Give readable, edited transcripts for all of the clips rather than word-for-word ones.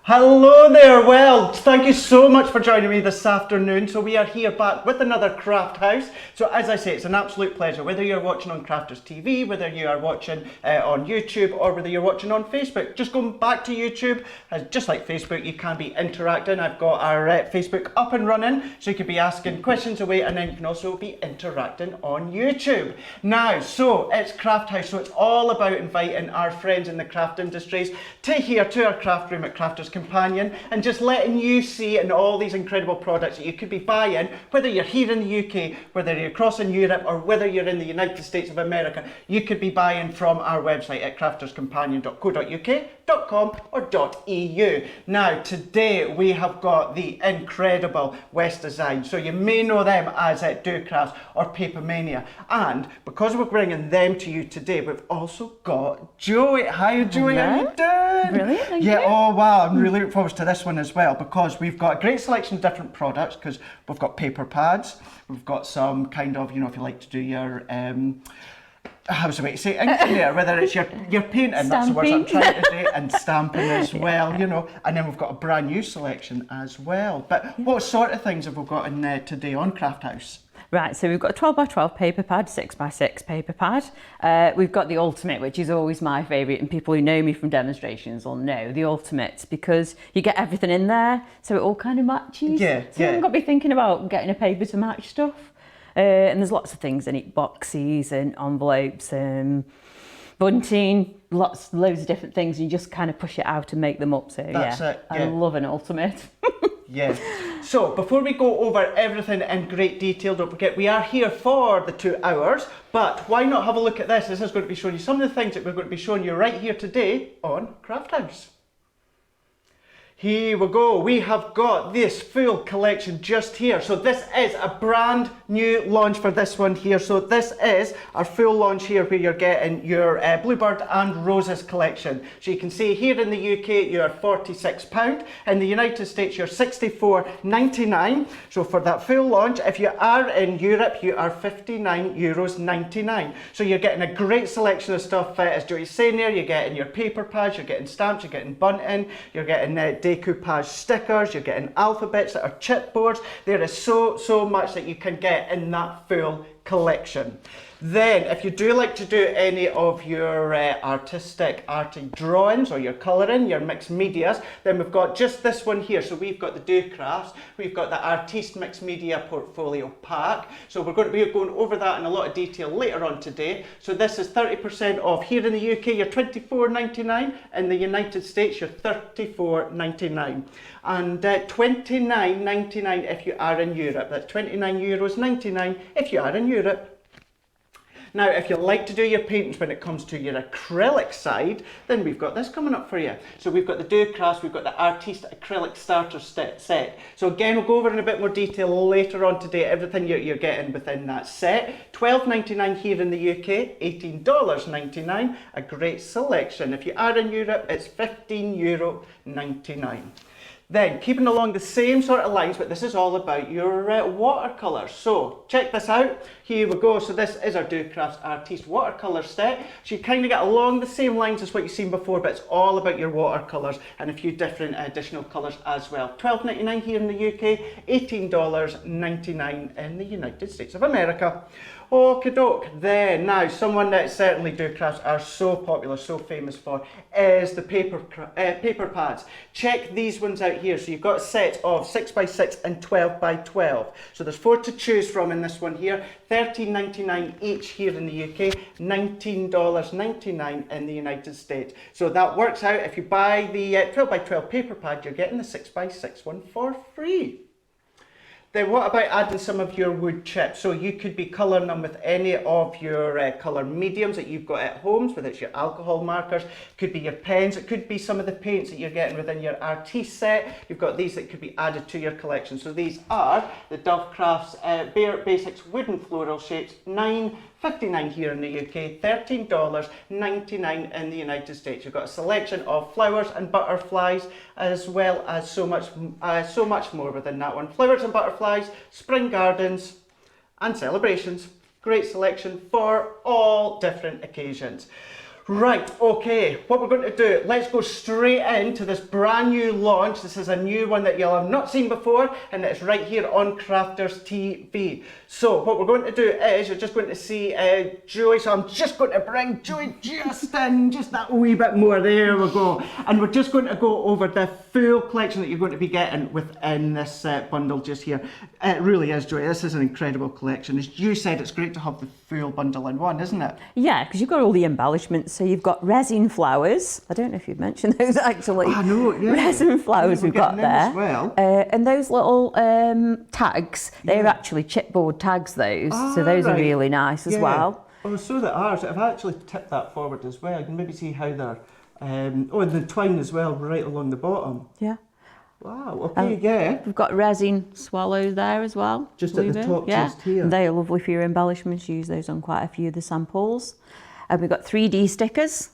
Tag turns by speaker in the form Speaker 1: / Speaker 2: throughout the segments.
Speaker 1: Hello there, well, thank you so much for joining me this afternoon. So we are here back with another Craft House. So as I say, it's an absolute pleasure, whether you're watching on Crafters TV, whether you are watching on YouTube, or whether you're watching on Facebook. Just going back to YouTube, just like Facebook, you can be interacting. I've got our Facebook up and running, so you could be asking questions away, and then you can also be interacting on YouTube. Now, so it's Craft House, so it's all about inviting our friends in the craft industries to here to our craft room at Crafters Companion and just letting you see and all these incredible products that you could be buying, whether you're here in the UK, whether you're across in Europe, or whether you're in the United States of America. You could be buying from our website at crafterscompanion.co.uk.com or .eu. Now today we have got the incredible West Design, so you may know them as Do Crafts or Paper Mania, and because we're bringing them to you today, we've also got Joey. Hi Joey, how you doing?
Speaker 2: Brilliant, thank
Speaker 1: yeah,
Speaker 2: you.
Speaker 1: oh wow, I'm really looking forward to this one as well, because we've got a great selection of different products, because we've got paper pads, we've got some kind of, you know, if you like to do your how's the way to say ink there, whether it's your painting, that's the word I'm trying to say, and stamping as well, you know, and then we've got a brand new selection as well. But what sort of things have we got in there today on Craft House?
Speaker 2: Right, so we've got a 12x12 paper pad, 6x6 paper pad. We've got the Ultimate, which is always my favourite, and people who know me from demonstrations will know the Ultimate, because you get everything in there, so it all kind of matches.
Speaker 1: Yeah,
Speaker 2: so you haven't got to be thinking about getting a paper to match stuff. And there's lots of things in it, boxes and envelopes and bunting, loads of different things, and you just kind of push it out and make them up. So
Speaker 1: That's it, yeah.
Speaker 2: I love an Ultimate.
Speaker 1: Yeah. So before we go over everything in great detail, don't forget we are here for the 2 hours, but why not have a look at this? This is going to be showing you some of the things that we're going to be showing you right here today on Craft House. Here we go, we have got this full collection just here. So this is a brand new launch for this one here. So this is our full launch here, where you're getting your Bluebird and Roses collection. So you can see here in the UK you're £46, in the United States you're £64.99. So for that full launch, if you are in Europe, you are €59.99. So you're getting a great selection of stuff, as Joey's saying there. You're getting your paper pads, you're getting stamps, you're getting bunting, you're getting decoupage stickers, you're getting alphabets that are chipboards. There is so much that you can get in that full collection. Then if you do like to do any of your artistic drawings, or your colouring, your mixed medias, then we've got just this one here. So we've got the Do Crafts, we've got the Artiste Mixed Media Portfolio Pack. So we're going to be going over that in a lot of detail later on today. So this is 30% off. Here in the UK you're £24.99, in the United States you're £34.99, and £29.99 if you are in Europe. That's €29.99 if you are in Europe. Now, if you like to do your paintings when it comes to your acrylic side, then we've got this coming up for you. So we've got the Do Crafts, we've got the Artiste Acrylic Starter set. So again, we'll go over in a bit more detail later on today, everything you're getting within that set. £12.99 here in the UK, $18.99, a great selection. If you are in Europe, it's €15.99. Then, keeping along the same sort of lines, but this is all about your watercolours. So, check this out. Here we go. So this is our Do Crafts Artiste watercolour set. So you kind of get along the same lines as what you've seen before, but it's all about your watercolours and a few different additional colours as well. £12.99 here in the UK, $18.99 in the United States of America. Okie doke. Then, now, someone that certainly Do Crafts are so popular, so famous for, is the paper pads. Check these ones out here. So you've got a set of 6x6 and 12x12. So there's 4 to choose from in this one here. $13.99 each here in the UK, $19.99 in the United States. So that works out, if you buy the 12x12 paper pad, you're getting the 6x6 one for free. Then what about adding some of your wood chips? So you could be colouring them with any of your colour mediums that you've got at home, whether it's your alcohol markers, could be your pens, it could be some of the paints that you're getting within your Artiste set. You've got these that could be added to your collection. So these are the Dove Crafts Bare Basics Wooden Floral Shapes, $9.59 here in the UK, $13.99 in the United States. You've got a selection of flowers and butterflies, as well as so much more within that one. Flowers and butterflies, spring gardens and celebrations. Great selection for all different occasions. Right, okay, what we're going to do, let's go straight into this brand new launch. This is a new one that you'll have not seen before, and it's right here on Crafters TV. So what we're going to do is, you're just going to see Joey, so I'm just going to bring Joey just in, just that wee bit more, there we go. And we're just going to go over the full collection that you're going to be getting within this bundle just here. It really is, Joey, this is an incredible collection. As you said, it's great to have the full bundle in one, isn't it?
Speaker 2: Yeah, because you've got all the embellishments. So you've got resin flowers. I don't know if you've mentioned those actually.
Speaker 1: I know, yeah.
Speaker 2: Resin flowers we've got there.
Speaker 1: As well.
Speaker 2: And those little tags, they're actually chipboard tags, those. So those are really nice as well.
Speaker 1: Oh, so they are. So I've actually tipped that forward as well. You can maybe see how they're, and the twine as well, right along the bottom.
Speaker 2: Yeah.
Speaker 1: Wow, okay, yeah.
Speaker 2: We've got resin swallows there as well.
Speaker 1: Just at the top, just here.
Speaker 2: And they are lovely for your embellishments. Use those on quite a few of the samples. And we've got 3D stickers.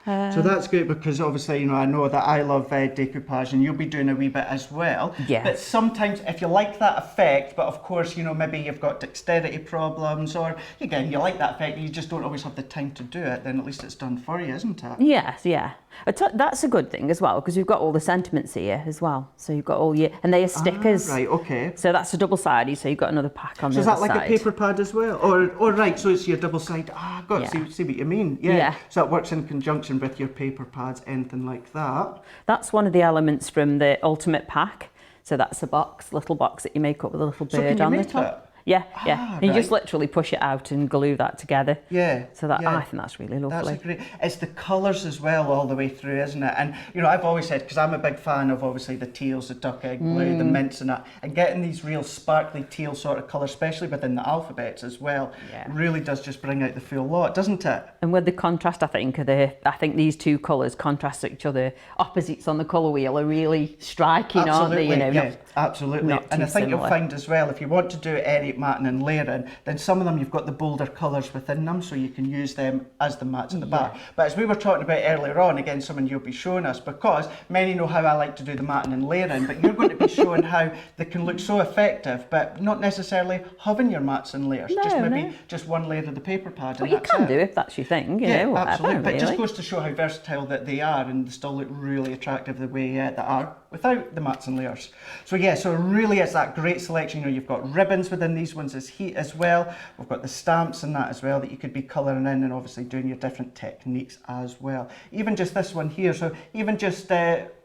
Speaker 1: So that's great because obviously, you know, I know that I love decoupage and you'll be doing a wee bit as well.
Speaker 2: Yeah.
Speaker 1: But sometimes if you like that effect, but of course, you know, maybe you've got dexterity problems or, again, you like that effect, but you just don't always have the time to do it, then at least it's done for you, isn't it?
Speaker 2: Yes, yeah. That's a good thing as well because we've got all the sentiments here as well. So you've got all your, and they are stickers.
Speaker 1: Right, okay.
Speaker 2: So that's a double-sided, so you've got another pack on the other side.
Speaker 1: So is that like a paper pad as well? Or right, so it's your double-sided, I've got to see what you mean. Yeah. So it works in conjunction with your paper pads, anything like that.
Speaker 2: That's one of the elements from the Ultimate Pack. So that's a box, little box that you make up with a little bird on the top. Yeah, yeah. And you just literally push it out and glue that together.
Speaker 1: Yeah.
Speaker 2: So that I think that's really lovely.
Speaker 1: That's great. It's the colours as well all the way through, isn't it? And you know, I've always said, because I'm a big fan of obviously the teals, the duck egg blue, the mints and that, and getting these real sparkly teal sort of colours, especially within the alphabets as well, really does just bring out the full lot, doesn't it?
Speaker 2: And with the contrast, I think these two colours contrast each other. Opposites on the colour wheel are really striking, aren't they? You know,
Speaker 1: absolutely. And I think you'll find as well, if you want to do any matting and layering, then some of them you've got the bolder colours within them, so you can use them as the mats at the back. But as we were talking about earlier on, again, something you'll be showing us, because many know how I like to do the matting and layering, but you're going to be showing how they can look so effective, but not necessarily having your mats and layers, just maybe just one layer of the paper pad.
Speaker 2: But you can do if that's your thing, you know, whatever,
Speaker 1: absolutely. But it
Speaker 2: really.
Speaker 1: just goes to show how versatile that they are, and they still look really attractive the way they are without the mats and layers. So yeah, so it really is that great selection. You know, you've got ribbons within these ones as heat as well. We've got the stamps and that as well that you could be colouring in and obviously doing your different techniques as well. Even just this one here, so even just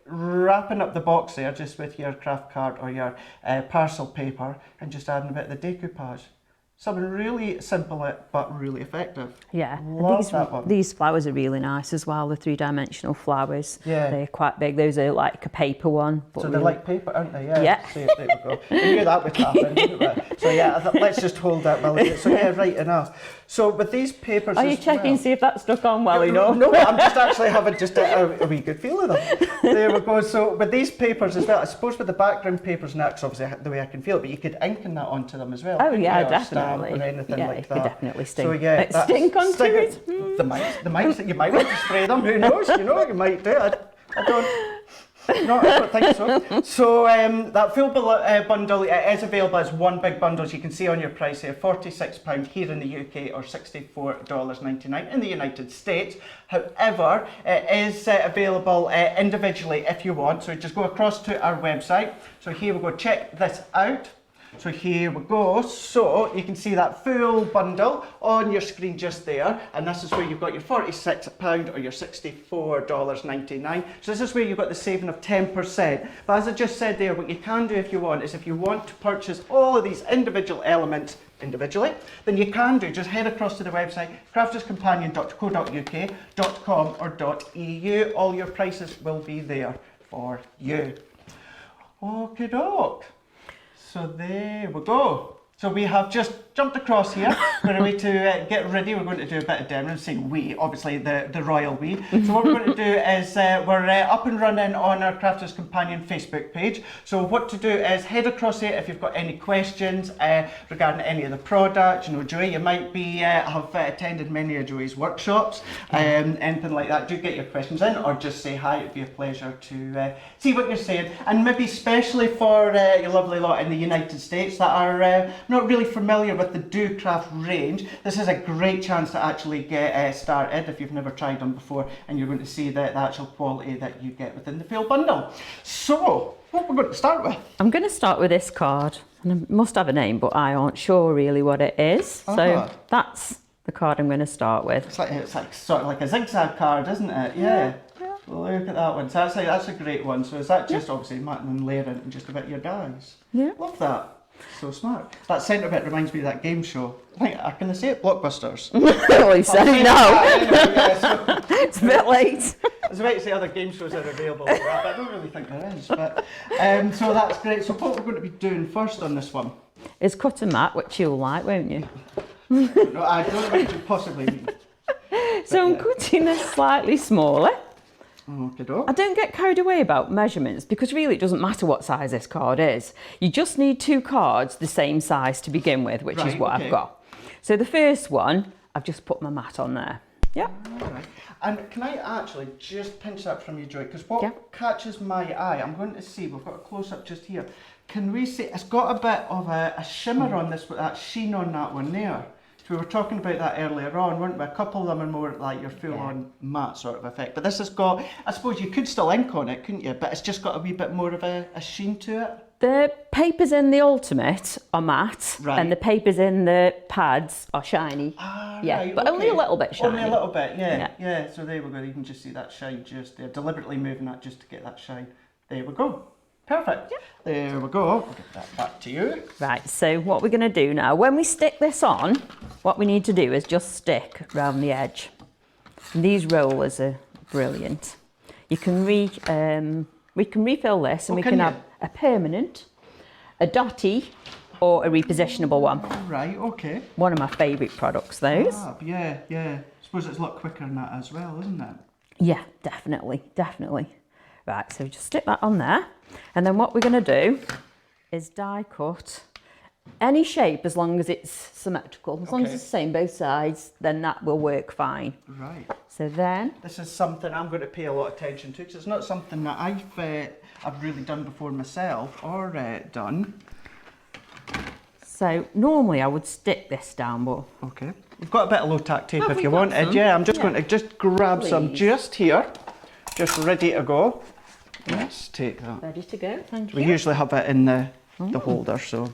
Speaker 1: wrapping up the box there just with your craft card or your parcel paper and just adding a bit of the decoupage. Something really simple but really effective.
Speaker 2: Yeah,
Speaker 1: love that one.
Speaker 2: These flowers are really nice as well, the three-dimensional flowers.
Speaker 1: Yeah.
Speaker 2: They're quite big. Those are like a paper one. But
Speaker 1: so they're like paper, aren't they?
Speaker 2: Yeah.
Speaker 1: See, there we go. We knew that would happen, didn't we? So yeah, let's just hold that well. So yeah, right enough. So with these papers,
Speaker 2: are you checking see if that's stuck on well enough?
Speaker 1: No, I'm just actually having just a wee good feel of them. There we go. So with these papers as well, I suppose with the background papers and that's obviously the way I can feel it, but you could ink in that onto them as well.
Speaker 2: Oh yeah,
Speaker 1: definitely.
Speaker 2: Or
Speaker 1: anything like that.
Speaker 2: You could definitely stink.
Speaker 1: So yeah,
Speaker 2: stink onto it.
Speaker 1: The mics that you might want to spray them. Who knows? You know, you might do it. I don't think so. So that full bundle is available as one big bundle, as you can see on your price here, £46 here in the UK or $64.99 in the United States. However, it is available individually if you want. So just go across to our website. So here we go, check this out. So here we go, so you can see that full bundle on your screen just there, and this is where you've got your £46 or your $64.99. So this is where you've got the saving of 10%. But as I just said there, what you can do if you want is if you want to purchase all of these individual elements individually, then you can do, just head across to the website crafterscompanion.co.uk.com or .eu. All your prices will be there for you. Okie doke. So there we go. So we have just jumped across here. We're ready to get ready. We're going to do a bit of demo. I'm saying we, obviously the royal we. So what we're going to do is we're up and running on our Crafters Companion Facebook page. So what to do is head across here if you've got any questions regarding any of the products. You know, Joey, you might be have attended many of Joey's workshops, anything like that. Do get your questions in, or just say hi. It'd be a pleasure to see what you're saying, and maybe especially for your lovely lot in the United States that are not really familiar with the Do Craft range, this is a great chance to actually get started if you've never tried them before, and you're going to see the actual quality that you get within the full bundle. So, what we're going to start with?
Speaker 2: I'm going to start with this card, and it must have a name, but I aren't sure really what it is. So that's the card I'm going to start with.
Speaker 1: It's like sort of like a zigzag card, isn't it? Yeah. Look at that one. So that's a great one. So is that just obviously matting and layering and just a bit of your dies? Yeah. Love that. So smart. That centre bit reminds me of that game show. I can say it, Blockbusters.
Speaker 2: Well, you said it now.
Speaker 1: Anyway,
Speaker 2: It's a bit late.
Speaker 1: I was about to say other game shows that are available like that, but I don't really think there is. But so that's great. So what we're going to be doing first on this one
Speaker 2: is cut a mat, which you'll like, won't you?
Speaker 1: No, I don't know what you possibly mean.
Speaker 2: So I'm cutting this slightly smaller.
Speaker 1: Okay,
Speaker 2: I don't get carried away about measurements because really it doesn't matter what size this card is. You just need 2 cards the same size to begin with, which is what I've got. So the first one, I've just put my mat on there. Yeah.
Speaker 1: All right. And can I actually just pinch that from you, Joey? Because what catches my eye, I'm going to see, we've got a close-up just here. Can we see, it's got a bit of a shimmer on this, with that sheen on that one there. So we were talking about that earlier on, weren't we? A couple of them are more like your full-on matte sort of effect. But this has got, I suppose you could still ink on it, couldn't you? But it's just got a wee bit more of a sheen to it.
Speaker 2: The papers in the Ultimate are matte, and the papers in the pads are shiny. But only a little bit shiny.
Speaker 1: Only a little bit, yeah. So there we go, you can just see that shine just there. Deliberately moving that just to get that shine. There we go. Perfect. There we go. I'll get that back to you.
Speaker 2: Right, so what we're going to do now, when we stick this on, what we need to do is just stick around the edge. And these rollers are brilliant. You can we can refill this, and we can have a permanent, a dotty, or a repositionable one.
Speaker 1: Right, okay.
Speaker 2: One of my favourite products, those.
Speaker 1: Yeah. I suppose it's a lot quicker than that as well, isn't it?
Speaker 2: Yeah, definitely. Right, so just stick that on there. And then what we're going to do is die cut any shape as long as it's symmetrical. As long as it's the same both sides, then that will work fine.
Speaker 1: Right.
Speaker 2: So then...
Speaker 1: This is something I'm going to pay a lot of attention to because it's not something that I've really done before myself or done.
Speaker 2: So normally I would stick this down, but...
Speaker 1: Okay. We've got a bit of low-tack tape if you wanted. Yeah, I'm just going to just grab some just here. Just ready to go. Let's take that.
Speaker 2: Ready to go, thank you.
Speaker 1: We usually have it in the holder, so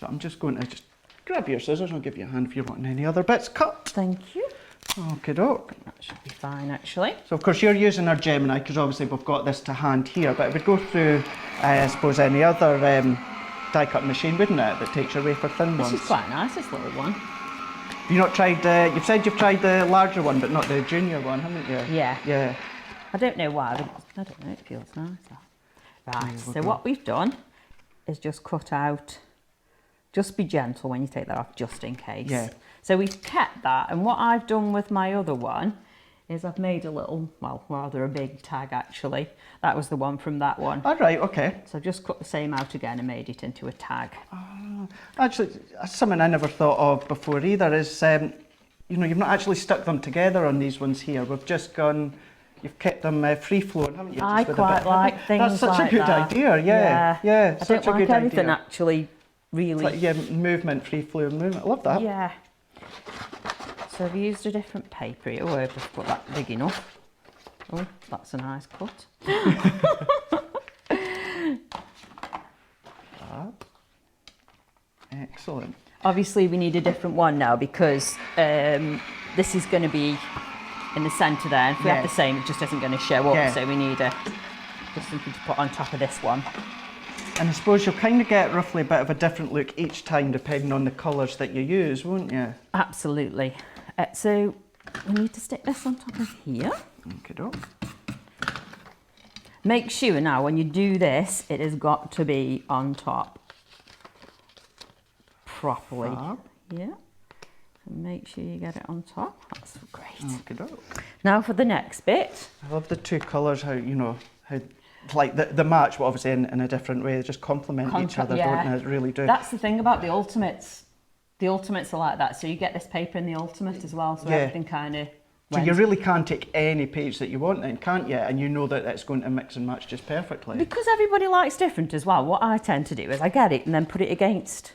Speaker 1: I'm just going to just grab your scissors and I'll give you a hand if you want any other bits cut.
Speaker 2: Thank you.
Speaker 1: Okie doke.
Speaker 2: That should be fine, actually.
Speaker 1: So of course you're using our Gemini because obviously we've got this to hand here, but it would go through, I suppose, any other die cut machine, wouldn't it, that takes your wafer thin ones?
Speaker 2: This is quite nice, this little one.
Speaker 1: Have you not tried, you've said you've tried the larger one, but not the junior one, haven't you?
Speaker 2: Yeah. I don't know why, I don't know, it feels nice. Right, so what we've done is just cut out, just be gentle when you take that off, just in case.
Speaker 1: Yeah.
Speaker 2: So we've kept that, and what I've done with my other one is I've made a little, well, rather a big tag actually. That was the one from that one.
Speaker 1: All right, okay.
Speaker 2: So I've just cut the same out again and made it into a tag.
Speaker 1: Actually, something I never thought of before either is, you know, you've not actually stuck them together on these ones here. We've just gone... You've kept them free flowing, haven't you?
Speaker 2: I quite like things like that.
Speaker 1: That's such a good idea, yeah.
Speaker 2: I don't like anything actually really...
Speaker 1: It's like, movement, free flowing movement. I love that.
Speaker 2: Yeah. So I've used a different paper here. Oh, I've just put that big enough. Oh, that's a nice cut.
Speaker 1: Excellent.
Speaker 2: Obviously we need a different one now because this is going to be in the centre there. If we have the same, it just isn't going to show up. So we need just something to put on top of this one.
Speaker 1: And I suppose you'll kind of get roughly a bit of a different look each time depending on the colours that you use, won't you?
Speaker 2: Absolutely. So we need to stick this on top of here.
Speaker 1: Okay.
Speaker 2: Make sure now when you do this, it has got to be on top properly. Yeah. So make sure you get it on top. That's great.
Speaker 1: Okay.
Speaker 2: Now for the next bit.
Speaker 1: I love the 2 colours, how like the match, but obviously in a different way, they just complement each other, don't they? It really do.
Speaker 2: That's the thing about the Ultimates. The Ultimates are like that, so you get this paper in the Ultimate as well, so everything kind of
Speaker 1: So you really can take any page that you want then, can't you? And you know that it's going to mix and match just perfectly.
Speaker 2: Because everybody likes different as well, what I tend to do is I get it and then put it against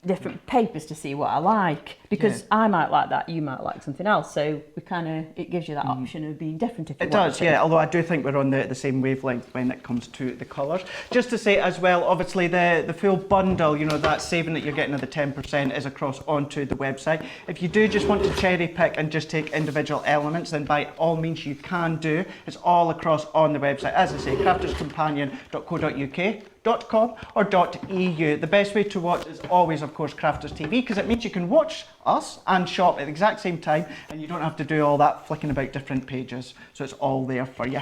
Speaker 2: different papers to see what I like, because I might like that, you might like something else, so it gives you that option of being different if you want. It does,
Speaker 1: yeah, although I do think we're on the same wavelength when it comes to the colours. Just to say as well, obviously the full bundle, you know, that saving that you're getting of the 10% is across onto the website. If you do just want to cherry pick and just take individual elements, then by all means you can do. It's all across on the website. As I say, crafterscompanion.co.uk. .com or .eu. The best way to watch is always, of course, Crafters TV, because it means you can watch us and shop at the exact same time, and you don't have to do all that flicking about different pages. So it's all there for you.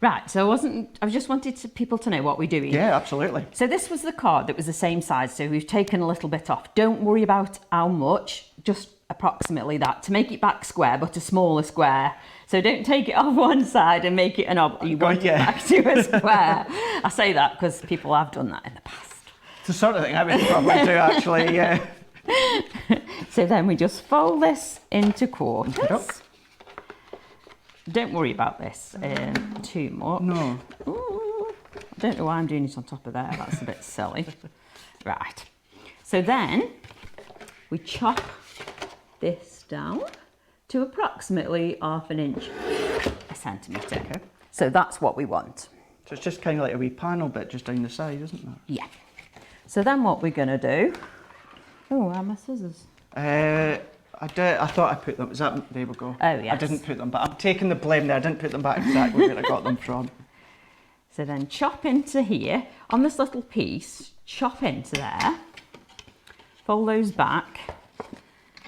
Speaker 2: Right, so I just wanted people to know what we're doing.
Speaker 1: Yeah, absolutely.
Speaker 2: So this was the card that was the same size, so we've taken a little bit off. Don't worry about how much, just approximately that, to make it back square, but a smaller square. So don't take it off one side and make it an oblong. You want it back to a square. I say that because people have done that in the past.
Speaker 1: It's the sort of thing I would probably do, actually, yeah.
Speaker 2: So then we just fold this into quarters. Don't worry about this too much.
Speaker 1: No.
Speaker 2: Ooh, I don't know why I'm doing it on top of there. That's a bit silly. Right. So then we chop this down to approximately 1/2 inch, a centimetre. Okay. So that's what we want.
Speaker 1: So it's just kind of like a wee panel bit just down the side, isn't it?
Speaker 2: Yeah. So then what we're going to do... Oh, where are my scissors?
Speaker 1: I thought I put them. Is that... There we go.
Speaker 2: Oh, yes.
Speaker 1: I didn't put them, but I'm taking the blame there. I didn't put them back exactly where I got them from.
Speaker 2: So then chop into here. On this little piece, chop into there. Fold those back.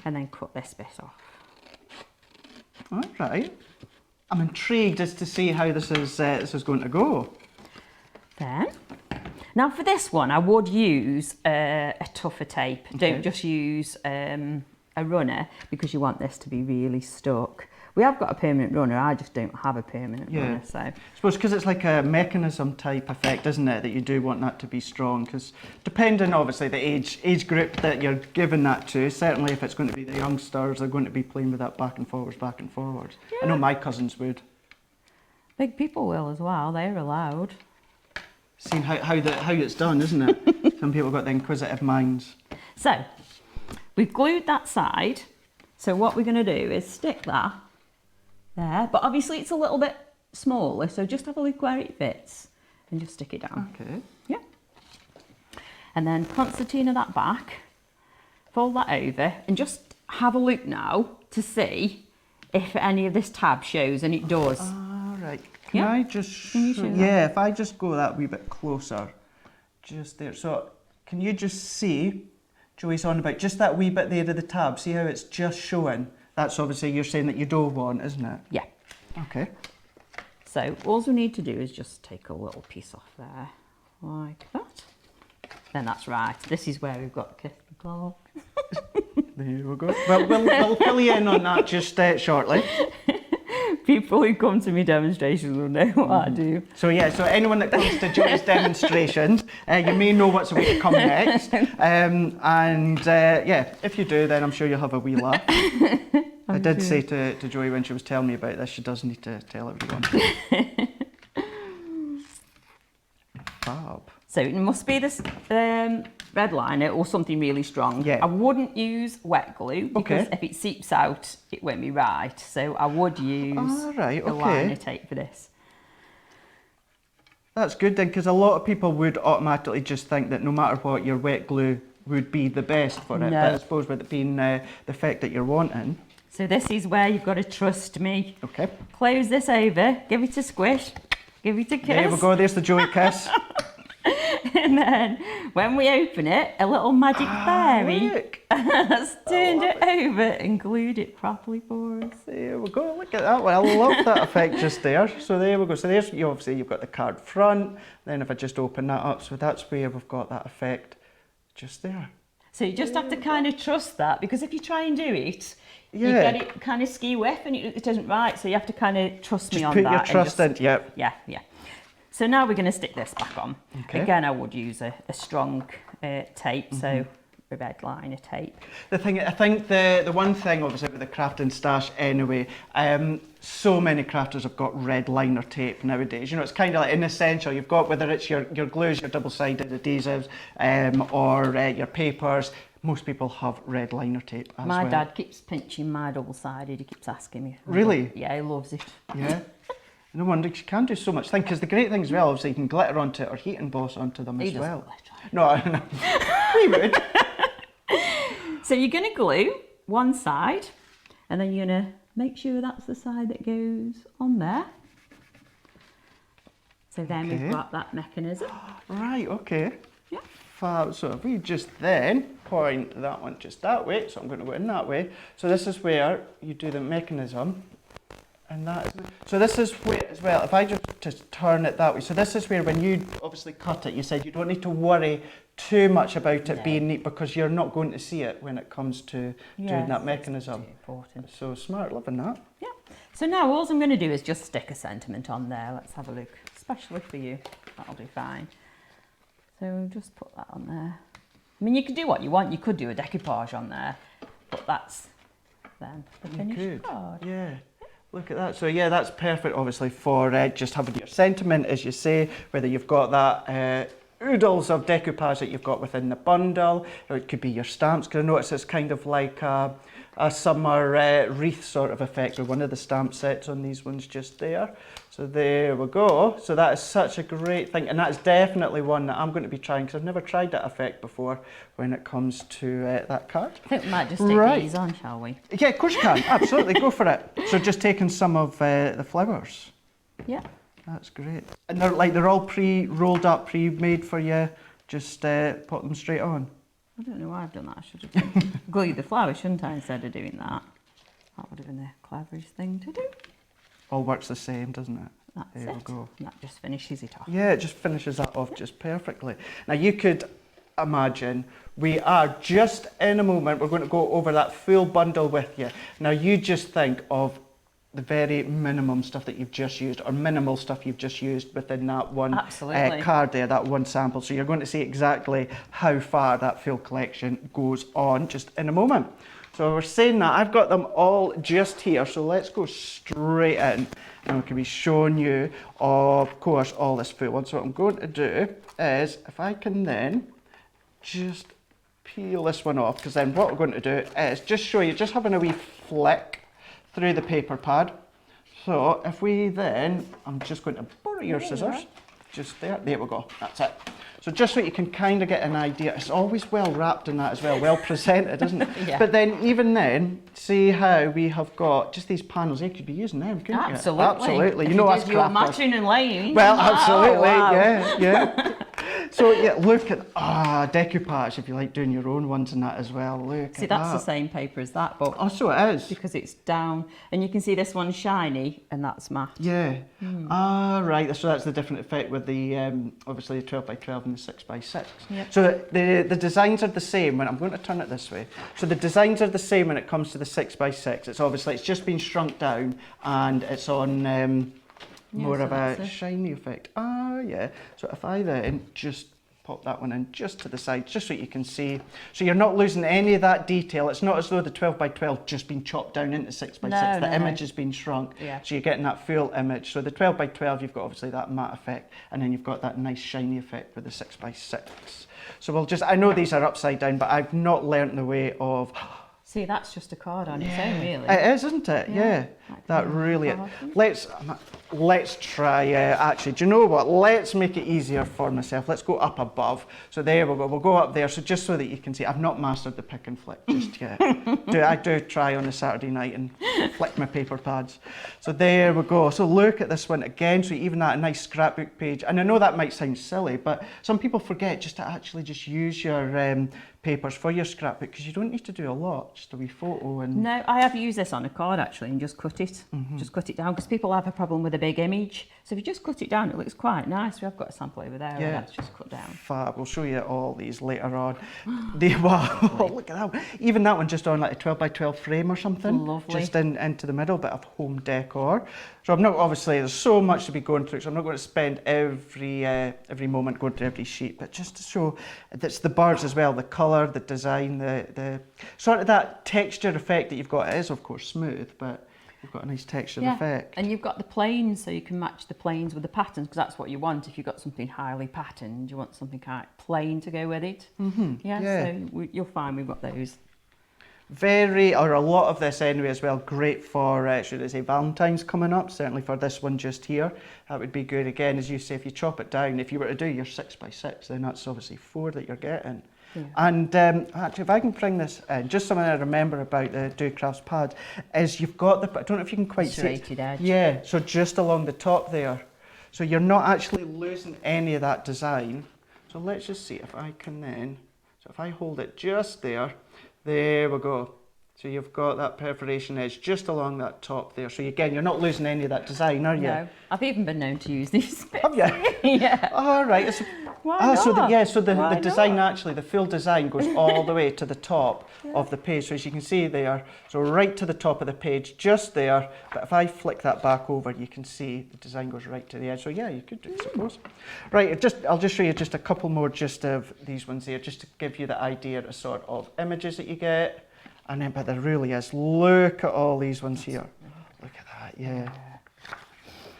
Speaker 2: And then cut this bit off.
Speaker 1: All right. I'm intrigued as to see how this is going to go.
Speaker 2: Then, now for this one, I would use a tougher tape. Okay. Don't just use a runner, because you want this to be really stuck. We have got a permanent runner, I just don't have a permanent runner. So
Speaker 1: I suppose because it's like a mechanism type effect, isn't it, that you do want that to be strong, because depending obviously the age group that you're giving that to, certainly if it's going to be the youngsters, they're going to be playing with that back and forwards. Yeah. I know my cousins would.
Speaker 2: Big people will as well, they're allowed.
Speaker 1: Seeing how it's done, isn't it? Some people got the inquisitive minds.
Speaker 2: So we've glued that side, so what we're going to do is stick that there, but obviously it's a little bit smaller, so just have a look where it fits and just stick it down.
Speaker 1: Okay.
Speaker 2: Yeah. And then concertina that back, fold that over, and just have a look now to see if any of this tab shows, and it does.
Speaker 1: All right.
Speaker 2: Can
Speaker 1: I just show if I just go that wee bit closer, just there. So can you just see, Joey's on about just that wee bit there of the tab, see how it's just showing? That's obviously you're saying that you don't want, isn't it?
Speaker 2: Yeah.
Speaker 1: Okay.
Speaker 2: So all we need to do is just take a little piece off there, like that. Then that's right. This is where we've got Kiss the Claw.
Speaker 1: There we go. Well, we'll fill you in on that just shortly.
Speaker 2: People who come to me demonstrations will know what I do.
Speaker 1: So yeah, so anyone that comes to Joey's demonstrations, you may know what's about to come next. Yeah, if you do, then I'm sure you'll have a wee laugh. I did say to Joey when she was telling me about this, she does need to tell everyone. Fab.
Speaker 2: So it must be this red liner or something really strong.
Speaker 1: Yeah.
Speaker 2: I wouldn't use wet glue, because if it seeps out, it won't be right. So I would use the liner tape for this. That's good then, because a lot of people would automatically just think that no matter what, your wet glue would be the best for it. But I suppose with it being the effect that you're wanting. So this is where you've got to trust me. Okay. Close this over, give it a squish, give it a kiss. There we go, there's the Joey kiss. And then when we open it, a little magic fairy has turned it over and glued it properly for us. There we go, look at that one. I love that effect just there. So there we go. So there's, obviously you've got the card front. Then if I just open that up, so that's where we've got that effect just there. So you just have to kind of trust that, because if you try and do it, you get it kind of ski-whiff and it isn't right. So you have to kind of trust me on that. Just put your trust in, yep. Yeah. So now we're going to stick this back on. Okay. Again, I would use a strong tape, so with red liner tape.
Speaker 1: I think the one thing obviously with the crafting stash anyway, so many crafters have got red liner tape nowadays. You know, it's kind of like an essential. You've got, whether it's your glues, your double-sided adhesives, or your papers. Most people have red liner tape as well.
Speaker 2: My dad keeps pinching my double-sided. He keeps asking me.
Speaker 1: Really?
Speaker 2: Yeah, he loves it.
Speaker 1: Yeah. No wonder, you can do so much thing, because the great thing as well, obviously you can glitter onto it or heat emboss onto them as well. No, we would.
Speaker 2: So you're going to glue one side, and then you're going to make sure that's the side that goes on there. So then we've got that mechanism.
Speaker 1: Right, okay.
Speaker 2: Yeah.
Speaker 1: Fab. So if we just then point that one just that way, so I'm going to go in that way. So this is where you do the mechanism. And that is, so this is where as well, if I just turn it that way, so this is where when you obviously cut it, you said you don't need to worry too much about it being neat, because you're not going to see it when it comes to doing that mechanism.
Speaker 2: It's important.
Speaker 1: So smart, loving that.
Speaker 2: Yeah. So now all I'm going to do is just stick a sentiment on there. Let's have a look, especially for you. That'll do fine. So just put that on there. I mean, you could do what you want. You could do a decoupage on there, but that's then the finished card.
Speaker 1: Yeah. Look at that. So yeah, that's perfect obviously for just having your sentiment, as you say, whether you've got that oodles of decoupage that you've got within the bundle, or it could be your stamps, because I notice it's kind of like a summer wreath sort of effect with one of the stamp sets on these ones just there. So there we go. So that is such a great thing, and that's definitely one that I'm going to be trying, because I've never tried that effect before when it comes to that card.
Speaker 2: I think we might just stick these on, shall we?
Speaker 1: Yeah, of course you can. Absolutely, go for it. So just taking some of the flowers.
Speaker 2: Yeah.
Speaker 1: That's great. And they're all pre-rolled up, pre-made for you. Just put them straight on.
Speaker 2: I don't know why I've done that. I should have glued the flower, shouldn't I, instead of doing that? That would have been the cleverest thing to do.
Speaker 1: All works the same, doesn't it?
Speaker 2: That's
Speaker 1: there
Speaker 2: it.
Speaker 1: we go.
Speaker 2: And that just finishes it off.
Speaker 1: Yeah, it just finishes that off just perfectly. Now you could imagine, we are just in a moment, we're going to go over that full bundle with you. Now you just think of the very minimum stuff that you've just used, or minimal stuff you've just used within that one card there, that one sample. So you're going to see exactly how far that full collection goes on just in a moment. So we're saying that I've got them all just here, so let's go straight in and we can be showing you, of course, all this full one. So what I'm going to do is, if I can then just peel this one off, because then what we're going to do is just show you, just having a wee flick through the paper pad. So if we then, I'm just going to borrow your scissors, just there we go, that's it. So just so you can kind of get an idea, it's always well wrapped in that as well, well presented, isn't it?
Speaker 2: Yeah.
Speaker 1: But then even then, see how we have got just these panels, you could be using them, couldn't you? Absolutely. You know us
Speaker 2: You're
Speaker 1: crafters.
Speaker 2: matching and laying.
Speaker 1: Well, absolutely,
Speaker 2: oh, wow.
Speaker 1: yeah. So yeah, look at decoupage, if you like doing your own ones and that as well. Look
Speaker 2: see,
Speaker 1: at
Speaker 2: that's
Speaker 1: that.
Speaker 2: the same paper as that, but
Speaker 1: so it is,
Speaker 2: because it's down, and you can see this one's shiny and that's matte.
Speaker 1: Yeah. Right. So that's the different effect with the obviously the 12 by 12 and the 6 by 6.
Speaker 2: Yep.
Speaker 1: So the designs are the same. When I'm going to turn it this way, so the designs are the same when it comes to the 6 by 6. It's obviously it's just been shrunk down and it's on more of a shiny effect. Yeah. So if I then just pop that one in just to the side, just so you can see. So you're not losing any of that detail. It's not as though the 12 by 12 just been chopped down into 6 by 6. The image has been shrunk.
Speaker 2: Yeah.
Speaker 1: So you're getting that full image. So the 12 by 12, you've got obviously that matte effect, and then you've got that nice shiny effect with the 6 by 6. So we'll just, I know these are upside down, but I've not learnt the way of...
Speaker 2: See, that's just a card on its own, really.
Speaker 1: It is, isn't it? Yeah. That really is. Let's try, actually, do you know what? Let's make it easier for myself. Let's go up above. So there we go. We'll go up there. So just so that you can see, I've not mastered the pick and flick just yet. I do try on a Saturday night and flick my paper pads. So there we go. So look at this one again. So even that nice scrapbook page. And I know that might sound silly, but some people forget just to actually just use your papers for your scrapbook, because you don't need to do a lot, just a wee photo. And
Speaker 2: no, I have used this on a card actually and just cut it, just cut it down, because people have a problem with a big image. So if you just cut it down, it looks quite nice. We have got a sample over there.
Speaker 1: Yeah.
Speaker 2: That's just cut down.
Speaker 1: Fab. We'll show you all these later on. Wow, look at that. Even that one just on like a 12 by 12 frame or something.
Speaker 2: Lovely.
Speaker 1: Just into the middle, bit of home decor. So I'm not, obviously there's so much to be going through, so I'm not going to spend every moment going through every sheet, but just to show that's the birds as well, the colour, the design, the sort of that texture effect that you've got. It is of course smooth, but you've got a nice texture effect.
Speaker 2: And you've got the planes, so you can match the planes with the patterns, because that's what you want. If you've got something highly patterned, you want something kind of plain to go with it. So you'll find we've got those.
Speaker 1: A lot of this anyway as well, great for, should I say, Valentine's coming up, certainly for this one just here. That would be good. Again, as you say, if you chop it down, if you were to do your 6 by 6, then that's obviously 4 that you're getting. Yeah. And actually, if I can bring this in, just something I remember about the Do Crafts pad is you've got the, I don't know if you can quite see it.
Speaker 2: Edge.
Speaker 1: Yeah, so just along the top there. So you're not actually losing any of that design. So let's just see if I can then, so if I hold it just there, there we go. So you've got that perforation edge just along that top there. So again, you're not losing any of that design, are you?
Speaker 2: No, I've even been known to use these bits.
Speaker 1: Have you?
Speaker 2: Yeah.
Speaker 1: All right.
Speaker 2: Why not?
Speaker 1: So the design actually, the full design goes all the way to the top of the page. So as you can see there, so right to the top of the page, just there. But if I flick that back over, you can see the design goes right to the edge. So yeah, you could do, I suppose. Right, I'll just show you just a couple more just of these ones here, just to give you the idea of sort of images that you get. And then, but there really is. Look at all these ones here. Look at that, yeah.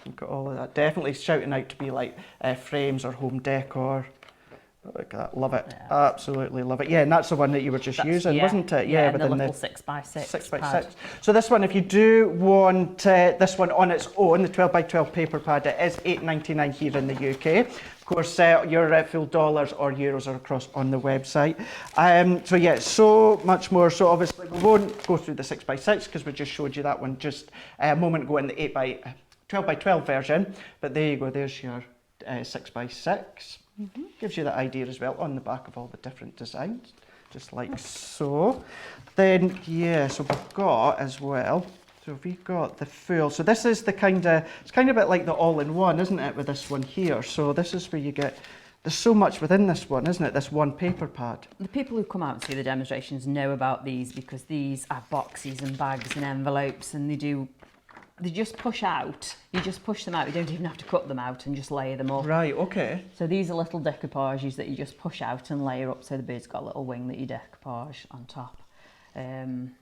Speaker 1: Look at all of that. Definitely shouting out to be like frames or home decor. Look at that, love it. Yeah. Absolutely love it. Yeah, and that's the one that you were just using, wasn't it?
Speaker 2: Yeah, within the little 6 by 6.
Speaker 1: 6 by 6. So this one, if you do want this one on its own, the 12 by 12 paper pad, it is £8.99 here in the UK. Of course, your full dollars or euros are across on the website. So yeah, so much more. So obviously we won't go through the 6 by 6 because we just showed you that one just a moment ago in the 12 by 12 version. But there you go, there's your 6 by 6. Gives you the idea as well on the back of all the different designs, just like so. Then, yeah, so we've got as well, so we've got the full, so this is the kind of, it's kind of a bit like the all-in-one, isn't it, with this one here. So this is where you get, there's so much within this one, isn't it, this one paper pad.
Speaker 2: The people who come out and see the demonstrations know about these because these are boxes and bags and envelopes, and they just push out. You just push them out. You don't even have to cut them out and just layer them up.
Speaker 1: Right, okay.
Speaker 2: So these are little decoupages that you just push out and layer up so the bird's got a little wing that you decoupage on top. And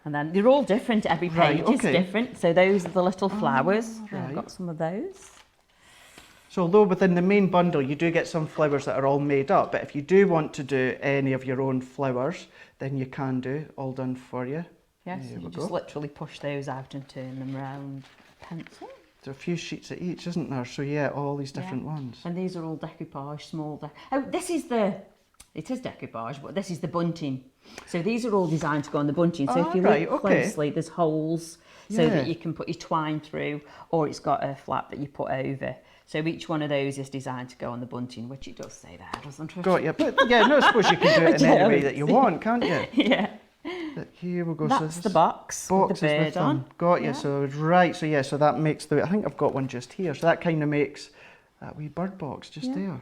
Speaker 2: then they're all different. Every page is different. So those are the little flowers.
Speaker 1: Right.
Speaker 2: I've got some of those.
Speaker 1: So although within the main bundle you do get some flowers that are all made up, but if you do want to do any of your own flowers, then you can do, all done for you.
Speaker 2: Yes, you just literally push those out and turn them round. Pencil.
Speaker 1: There are a few sheets of each, isn't there? So yeah, all these different ones.
Speaker 2: And these are all decoupage, small. This is it is decoupage, but this is the bunting. So these are all designed to go on the bunting. So if you look closely, there's holes so that you can put your twine through, or it's got a flap that you put over. So each one of those is designed to go on the bunting, which it does say there, doesn't it?
Speaker 1: Got you. But yeah, no, I suppose you can do it in any way that you want, can't you?
Speaker 2: Yeah.
Speaker 1: But here we go.
Speaker 2: That's the box with the bird on.
Speaker 1: Got you. So right. So yeah. So that makes I think I've got one just here. So that kind of makes that wee bird box just there.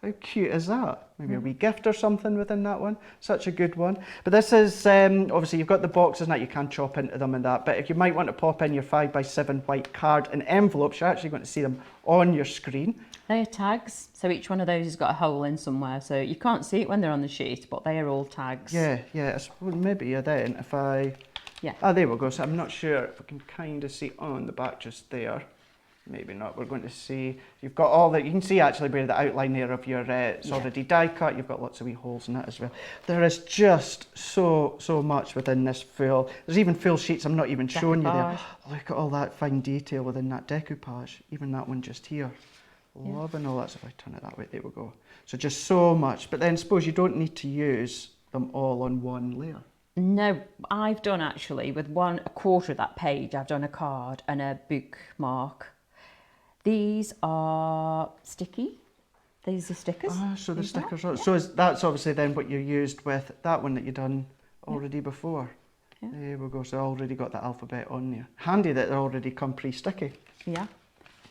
Speaker 1: How cute is that? Maybe a wee gift or something within that one. Such a good one. But this is obviously you've got the boxes now. You can chop into them and that. But if you might want to pop in your 5 by 7 white card and envelopes, you're actually going to see them on your screen.
Speaker 2: They are tags, so each one of those has got a hole in somewhere, so you can't see it when they're on the sheet, but they are all tags.
Speaker 1: Yeah, I suppose maybe then if I...
Speaker 2: Yeah.
Speaker 1: Oh, there we go. So I'm not sure if we can kind of see on the back just there. Maybe not. We're going to see... You've got all that... You can see actually where the outline there of your... it's already die cut. You've got lots of wee holes in that as well. There is just so much within this full... There's even full sheets I'm not even showing you there. Look at all that fine detail within that decoupage. Even that one just here. Loving all that. So if I turn it that way, there we go. So just so much. But then suppose you don't need to use them all on one layer.
Speaker 2: No, I've done actually with a quarter of that page, I've done a card and a bookmark. These are sticky. These are stickers.
Speaker 1: Ah, so the stickers are... So that's obviously then what you used with that one that you done already before. Yeah. There we go. So already got the alphabet on there. Handy that they already come pre-sticky.
Speaker 2: Yeah.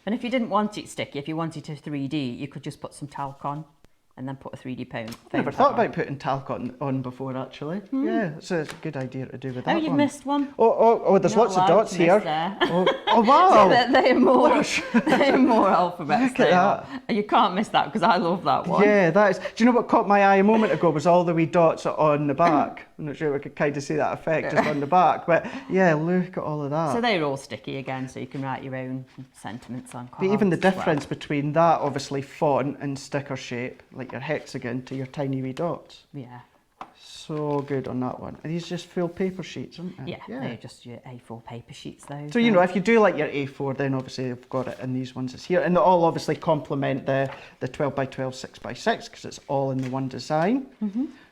Speaker 2: And if you didn't want it sticky, if you wanted to 3D, you could just put some talc on and then put a 3D foam.
Speaker 1: Never thought about putting talc on before, actually. Yeah, so it's a good idea to do with that
Speaker 2: Oh, you've
Speaker 1: one.
Speaker 2: missed one.
Speaker 1: Oh, there's
Speaker 2: Not
Speaker 1: lots of
Speaker 2: allowed
Speaker 1: dots
Speaker 2: to
Speaker 1: here.
Speaker 2: miss there.
Speaker 1: Oh, wow.
Speaker 2: They're more alphabets.
Speaker 1: Look at that.
Speaker 2: You can't miss that because I love that one.
Speaker 1: Yeah, that is. Do you know what caught my eye a moment ago was all the wee dots on the back. I'm not sure we could kind of see that effect just on the back, but yeah, look at all of that.
Speaker 2: So they're all sticky again, so you can write your own sentiments on cards.
Speaker 1: But even the
Speaker 2: as well.
Speaker 1: difference between that, obviously, font and sticker shape, like your hexagon, to your tiny wee dots.
Speaker 2: Yeah.
Speaker 1: So good on that one. And these are just full paper sheets, aren't they?
Speaker 2: Yeah, they're just your A4 paper sheets, those.
Speaker 1: So, you know, if you do like your A4, then obviously you've got it in these ones that's here. And they all obviously complement the 12 by 12, 6 by 6, because it's all in the one design.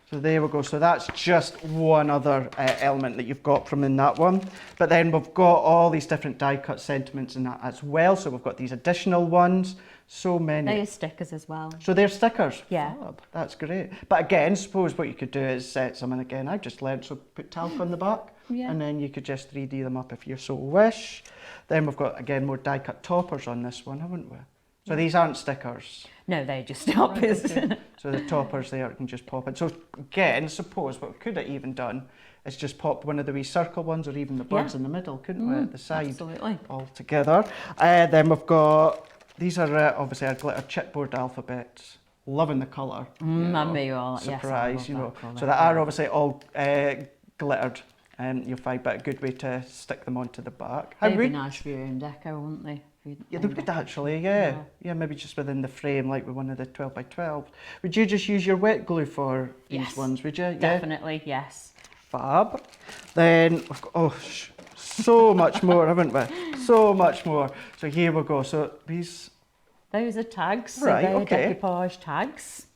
Speaker 1: So there we go. So that's just one other element that you've got from in that one. But then we've got all these different die cut sentiments in that as well. So we've got these additional ones. So many.
Speaker 2: They are stickers as well.
Speaker 1: So they're stickers?
Speaker 2: Yeah.
Speaker 1: Fab. That's great. But again, suppose what you could do is set some, and again, I've just learnt, so put talc on the back.
Speaker 2: Yeah.
Speaker 1: And then you could just 3D them up if you so wish. Then we've got, again, more die cut toppers on this one, haven't we? So these aren't stickers.
Speaker 2: No, they're just toppers.
Speaker 1: So the toppers there can just pop in. So again, suppose what we could have even done is just pop one of the wee circle ones, or even the birds in the middle, couldn't we, at the side?
Speaker 2: Absolutely.
Speaker 1: All together. Then we've got, these are obviously our glitter chipboard alphabets. Loving the colour.
Speaker 2: And me all.
Speaker 1: Surprise,
Speaker 2: yes,
Speaker 1: you know.
Speaker 2: colour.
Speaker 1: So they are obviously all glittered. You'll find, but a good way to stick them onto the back.
Speaker 2: They'd be nice for your own deco, wouldn't they?
Speaker 1: Yeah, they would actually, yeah. Yeah, maybe just within the frame, like with one of the 12 by 12. Would you just use your wet glue for these ones, would you? Yeah.
Speaker 2: Definitely, yes.
Speaker 1: Fab. Then, so much more, haven't we? So much more. So here we go. So these...
Speaker 2: Those are tags. So
Speaker 1: Right,
Speaker 2: they're
Speaker 1: okay.
Speaker 2: decoupage tags.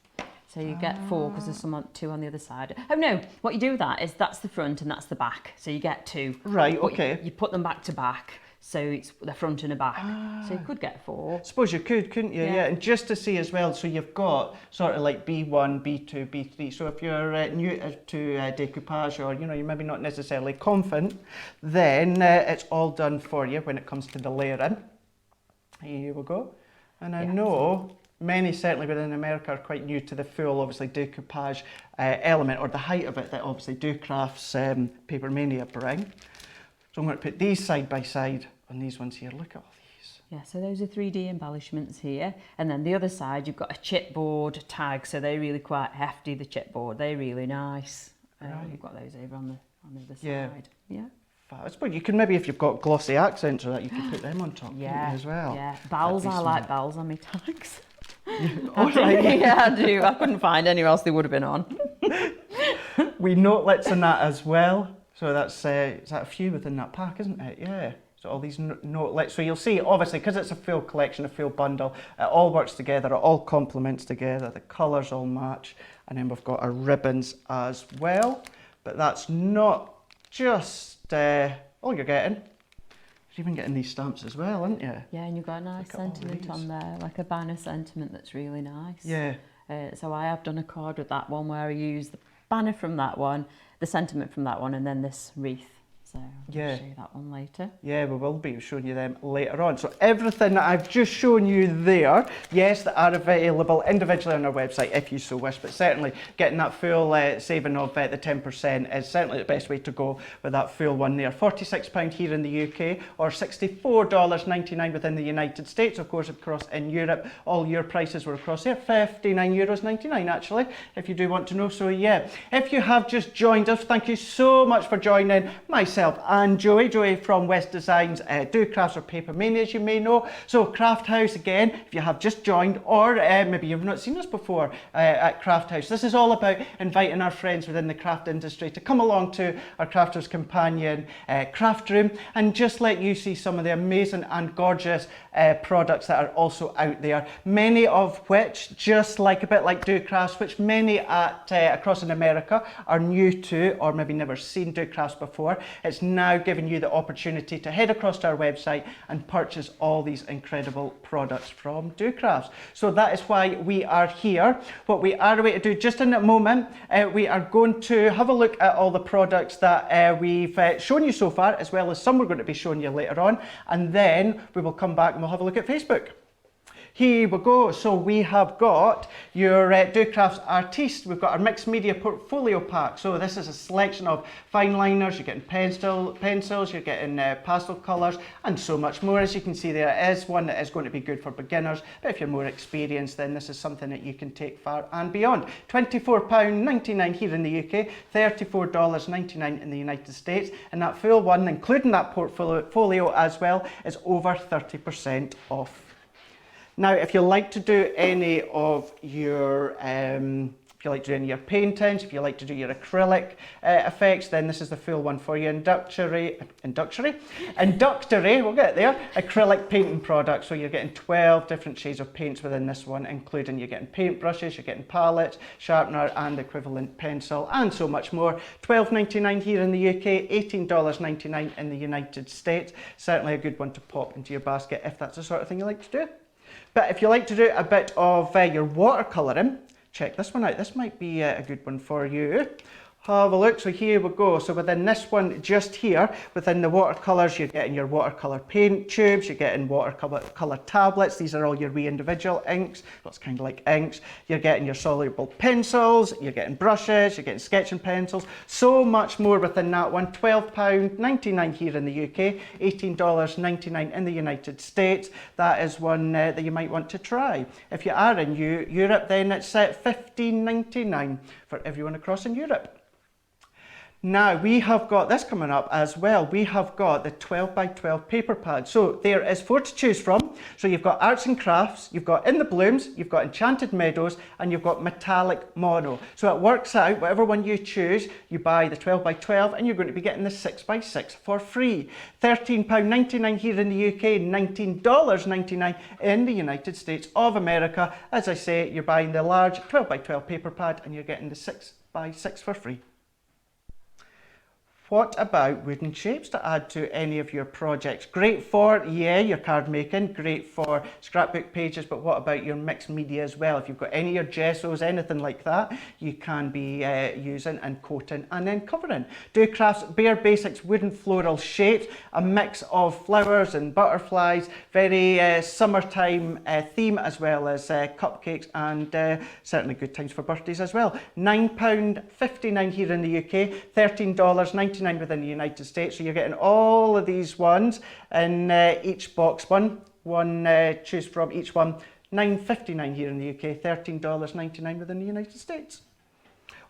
Speaker 2: So you get 4 because there's two on the other side. Oh no, what you do with that is that's the front and that's the back. So you get 2.
Speaker 1: Right,
Speaker 2: But
Speaker 1: okay.
Speaker 2: You put them back to back. So it's the front and the back. So you could get 4.
Speaker 1: Suppose you could, couldn't you?
Speaker 2: Yeah.
Speaker 1: And just to see as well, so you've got sort of like B1, B2, B3. So if you're new to decoupage, or you know, you're maybe not necessarily confident, then it's all done for you when it comes to the layering. Here we go. And I know many, certainly within America, are quite new to the full, obviously, decoupage element, or the height of it that obviously Doocraft's Paper Mania bring. So I'm going to put these side by side on these ones here. Look at all these.
Speaker 2: Yeah, so those are 3D embellishments here. And then the other side, you've got a chipboard tag. So they're really quite hefty, the chipboard. They're really nice. You've got those over on the other side. Yeah.
Speaker 1: I suppose you can maybe, if you've got glossy accents or that, you can put them on top as well.
Speaker 2: Yeah, bells. I like bells on my tags.
Speaker 1: All right.
Speaker 2: Yeah, I do. I couldn't find anywhere else they would have been on.
Speaker 1: We notelets in that as well. So that's is that a few within that pack, isn't it? Yeah. So all these notelets. So you'll see, obviously, because it's a full collection, a full bundle, it all works together, it all complements together, the colours all match, and then we've got our ribbons as well. But that's not just all you're getting. You're even getting these stamps as well, aren't you?
Speaker 2: Yeah, and you've got a nice sentiment on there, like a banner sentiment that's really nice.
Speaker 1: Yeah.
Speaker 2: So I have done a card with that one where I use the banner from that one, the sentiment from that one, and then this wreath. So I'll show you that one later.
Speaker 1: Yeah, we will be showing you them later on. So everything that I've just shown you there, yes, they are available individually on our website if you so wish, but certainly getting that full saving of the 10% is certainly the best way to go with that full one there. £46 here in the UK, or $64.99 within the United States. Of course, in Europe, all your prices were across there. €59.99 actually, if you do want to know. So yeah, if you have just joined us, thank you so much for joining myself and Joey from West Designs, Doocrafts or Paper Mania, as you may know. So Craft House, again, if you have just joined, or maybe you've not seen us before at Craft House, this is all about inviting our friends within the craft industry to come along to our Crafters Companion craft room and just let you see some of the amazing and gorgeous products that are also out there, many of which, just like a bit like Doocrafts, which many across in America are new to, or maybe never seen Doocrafts before. it's now giving you the opportunity to head across to our website and purchase all these incredible products from Do Crafts. So that is why we are here. What we are going to do just in a moment, we are going to have a look at all the products that we've shown you so far, as well as some we're going to be showing you later on, and then we will come back and we'll have a look at Facebook. Here we go. So we have got your Do Crafts Artiste. We've got our mixed media portfolio pack. So this is a selection of fine liners, you're getting pencils, you're getting pastel colours and so much more. As you can see, there is one that is going to be good for beginners, but if you're more experienced, then this is something that you can take far and beyond. £24.99 here in the UK, $34.99 in the United States, and that full one, including that portfolio as well, is over 30% off. Now, if you like to do any of your, if you like to do any of your paintings, if you like to do your acrylic effects, then this is the full one for you. Inductory, we'll get there, acrylic painting products. So you're getting 12 different shades of paints within this one, including you're getting paint brushes, you're getting palettes, sharpener and equivalent pencil, and so much more. $12.99 here in the UK, $18.99 in the United States. Certainly a good one to pop into your basket if that's the sort of thing you like to do. But if you like to do a bit of your watercolouring, check this one out. This might be a good one for you. Have a look. So here we go. So within this one, just here, within the watercolours, you're getting your watercolour paint tubes, you're getting watercolour tablets. These are all your wee individual inks. That's kind of like inks. You're getting your soluble pencils, you're getting brushes, you're getting sketching pencils. So much more within that one. £12.99 here in the UK, $18.99 in the United States. That is one that you might want to try. If you are in Europe, then it's $15.99 for everyone across in Europe. Now, we have got this coming up as well. We have got the 12 by 12 paper pad. So there is 4 to choose from. So you've got Arts and Crafts, you've got In the Blooms, you've got Enchanted Meadows, and you've got Metallic Mono. So it works out, whatever one you choose, you buy the 12 by 12 and you're going to be getting the 6 by 6 for free. £13.99 here in the UK, $19.99 in the United States of America. As I say, you're buying the large 12 by 12 paper pad and you're getting the 6 by 6 for free. What about wooden shapes to add to any of your projects? Great for, yeah, your card making, great for scrapbook pages, but what about your mixed media as well? If you've got any of your gessos, anything like that, you can be using and coating and then covering. Do Crafts Bare Basics wooden floral shapes, a mix of flowers and butterflies, very summertime theme, as well as cupcakes and certainly good times for birthdays as well. £9.59 here in the UK, $13.99 within the United States. So you're getting all of these ones in each box, one choose from each one. $9.59 here in the UK, $13.99 within the United States.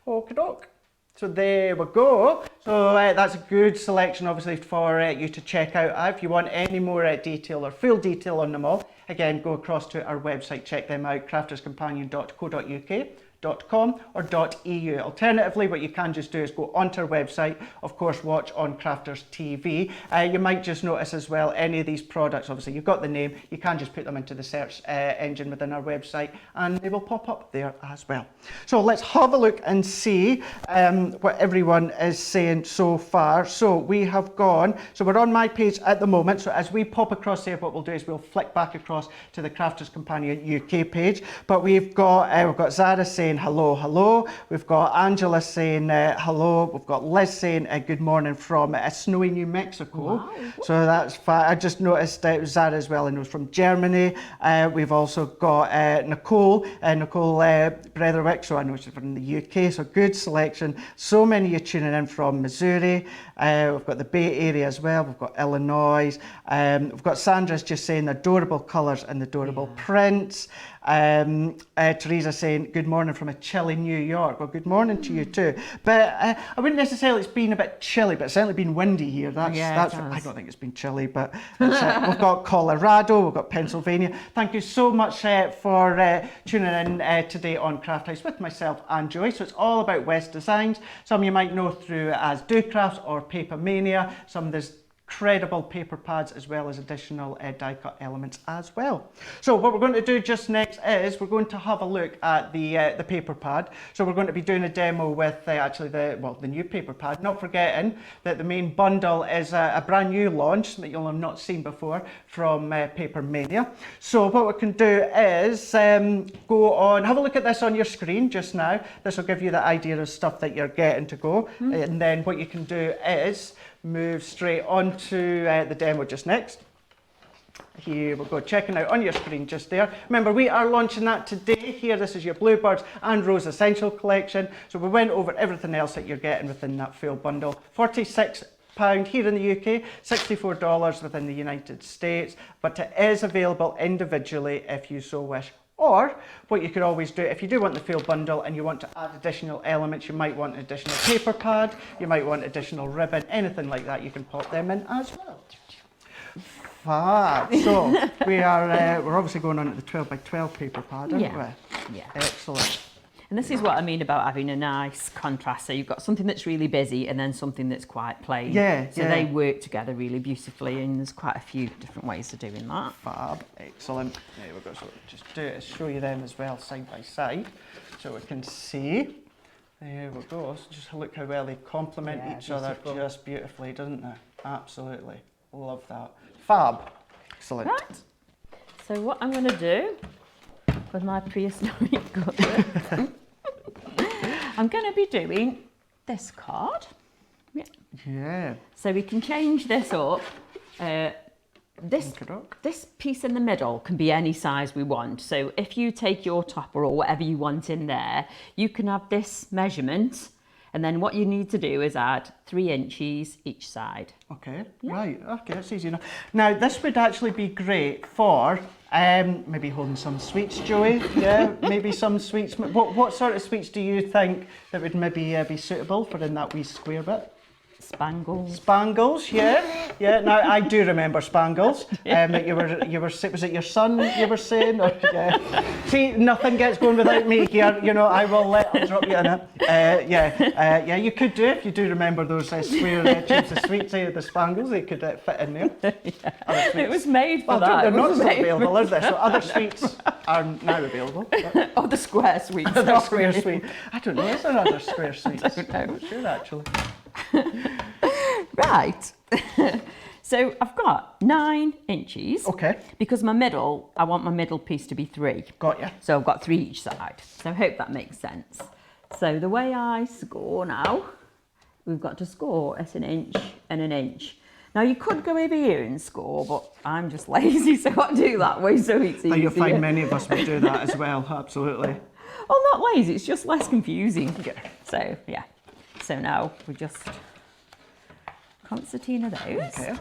Speaker 1: Okie doke. So there we go. So that's a good selection, obviously, for you to check out. If you want any more detail or full detail on them all, again, go across to our website, check them out, crafterscompanion.co.uk. .com or .eu. Alternatively, what you can just do is go onto our website, of course watch on Crafters TV. You might just notice as well any of these products, obviously you've got the name, you can just put them into the search engine within our website and they will pop up there as well. So let's have a look and see what everyone is saying so far. So we have gone, so we're on my page at the moment, so as we pop across there, what we'll do is we'll flick back across to the Crafters Companion UK page, but we've got Zara saying hello. We've got Angela saying hello. We've got Liz saying good morning from snowy New Mexico. Wow. So that's fine. I just noticed it was Zara as well, and it was from Germany. We've also got Nicole Bretherwick, so I know she's from the UK, so good selection. So many of you tuning in from Missouri. We've got the Bay Area as well. We've got Illinois. We've got Sandra's just saying adorable colours and adorable prints. Teresa saying good morning from a chilly New York. Well, good morning to you too. But I wouldn't necessarily, it's been a bit chilly, but it's certainly been windy here. That's I don't think it's been chilly, but we've got Colorado, we've got Pennsylvania. Thank you so much for tuning in today on Craft House with myself and Joey. So it's all about West Designs. Some you might know through as Do Crafts or Paper Mania. Some there's incredible paper pads as well as additional die cut elements as well. So what we're going to do just next is we're going to have a look at the paper pad. So we're going to be doing a demo with actually the new paper pad, not forgetting that the main bundle is a brand new launch that you'll have not seen before from Paper Mania. So what we can do is go on, have a look at this on your screen just now. This will give you the idea of stuff that you're getting to go, and then what you can do is move straight onto the demo just next. Here we go, checking out on your screen just there. Remember, we are launching that today here. This is your Bluebirds and Rose Essential collection. So we went over everything else that you're getting within that full bundle. £46 here in the UK, $64 within the United States, but it is available individually if you so wish. Or what you could always do, if you do want the full bundle and you want to add additional elements, you might want an additional paper pad, you might want additional ribbon, anything like that, you can pop them in as well. Fab. So we're obviously going on to the 12 by 12 paper pad, aren't we?
Speaker 2: Yeah.
Speaker 1: Excellent.
Speaker 2: And this is what I mean about having a nice contrast. So you've got something that's really busy and then something that's quite plain.
Speaker 1: Yeah.
Speaker 2: So they work together really beautifully, and there's quite a few different ways of doing that.
Speaker 1: Fab. Excellent. There we go. So just do it, show you them as well side by side so we can see. There we go. So just look how well they complement each other just beautifully, doesn't they? Absolutely. Love that. Fab. Excellent.
Speaker 2: Right. So what I'm going to do with my prehistoric gauntlet, I'm going to be doing this card.
Speaker 1: Yeah.
Speaker 2: So we can change this up. This piece in the middle can be any size we want. So if you take your topper or whatever you want in there, you can have this measurement. And then what you need to do is add 3 inches each side.
Speaker 1: Okay, right, okay, that's easy enough. Now, this would actually be great for maybe holding some sweets, Joey. Yeah, maybe some sweets. What sort of sweets do you think that would maybe be suitable for in that wee square bit?
Speaker 2: Spangles.
Speaker 1: Spangles, yeah, yeah. Now I do remember spangles. That you were. Was it your son you were saying? Or, yeah. See, nothing gets going without me here. You know, I will I'll drop you in it. Yeah. You could do if you do remember those square tubes of sweets. The spangles, they could fit in there.
Speaker 2: Yeah. It was made for that.
Speaker 1: They're not still available, is there? So other sweets are now available.
Speaker 2: Oh, the square sweets.
Speaker 1: The square sweet. I don't know. Is there other square sweets?
Speaker 2: I don't know.
Speaker 1: I'm not sure actually.
Speaker 2: Right. So I've got 9 inches.
Speaker 1: Okay.
Speaker 2: Because I want my middle piece to be 3.
Speaker 1: Got you.
Speaker 2: So I've got 3 each side. So I hope that makes sense. So the way I score now, we've got to score at 1 inch and 1 inch. Now you could go over here and score, but I'm just lazy, so I do that way so it's easier.
Speaker 1: You'll find many of us would do that as well, absolutely.
Speaker 2: Oh, not lazy, it's just less confusing.
Speaker 1: Yeah.
Speaker 2: So, yeah. So now we just concertina those.
Speaker 1: Okay.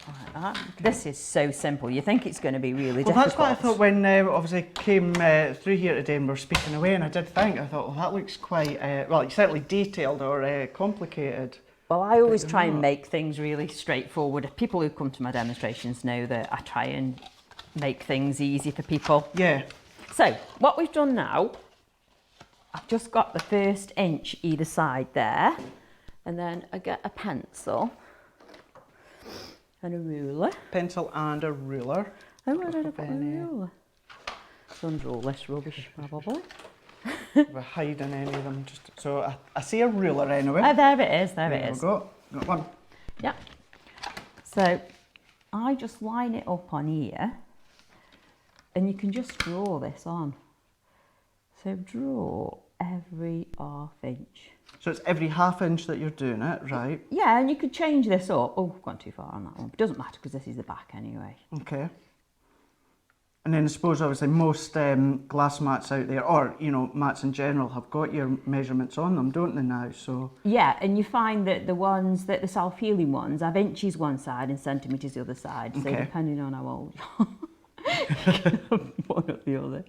Speaker 2: Like that. This is so simple. You think it's going to be really difficult.
Speaker 1: Well, that's what I thought when obviously came through here today and we're speaking away, and I thought, well, that looks quite, it's certainly detailed or complicated.
Speaker 2: Well, I always try and make things really straightforward. People who come to my demonstrations know that I try and make things easy for people.
Speaker 1: Yeah.
Speaker 2: So, what we've done now, I've just got the 1st inch either side there, and then I get a pencil and a ruler.
Speaker 1: Pencil and a ruler.
Speaker 2: Oh, where did I put a ruler? It's under all this rubbish, probably.
Speaker 1: We're hiding any of them. So I see a ruler anyway.
Speaker 2: Oh, there it is, there it is.
Speaker 1: There we go. Got one.
Speaker 2: Yeah. So I just line it up on here, and you can just draw this on. So draw every 1/2 inch.
Speaker 1: So it's every 1/2 inch that you're doing it, right?
Speaker 2: Yeah, and you could change this up. Oh, I've gone too far on that one. It doesn't matter because this is the back anyway.
Speaker 1: Okay. And then I suppose obviously most glass mats out there, or mats in general, have got your measurements on them, don't they now? So
Speaker 2: yeah, and you find that the self-healing ones have inches one side and centimetres the other side. So depending on how old you are, one or the other.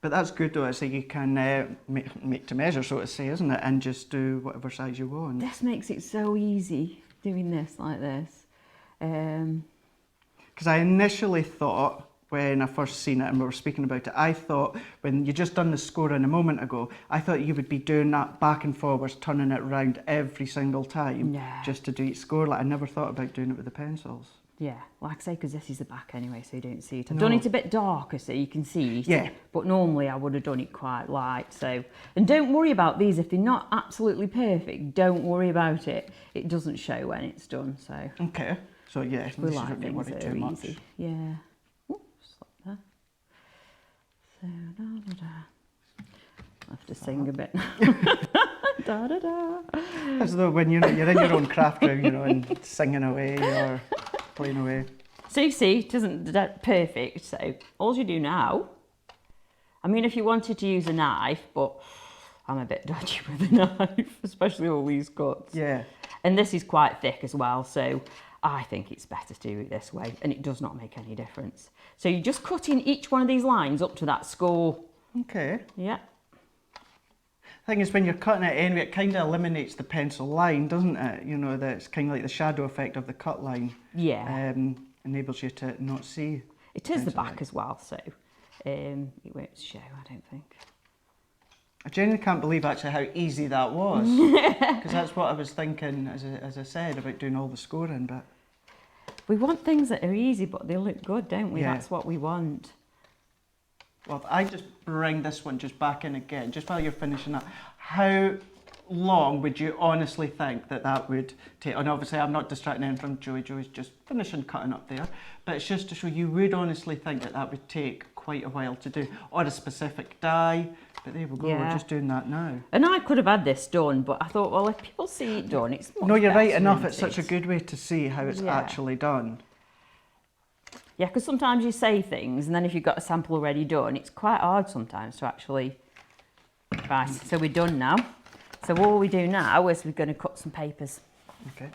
Speaker 1: But that's good though, so you can make to measure, so to say, isn't it? And just do whatever size you want.
Speaker 2: This makes it so easy doing this like this.
Speaker 1: Because I initially thought when I first seen it and we were speaking about it, I thought when you just done the scoring a moment ago, I thought you would be doing that back and forwards, turning it round every single time just to do each score. Like I never thought about doing it with the pencils.
Speaker 2: Yeah, like I say, because this is the back anyway, so you don't see it. I've done it a bit darker so you can see it.
Speaker 1: Yeah.
Speaker 2: But normally I would have done it quite light. So, and don't worry about these if they're not absolutely perfect. Don't worry about it. It doesn't show when it's done. So.
Speaker 1: Okay. So yeah,
Speaker 2: We
Speaker 1: you
Speaker 2: like
Speaker 1: shouldn't
Speaker 2: things
Speaker 1: worry
Speaker 2: that
Speaker 1: too
Speaker 2: are
Speaker 1: much.
Speaker 2: easy. Yeah. Oops, stop there. So da da da. I have to sing a bit. Da da da.
Speaker 1: As though when you're in your own craft room, you know, and singing away or playing away.
Speaker 2: So you see, it isn't perfect. So all you do now, I mean, if you wanted to use a knife, but I'm a bit dodgy with a knife, especially all these cuts.
Speaker 1: Yeah.
Speaker 2: And this is quite thick as well, so I think it's better to do it this way, and it does not make any difference. So you're just cutting each one of these lines up to that score.
Speaker 1: Okay.
Speaker 2: Yeah.
Speaker 1: Thing is, when you're cutting it anyway, it kind of eliminates the pencil line, doesn't it? You know, that's kind of like the shadow effect of the cut line.
Speaker 2: Yeah.
Speaker 1: Enables you to not see.
Speaker 2: It is the
Speaker 1: pencil
Speaker 2: back
Speaker 1: line.
Speaker 2: as well, so it won't show, I don't think.
Speaker 1: I genuinely can't believe actually how easy that was. Because that's what I was thinking, as I said, about doing all the scoring, but...
Speaker 2: We want things that are easy, but they look good, don't we?
Speaker 1: Yeah.
Speaker 2: That's what we want.
Speaker 1: Well, if I just bring this one just back in again, just while you're finishing up, how long would you honestly think that would take? And obviously I'm not distracting anyone from Joey. Joey's just finishing cutting up there. But it's just to show you would honestly think that would take quite a while to do, or a specific die. But there we go, we're just doing that now.
Speaker 2: And I could have had this done, but I thought, well, if people see it done, it's much
Speaker 1: No, you're right
Speaker 2: better,
Speaker 1: enough.
Speaker 2: isn't
Speaker 1: It's such a
Speaker 2: it?
Speaker 1: good way to see how it's actually done.
Speaker 2: Yeah, because sometimes you say things, and then if you've got a sample already done, it's quite hard sometimes to actually... Right, so we're done now. So all we do now is we're going to cut some papers.
Speaker 1: Okay,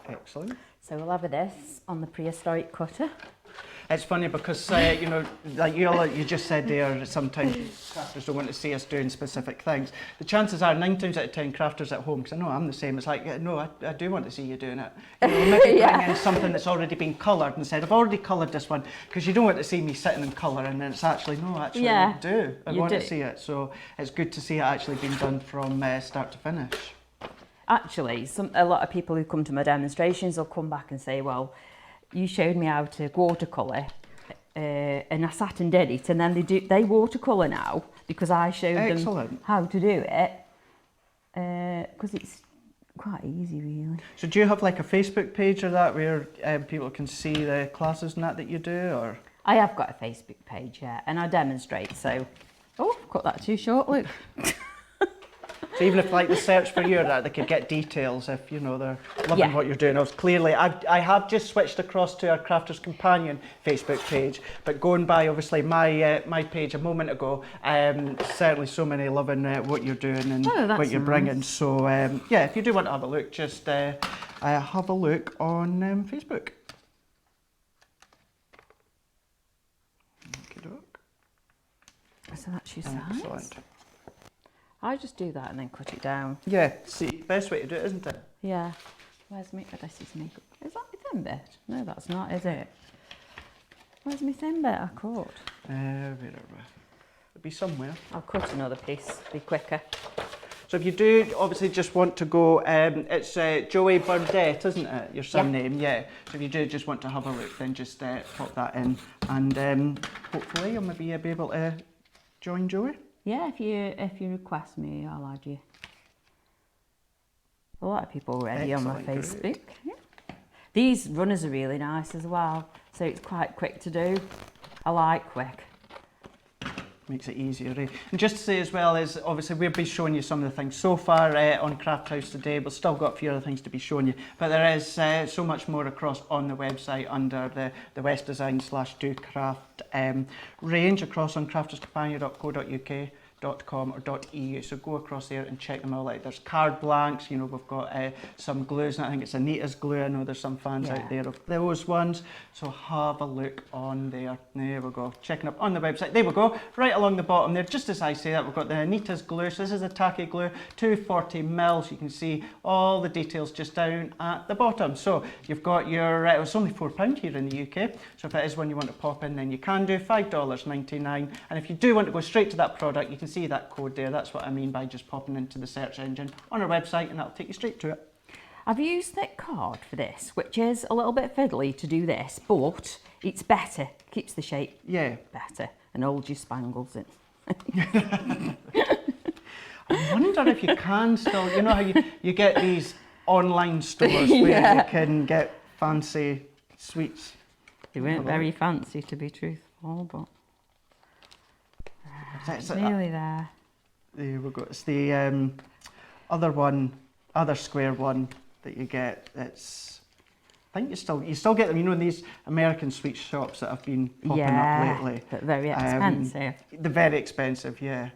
Speaker 1: excellent.
Speaker 2: So we'll have this on the prehistoric cutter.
Speaker 1: It's funny because, you know, like you just said there, sometimes crafters don't want to see us doing specific things. The chances are 9 times out of 10 crafters at home, because I know I'm the same, it's like, yeah, no, I do want to see you doing it. You know, maybe bring in something that's already been coloured and said, I've already coloured this one, because you don't want to see me sitting and colouring, and it's actually, no, actually, I do. I want to see it. So it's good to see it actually being done from start to finish.
Speaker 2: Actually, a lot of people who come to my demonstrations will come back and say, well, you showed me how to watercolour and I sat and did it, and then they watercolour now because I showed them how to do it, because it's quite easy really. So
Speaker 1: do you have like a Facebook page or that where people can see the classes and that you do, or?
Speaker 2: I have got a Facebook page, yeah, and I demonstrate, so... Oh, cut that too short, Luke.
Speaker 1: So even if like the search for you or that, they could get details if, you know, they're loving what you're doing. I have just switched across to our Crafters Companion Facebook page, but going by obviously my page a moment ago, certainly so many loving what you're doing and what you're bringing. So yeah, if you do want to have a look, just have a look on Facebook.
Speaker 2: So that's your size.
Speaker 1: Excellent.
Speaker 2: I just do that and then cut it down.
Speaker 1: Yeah, see, best way to do it, isn't it?
Speaker 2: Yeah. Where's me? This is makeup. Is that my thin bit? No, that's not, is it? Where's my thin bit I cut?
Speaker 1: It'll be somewhere.
Speaker 2: I'll cut another piece, be quicker.
Speaker 1: So if you do obviously just want to go, it's Joey Burdett, isn't it? Your surname, yeah. So if you do just want to have a look, then just pop that in, and hopefully you'll maybe be able to join Joey.
Speaker 2: Yeah, if you request me, I'll add you. A lot of people already on my Facebook. Yeah. These runners are really nice as well, so it's quite quick to do. I like quick.
Speaker 1: Makes it easier, eh? And just to say as well is, obviously we'll be showing you some of the things so far on Craft House today. We've still got a few other things to be showing you, but there is so much more across on the website under the West Design /Do Craft range across on crafterscompanion.co.uk, .com or .eu, so go across there and check them all out. There's card blanks, you know, we've got some glues, and I think it's Anita's glue. I know there's some fans out there of those ones, so have a look on there. There we go, checking up on the website. There we go, right along the bottom there, just as I say that, we've got the Anita's glue. So this is a tacky glue, 240 mils. You can see all the details just down at the bottom. So you've got your, it's only £4 here in the UK, so if it is one you want to pop in, then you can do $5.99. And if you do want to go straight to that product, you can see that code there. That's what I mean by just popping into the search engine on our website, and that'll take you straight to it.
Speaker 2: I've used thick card for this, which is a little bit fiddly to do this, but it's better, keeps the shape better, and holds your spangles in.
Speaker 1: I wonder if you can still, you know how you get these online stores where you can get fancy sweets.
Speaker 2: They weren't very fancy, to be truthful, but it's nearly there.
Speaker 1: There we go. It's the other square one that you get. It's, I think you still get them, you know, in these American sweet shops that have been popping up lately.
Speaker 2: But very expensive.
Speaker 1: They're very expensive, yeah.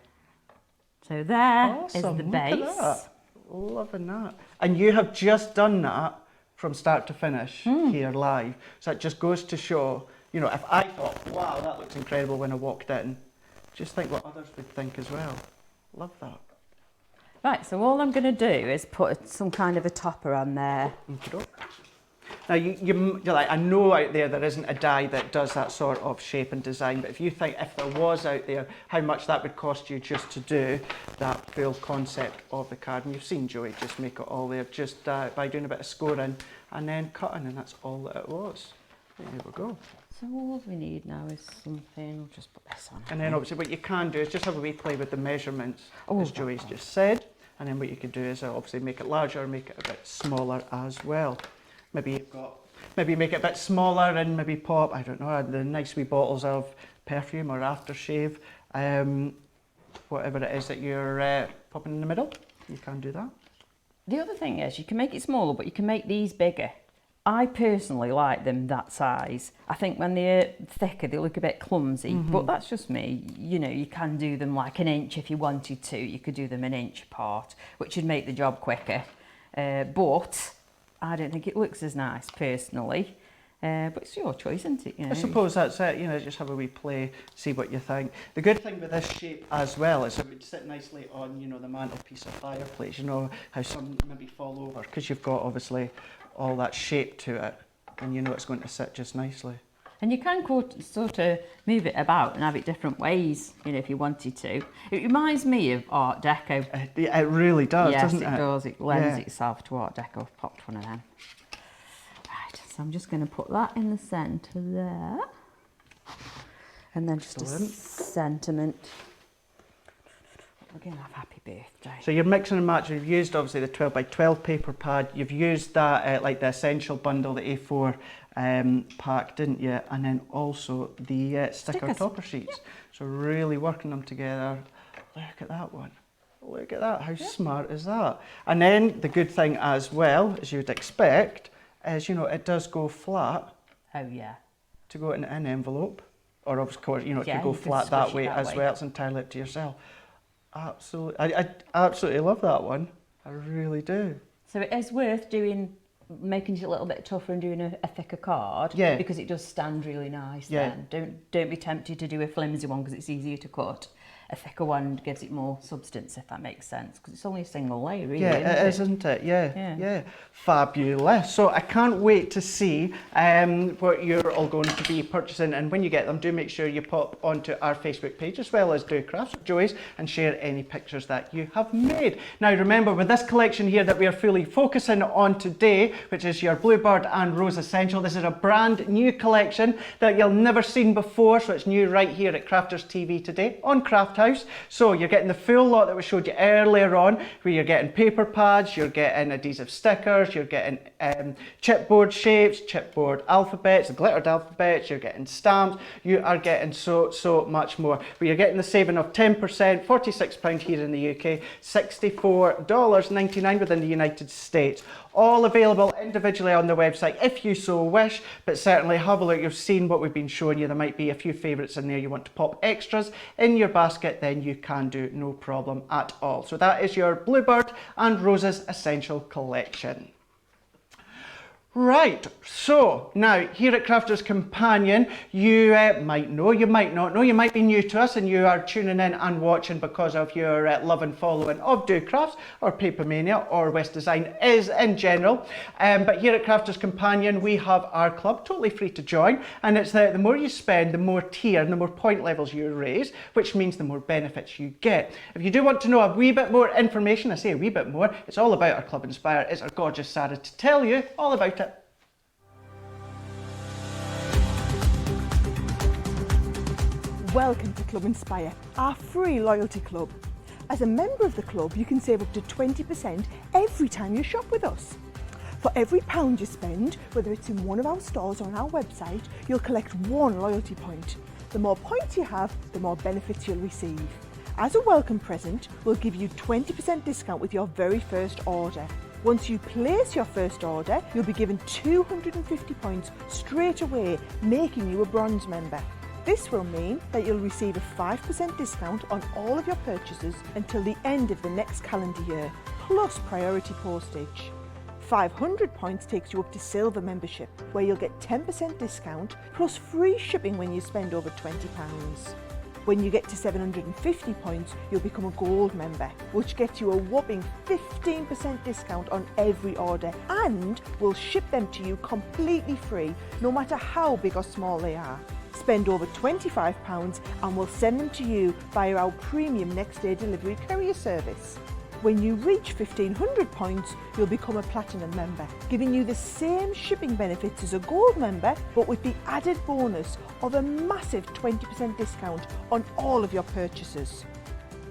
Speaker 2: So there is the
Speaker 1: Look
Speaker 2: base.
Speaker 1: at that. Loving that. And you have just done that from start to finish here live. So it just goes to show, you know, if I thought, wow, that looks incredible when I walked in, just think what others would think as well. Love that.
Speaker 2: Right, so all I'm going to do is put some kind of a topper on there.
Speaker 1: Now, you're like, I know out there isn't a die that does that sort of shape and design, but if you think if there was out there, how much that would cost you just to do that full concept of the card. And you've seen Joey just make it all there just by doing a bit of scoring and then cutting, and that's all that it was. There we go.
Speaker 2: So all we need now is something, we'll just put this on.
Speaker 1: And then obviously what you can do is just have a wee play with the measurements, as Joey's just said. And then what you could do is obviously make it larger, make it a bit smaller as well. Maybe make it a bit smaller and maybe pop, I don't know, the nice wee bottles of perfume or aftershave, whatever it is that you're popping in the middle. You can do that.
Speaker 2: The other thing is you can make it smaller, but you can make these bigger. I personally like them that size. I think when they're thicker, they look a bit clumsy, but that's just me. You know, you can do them like an inch if you wanted to. You could do them an inch apart, which would make the job quicker. But I don't think it looks as nice personally. But it's your choice, isn't it? You know?
Speaker 1: I suppose that's it, you know, just have a wee play, see what you think. The good thing with this shape as well is it would sit nicely on, you know, the mantelpiece or fireplace, you know, how some maybe fall over, because you've got obviously all that shape to it, and you know it's going to sit just nicely.
Speaker 2: And you can sort of move it about and have it different ways, you know, if you wanted to. It reminds me of Art Deco.
Speaker 1: It really does, doesn't it?
Speaker 2: Yes, it does. It lends itself to Art Deco. I've popped one of them. Right, so I'm just going to put that in the centre there. And then just a sentiment. We're going to have happy birthday.
Speaker 1: So you're mixing and matching. You've used obviously the 12 by 12 paper pad. You've used that like the essential bundle, the A4 pack, didn't you? And then also the sticker topper sheets. So really working them together. Look at that one. Look at that. How smart is that? And then the good thing as well, as you'd expect, is, you know, it does go flat.
Speaker 2: Oh yeah. To
Speaker 1: go in an envelope, or of course, you know, it can go flat that way as well. It's entirely up to yourself. Absolutely, I absolutely love that one. I really do.
Speaker 2: So it is worth making it a little bit tougher and doing a thicker card.
Speaker 1: Yeah.
Speaker 2: Because it does stand really nice. Yeah. Then don't be tempted to do a flimsy one because it's easier to cut. A thicker one gives it more substance, if that makes sense, because it's only a single layer, really.
Speaker 1: Yeah, it is, isn't it? Yeah. Fabulous. So I can't wait to see what you're all going to be purchasing, and when you get them, do make sure you pop onto our Facebook page as well as Do Crafts with Joey's and share any pictures that you have made. Now remember, with this collection here that we are fully focusing on today, which is your Bluebird and Rose Essential, this is a brand new collection that you'll never seen before, so it's new right here at Crafters TV today on Craft House. So you're getting the full lot that we showed you earlier on, where you're getting paper pads, you're getting adhesive stickers, you're getting chipboard shapes, chipboard alphabets, glittered alphabets, you're getting stamps, you are getting so much more. Where you're getting the saving of 10%, £46 here in the UK, $64.99 within the United States. All available individually on the website if you so wish, but certainly have a look. You've seen what we've been showing you. There might be a few favourites in there you want to pop extras in your basket basket, then you can do no problem at all. So that is your Bluebird and Roses Essential Collection. Right, so now here at Crafters Companion, you might know, you might not know, you might be new to us and you are tuning in and watching because of your love and following of Do Crafts or Paper Mania or West Design is in general. But here at Crafters Companion, we have our club, totally free to join, and it's the more you spend, the more tier and the more point levels you raise, which means the more benefits you get. If you do want to know a wee bit more information, I say a wee bit more, it's all about our Club Inspire. It's our gorgeous Sarah to tell you all about it.
Speaker 3: Welcome to Club Inspire, our free loyalty club. As a member of the club, you can save up to 20% every time you shop with us. For every £1 you spend, whether it's in one of our stores or on our website, you'll collect 1 loyalty point. The more points you have, the more benefits you'll receive. As a welcome present, we'll give you 20% discount with your very first order. Once you place your first order, you'll be given 250 points straight away, making you a bronze member. This will mean that you'll receive a 5% discount on all of your purchases until the end of the next calendar year, plus priority postage. 500 points takes you up to silver membership, where you'll get 10% discount plus free shipping when you spend over £20. When you get to 750 points, you'll become a gold member, which gets you a whopping 15% discount on every order, and we'll ship them to you completely free, no matter how big or small they are. Spend over £25 and we'll send them to you via our premium next day delivery courier service. When you reach 1500 points, you'll become a platinum member, giving you the same shipping benefits as a gold member, but with the added bonus of a massive 20% discount on all of your purchases.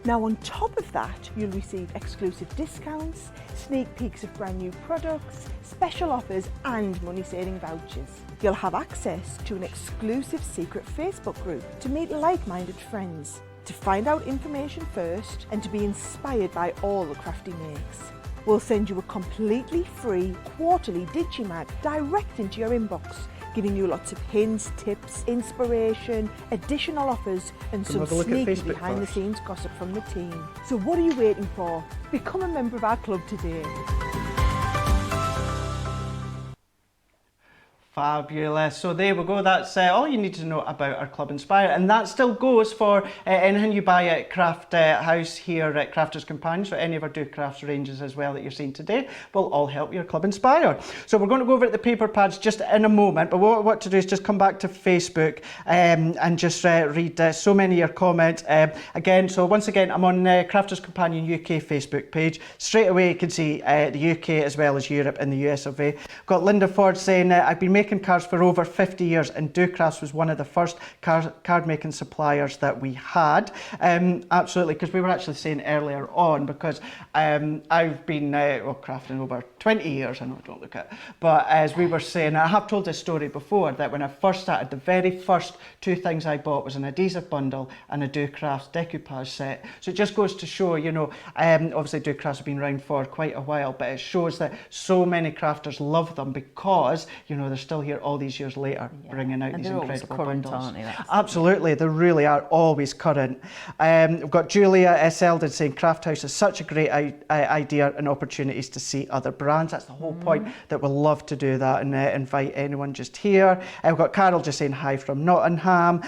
Speaker 3: Now on top of that, you'll receive exclusive discounts, sneak peeks of brand new products, special offers and money saving vouchers. You'll have access to an exclusive secret Facebook group to meet like-minded friends, to find out information first and to be inspired by all the crafty makes. We'll send you a completely free quarterly Digimag direct into your inbox, giving you lots of hints, tips, inspiration, additional offers and some sneaky behind-the-scenes gossip from the team. So what are you waiting for? Become a member of our club today.
Speaker 1: Fabulous. So there we go. That's all you need to know about our Club Inspire, and that still goes for anything you buy at Craft House here at Crafters Companion. So any of our Do Crafts ranges as well that you're seeing today will all help your Club Inspire. So we're going to go over at the paper pads just in a moment, but what I want to do is just come back to Facebook and just read so many of your comments again. So once again, I'm on Crafters Companion UK Facebook page. Straight away you can see the UK as well as Europe and the US of A. Got Linda Ford saying, I've been making cards for over 50 years and Do Crafts was one of the first card making suppliers that we had. Absolutely, because we were actually saying earlier on, because I've been crafting over 20 years, I know, don't look at it, but as we were saying, I have told this story before, that when I first started, the very first 2 things I bought was an adhesive bundle and a Do Crafts decoupage set. So it just goes to show, you know, obviously Do Crafts have been around for quite a while, but it shows that so many crafters love them because, you know, they're still here all these years later, bringing out these incredible bundles. Aren't they? Absolutely, they really are always current. We've got Julia Selden saying Craft House is such a great idea and opportunities to see other brands. That's the whole point, that we'll love to do that and invite anyone just here. We've got Carol just saying hi from Nottingham.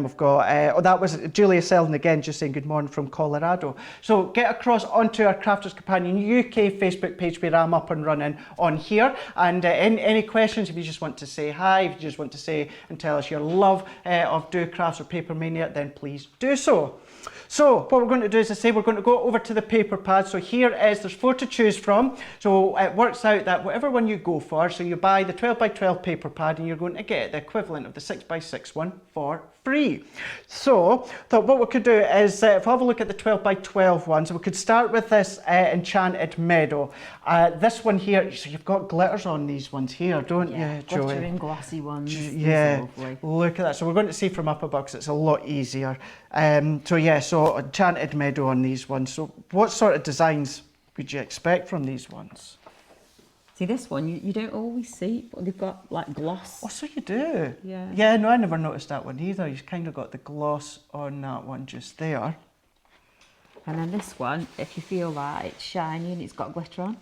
Speaker 1: We've got, that was Julia Selden again just saying good morning from Colorado. So get across onto our Crafters Companion UK Facebook page where I'm up and running on here, and any questions, if you just want to say hi, if you just want to say and tell us your love of Do Crafts or Paper Mania, then please do so. So what we're going to do is, I say, we're going to go over to the paper pad. So here is, there's 4 to choose from. So it works out that whatever one you go for, so you buy the 12x12 paper pad and you're going to get the equivalent of the 6x6 one for free. So what we could do is, if we have a look at the 12x12 one, so we could start with this Enchanted Meadow. This one here, so you've got glitters on these ones here, don't you, Joey?
Speaker 2: Glittering glossy ones.
Speaker 1: Yeah, look at that. So we're going to see from up above because it's a lot easier. So yeah, so Enchanted Meadow on these ones. So what sort of designs would you expect from these ones?
Speaker 2: See, this one, you don't always see, but they've got like gloss.
Speaker 1: Oh, so you do?
Speaker 2: Yeah.
Speaker 1: Yeah, no, I never noticed that one either. You've kind of got the gloss on that one just there.
Speaker 2: And then this one, if you feel that it's shiny and it's got glitter on.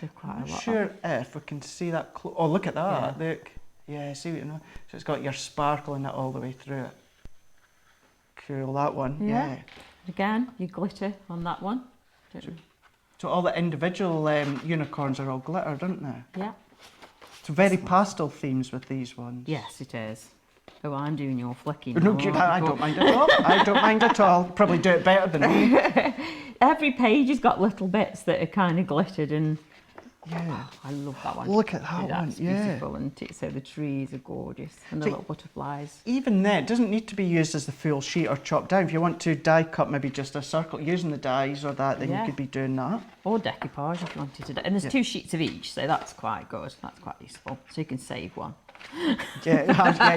Speaker 2: So quite a lot.
Speaker 1: Sure, if we can see that. Oh, look at that!
Speaker 2: Yeah.
Speaker 1: Look, yeah, see what you know. So it's got your sparkle in it all the way through it. Cool, that one. Yeah.
Speaker 2: Again, you glitter on that one.
Speaker 1: So all the individual unicorns are all glittered, aren't they?
Speaker 2: Yeah.
Speaker 1: So very pastel themes with these ones.
Speaker 2: Yes, it is. Oh, I'm doing your flicking.
Speaker 1: No, I don't mind at all. I don't mind at all. Probably do it better than me.
Speaker 2: Every page has got little bits that are kind of glittered and.
Speaker 1: Yeah.
Speaker 2: I love that one.
Speaker 1: Look at that one,
Speaker 2: That's
Speaker 1: yeah.
Speaker 2: beautiful, isn't it? So the trees are gorgeous and the
Speaker 1: So
Speaker 2: little butterflies.
Speaker 1: Even then, it doesn't need to be used as the full sheet or chopped down. If you want to die cut maybe just a circle using the dies or that, then you could be doing that.
Speaker 2: Or decoupage if you wanted to. And there's 2 sheets of each, so that's quite good. That's quite useful. So you can save one.
Speaker 1: Yeah,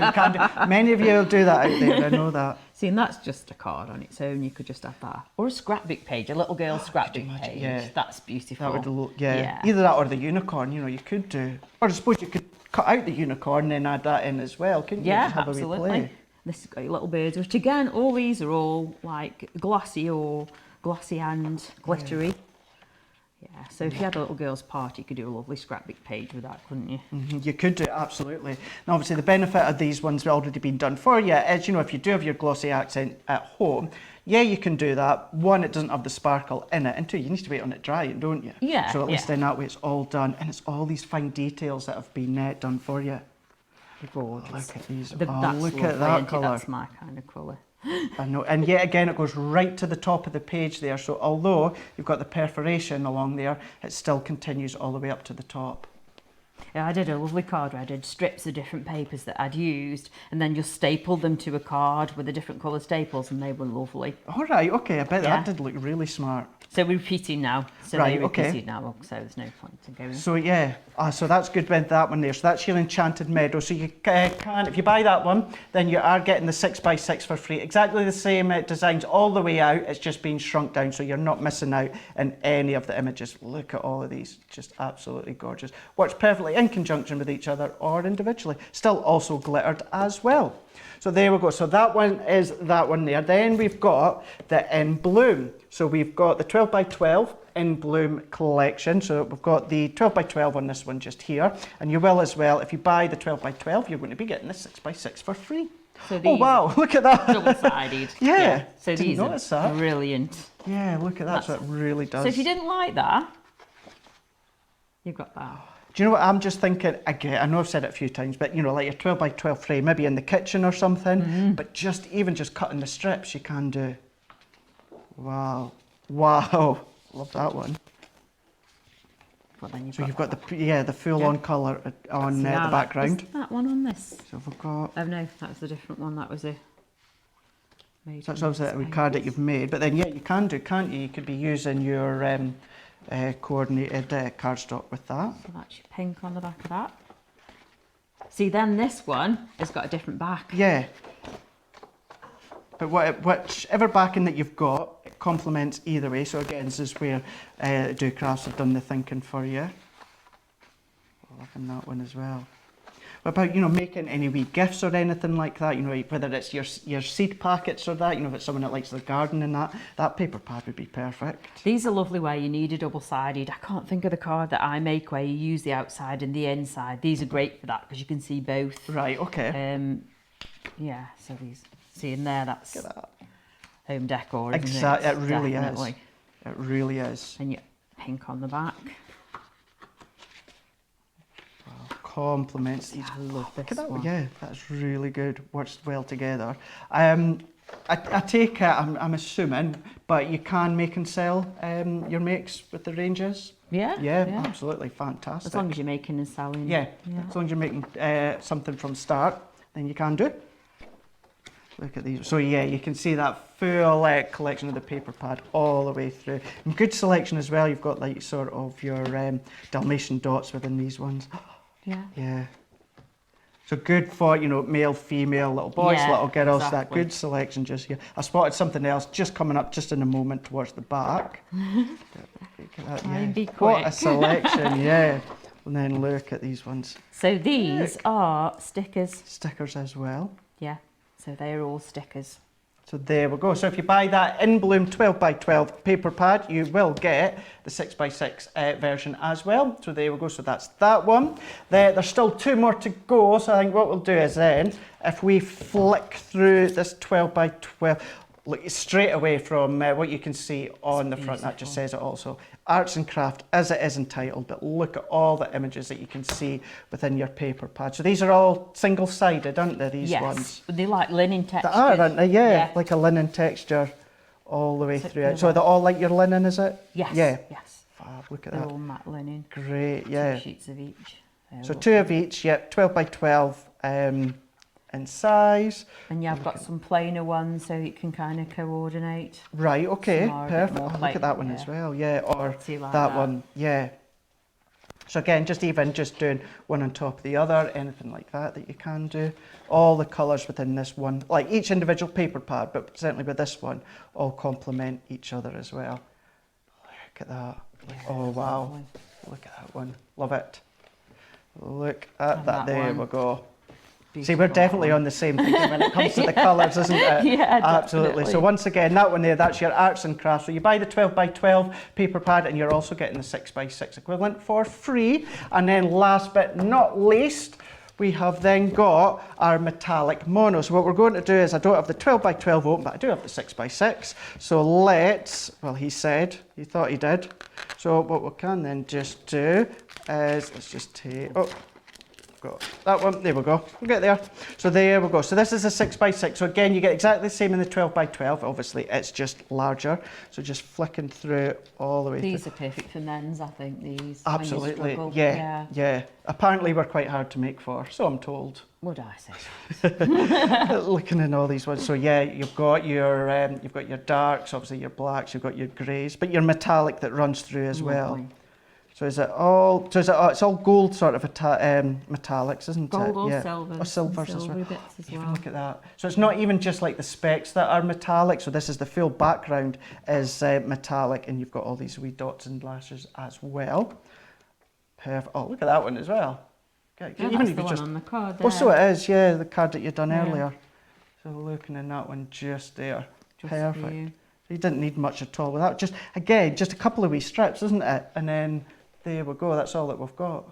Speaker 1: you can do. Many of you will do that out there, I know that.
Speaker 2: See, and that's just a card on its own. You could just have that. Or a scrapbook page, a little girl's scrapbook page.
Speaker 1: Yeah.
Speaker 2: That's beautiful.
Speaker 1: That would look, either that or the unicorn, you know, you could do. Or I suppose you could cut out the unicorn and then add that in as well, couldn't you?
Speaker 2: Yeah,
Speaker 1: Just have
Speaker 2: absolutely.
Speaker 1: A wee play.
Speaker 2: This has got your little birds, which again, all these are all like glossy or glossy and glittery. Yeah, so if you had a little girl's party, you could do a lovely scrapbook page with that, couldn't you?
Speaker 1: You could do, absolutely. And obviously the benefit of these ones have already been done for you is, you know, if you do have your glossy accent at home, yeah, you can do that. One, it doesn't have the sparkle in it, and 2, you need to wait on it drying, don't you?
Speaker 2: Yeah.
Speaker 1: So at least then that way it's all done, and it's all these fine details that have been done for you.
Speaker 2: Gorgeous.
Speaker 1: Look at these.
Speaker 2: That's
Speaker 1: Look
Speaker 2: lovely,
Speaker 1: at that
Speaker 2: isn't it?
Speaker 1: colour.
Speaker 2: That's my kind of colour.
Speaker 1: I know, and yet again it goes right to the top of the page there, so although you've got the perforation along there, it still continues all the way up to the top.
Speaker 2: Yeah, I did a lovely card where I did strips of different papers that I'd used and then just stapled them to a card with the different colour staples, and they were lovely.
Speaker 1: All right, okay, I bet
Speaker 2: Yeah.
Speaker 1: that did look really smart.
Speaker 2: So we're repeating now. So
Speaker 1: Right,
Speaker 2: they're
Speaker 1: okay.
Speaker 2: repeated now, so there's no point in going.
Speaker 1: So yeah, so that's good with that one there. So that's your Enchanted Meadow. So you can, if you buy that one, then you are getting the 6x6 for free. Exactly the same designs all the way out. It's just been shrunk down, so you're not missing out in any of the images. Look at all of these, just absolutely gorgeous. Works perfectly in conjunction with each other or individually. Still also glittered as well. So there we go. So that one is that one there. Then we've got the In Bloom. So we've got the 12x12 In Bloom collection. So we've got the 12x12 on this one just here. And you will as well, if you buy the 12x12, you're going to be getting the 6x6 for free.
Speaker 2: So
Speaker 1: Oh
Speaker 2: these
Speaker 1: wow, look at that.
Speaker 2: double-sided.
Speaker 1: Yeah,
Speaker 2: So
Speaker 1: didn't
Speaker 2: these
Speaker 1: notice
Speaker 2: are
Speaker 1: that.
Speaker 2: brilliant.
Speaker 1: Yeah, look at that. So it really does.
Speaker 2: So if you didn't like that, you've got that.
Speaker 1: Do you know what I'm just thinking? Again, I know I've said it a few times, but you know, like your 12x12 frame, maybe in the kitchen or something, but even just cutting the strips, you can do. Wow, wow, love that one.
Speaker 2: But then
Speaker 1: So you've got the full-on colour on the
Speaker 2: Now
Speaker 1: background.
Speaker 2: Is that one on this?
Speaker 1: So we've got.
Speaker 2: Oh no, that was a different one. That was a.
Speaker 1: So that's obviously a card that you've made, but then yeah, you can do, can't you? You could be using your coordinated cardstock with that.
Speaker 2: So that's your pink on the back of that. See, then this one has got a different back.
Speaker 1: Yeah. But whichever backing that you've got, it complements either way. So again, this is where Do Crafts have done the thinking for you. Loving that one as well. What about, you know, making any wee gifts or anything like that? You know, whether it's your seed packets or that, you know, if it's someone that likes the garden and that paper pad would be perfect.
Speaker 2: These are lovely where you need a double-sided. I can't think of the card that I make where you use the outside and the inside. These are great for that because you can see both.
Speaker 1: Right, okay.
Speaker 2: Yeah, so these, see in there, that's home decor, isn't
Speaker 1: Exactly, it really
Speaker 2: Definitely.
Speaker 1: is. It really is.
Speaker 2: And your pink on the back.
Speaker 1: Compliments these.
Speaker 2: I love
Speaker 1: Look
Speaker 2: this
Speaker 1: at that
Speaker 2: one.
Speaker 1: Yeah, that's really good. Works well together. I take it, I'm assuming, but you can make and sell your makes with the ranges?
Speaker 2: Yeah,
Speaker 1: Yeah, absolutely fantastic.
Speaker 2: As long as you're making and selling.
Speaker 1: Yeah, as long as you're making something from start, then you can do. Look at these. So yeah, you can see that full collection of the paper pad all the way through. And good selection as well. You've got like sort of your Dalmatian dots within these ones.
Speaker 2: Yeah.
Speaker 1: Yeah. So good for, you know, male, female, little boys,
Speaker 2: Yeah,
Speaker 1: little girls, that
Speaker 2: exactly.
Speaker 1: good selection just here. I spotted something else just coming up just in a moment towards the back. Look at that,
Speaker 2: Try and be
Speaker 1: What a
Speaker 2: quick.
Speaker 1: selection, yeah. And then look at these ones.
Speaker 2: So these are stickers.
Speaker 1: Stickers as well.
Speaker 2: Yeah, so they're all stickers.
Speaker 1: So there we go. So if you buy that In Bloom 12 by 12 paper pad, you will get the 6 by 6 version as well. So there we go. So that's that one. There's still 2 more to go. So I think what we'll do is then, if we flick through this 12 by 12, look straight away from what you can see on the front, that just says it also. Arts and Craft, as it is entitled, but look at all the images that you can see within your paper pad. So these are all single-sided, aren't they, these ones?
Speaker 2: Yes, they like linen texture.
Speaker 1: They are, aren't they? Yeah, like a linen texture all the way through it. So they're all like your linen, is it?
Speaker 2: Yes.
Speaker 1: Yeah.
Speaker 2: Yes.
Speaker 1: Fab, look at
Speaker 2: They're
Speaker 1: that.
Speaker 2: all matte linen.
Speaker 1: Great, yeah.
Speaker 2: 2 sheets of each.
Speaker 1: So 2 of each, yep, 12 by 12 in size.
Speaker 2: And yeah, I've got some plainer ones so you can kind of coordinate.
Speaker 1: Right, okay,
Speaker 2: Some are a bit
Speaker 1: perfect.
Speaker 2: more
Speaker 1: Oh, look at that one as well, yeah, or
Speaker 2: like
Speaker 1: that one, yeah. So again, just doing one on top of the other, anything like that you can do. All the colours within this one, like each individual paper pad, but certainly with this one, all complement each other as well. Look at that. Oh wow,
Speaker 2: lovely.
Speaker 1: Look at that one, love it. Look at
Speaker 2: And
Speaker 1: that, there
Speaker 2: one.
Speaker 1: we go.
Speaker 2: Beautiful.
Speaker 1: See, we're definitely on the same thing when it comes to the colours, isn't it?
Speaker 2: Yeah,
Speaker 1: absolutely.
Speaker 2: definitely.
Speaker 1: So once again, that one there, that's your Arts and Crafts. So you buy the 12 by 12 paper pad and you're also getting the 6 by 6 equivalent for free. And then last but not least, we have then got our metallic mono. So what we're going to do is, I don't have the 12 by 12 open, but I do have the 6 by 6. So let's, well, he said, he thought he did. So what we can then just do is, let's just take, oh, got that one, there we go, we'll get there. So there we go, so this is a 6 by 6. So again, you get exactly the same in the 12 by 12, obviously it's just larger. So just flicking through all the way through.
Speaker 2: These are perfect for men's, I think, these.
Speaker 1: Absolutely, yeah. Apparently we're quite hard to make for, so I'm told.
Speaker 2: Would I say?
Speaker 1: Looking in all these ones, so yeah, you've got your darks, obviously your blacks, you've got your greys, but your metallic that runs through as well. So is it all? So is it? It's all gold sort of metallics, isn't it?
Speaker 2: Gold or silver?
Speaker 1: Or silvers as well.
Speaker 2: Bits as
Speaker 1: Even
Speaker 2: well.
Speaker 1: look at that. So it's not even just like the specs that are metallic. So this is the full background is metallic, and you've got all these wee dots and lashes as well. Perfect. Oh, look at that one as well.
Speaker 2: Yeah,
Speaker 1: Even
Speaker 2: that's
Speaker 1: if
Speaker 2: the
Speaker 1: you
Speaker 2: one
Speaker 1: just.
Speaker 2: on the card.
Speaker 1: Oh, so it is. Yeah, the card that you've done
Speaker 2: Yeah.
Speaker 1: earlier. So looking in that one just there.
Speaker 2: Just
Speaker 1: Perfect.
Speaker 2: for you.
Speaker 1: So you didn't need much at all with that. Just again, just a couple of wee strips, isn't it? And then. There we go, that's all that we've got.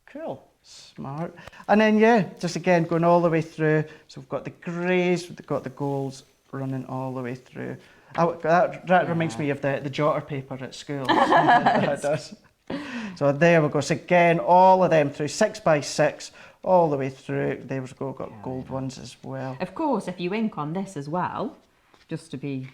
Speaker 1: Cool, smart. And then yeah, just again going all the way through. So we've got the greys, we've got the golds running all the way through. That reminds me of the jotter paper at school. That does. So there we go. So again, all of them through 6 by 6, all the way through. There we go, got gold ones as well.
Speaker 2: Of course, if you ink on this as well, just to be...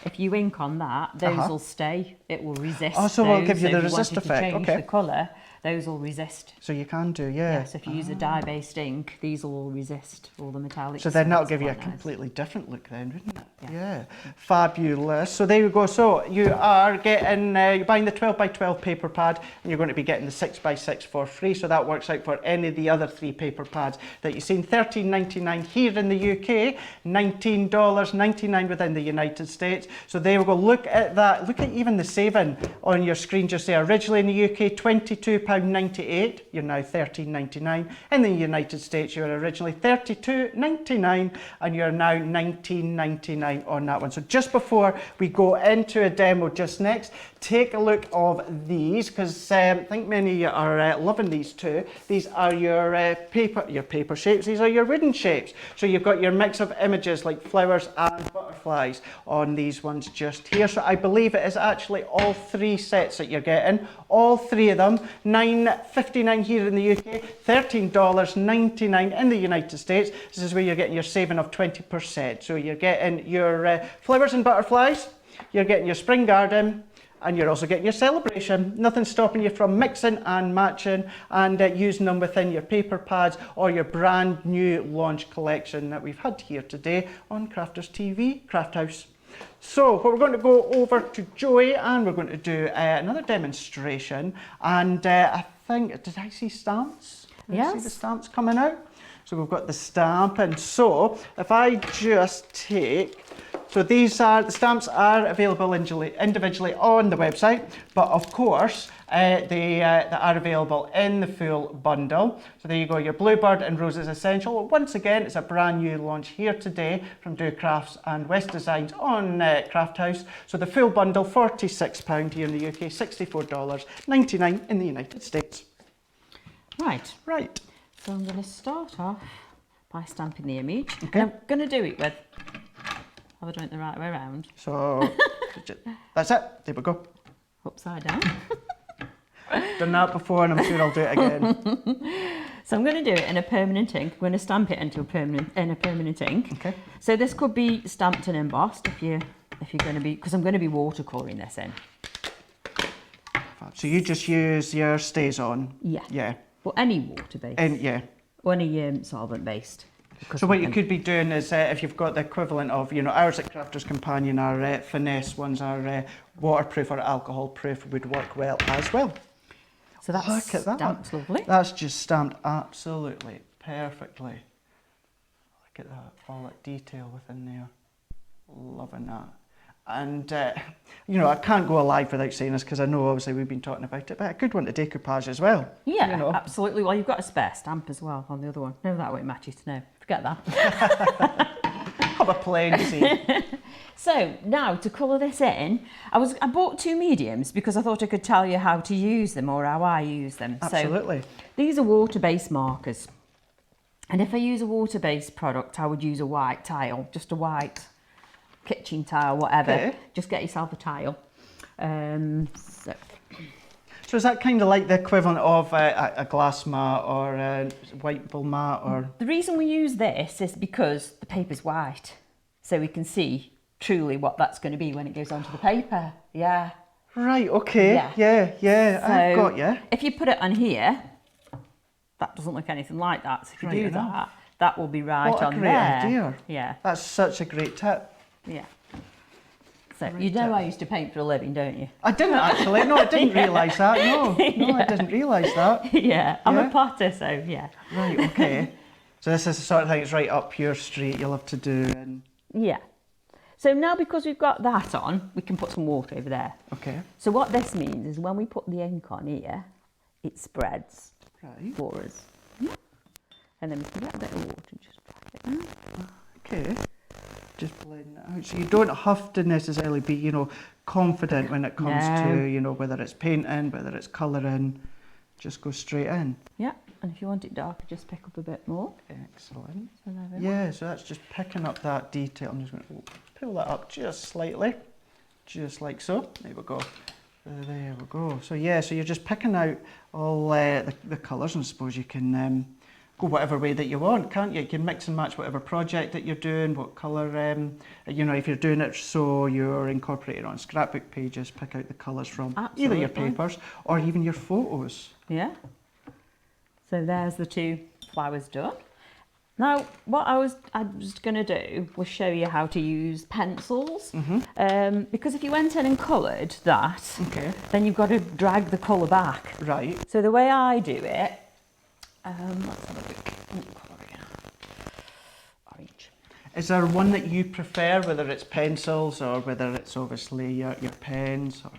Speaker 2: If you ink on that, those will stay. It will resist.
Speaker 1: Oh, so we'll give you
Speaker 2: So
Speaker 1: the
Speaker 2: if
Speaker 1: resist
Speaker 2: wanted to
Speaker 1: effect.
Speaker 2: change
Speaker 1: Okay.
Speaker 2: the colour, those will resist.
Speaker 1: So you can do, yeah.
Speaker 2: Yeah, so if you use a dye-based ink, these will all resist all the metallics.
Speaker 1: So then that'll
Speaker 2: That's
Speaker 1: give you a
Speaker 2: quite nice.
Speaker 1: completely different look then, wouldn't it?
Speaker 2: Yeah.
Speaker 1: Fabulous. So there you go. So you are getting, you're buying the 12 by 12 paper pad and you're going to be getting the 6 by 6 for free. So that works out for any of the other 3 paper pads that you've seen. $13.99 here in the UK, $19.99 within the United States. So there we go. Look at that. Look at even the saving on your screen just there. Originally in the UK, £22.98. You're now $13.99. In the United States, you were originally $32.99 and you're now $19.99 on that one. So just before we go into a demo just next, take a look of these because I think many of you are loving these too. These are your paper shapes. These are your wooden shapes. So you've got your mix of images like flowers and butterflies on these ones just here. So I believe it is actually all 3 sets that you're getting. All 3 of them, $9.59 here in the UK, $13.99 in the United States. This is where you're getting your saving of 20%. So you're getting your flowers and butterflies, you're getting your spring garden, and you're also getting your celebration. Nothing stopping you from mixing and matching and using them within your paper pads or your brand new launch collection that we've had here today on Crafters TV, Craft House. So we're going to go over to Joey and we're going to do another demonstration. And I think, did I see stamps? Did I see the stamps coming out? So we've got the stamp, and so if I just take So the stamps are available individually on the website, but of course they are available in the full bundle. So there you go, your Bluebird and Roses Essential. Once again, it's a brand new launch here today from Do Crafts and West Designs on Craft House. So the full bundle, £46 here in the UK, $64.99 in the United States.
Speaker 2: Right.
Speaker 1: Right.
Speaker 2: So I'm going to start off by stamping the image.
Speaker 1: Okay.
Speaker 2: And I'm going to do it with, have I done it the right way around?
Speaker 1: So that's it. There we go.
Speaker 2: Upside down.
Speaker 1: Done that before and I'm sure I'll do it again.
Speaker 2: So I'm going to do it in a permanent ink. I'm going to stamp it into a permanent ink.
Speaker 1: Okay.
Speaker 2: So this could be stamped and embossed if you're going to be, because I'm going to be watercolouring this in.
Speaker 1: So you just use your stays on?
Speaker 2: Yeah.
Speaker 1: Yeah.
Speaker 2: But any water based.
Speaker 1: And yeah.
Speaker 2: Or any solvent based.
Speaker 1: So what you could be doing is if you've got the equivalent of, ours at Crafter's Companion, our finesse ones are waterproof or alcohol proof, would work well as well.
Speaker 2: So that's
Speaker 1: Look at that.
Speaker 2: stamped lovely.
Speaker 1: That's just stamped absolutely perfectly. Look at that, all that detail within there. Loving that. And, I can't go alive without saying this because I know obviously we've been talking about it, but a good one to decoupage as well.
Speaker 2: Yeah, absolutely. Well, you've got a spare stamp as well on the other one. No, that won't match you to know. Forget that.
Speaker 1: Have a plain scene.
Speaker 2: So now to colour this in, I bought 2 mediums because I thought I could tell you how to use them or how I use them.
Speaker 1: Absolutely.
Speaker 2: So these are water-based markers. And if I use a water-based product, I would use a white tile, just a white kitchen tile, whatever.
Speaker 1: Okay.
Speaker 2: Just get yourself a tile.
Speaker 1: So is that kind of like the equivalent of a glass mat or a white wool mat? Or
Speaker 2: The reason we use this is because the paper's white, so we can see truly what that's going to be when it goes onto the paper. Yeah.
Speaker 1: Right, okay, yeah,
Speaker 2: So
Speaker 1: I've got you.
Speaker 2: If you put it on here, that doesn't look anything like that. So if you
Speaker 1: Right
Speaker 2: do
Speaker 1: enough.
Speaker 2: that will be right
Speaker 1: What a
Speaker 2: on
Speaker 1: great
Speaker 2: there.
Speaker 1: idea.
Speaker 2: Yeah,
Speaker 1: That's such a great tip.
Speaker 2: yeah. So
Speaker 1: Right
Speaker 2: you know
Speaker 1: tip.
Speaker 2: I used to paint for a living, don't you?
Speaker 1: I didn't actually, no, I didn't realise that, no, I didn't realise that.
Speaker 2: Yeah, I'm
Speaker 1: Yeah.
Speaker 2: a potter, so yeah.
Speaker 1: Right, okay. So this is the sort of thing that's right up your street, you'll have to do. And
Speaker 2: Yeah. So now because we've got that on, we can put some water over there.
Speaker 1: okay,
Speaker 2: So what this means is when we put the ink on here, it spreads
Speaker 1: right,
Speaker 2: for us. And then we can get a bit of water and just drag it out.
Speaker 1: okay. Just blend it out. So you don't have to necessarily be, confident when it comes to, whether it's painting, whether it's colouring, just go straight in.
Speaker 2: Yeah, and if you want it darker, just pick up a bit more.
Speaker 1: Excellent.
Speaker 2: So there we go.
Speaker 1: Yeah, so that's just picking up that detail. I'm just going to pull that up just slightly, just like so. There we go. There we go. So yeah, so you're just picking out all the colours, and I suppose you can go whatever way that you want, can't you? You can mix and match whatever project that you're doing, what colour, if you're doing it so you're incorporating on scrapbook pages, pick out the colours from either your
Speaker 2: Absolutely.
Speaker 1: papers or even your photos.
Speaker 2: Yeah. So there's the 2 flowers done. Now, what I was going to do was show you how to use pencils. Because if you went in and coloured that,
Speaker 1: Okay.
Speaker 2: then you've got to drag the colour back.
Speaker 1: Right.
Speaker 2: So the way I do it, let's have a look. What colour again? Orange.
Speaker 1: Is there one that you prefer, whether it's pencils or whether it's obviously your pens? Or...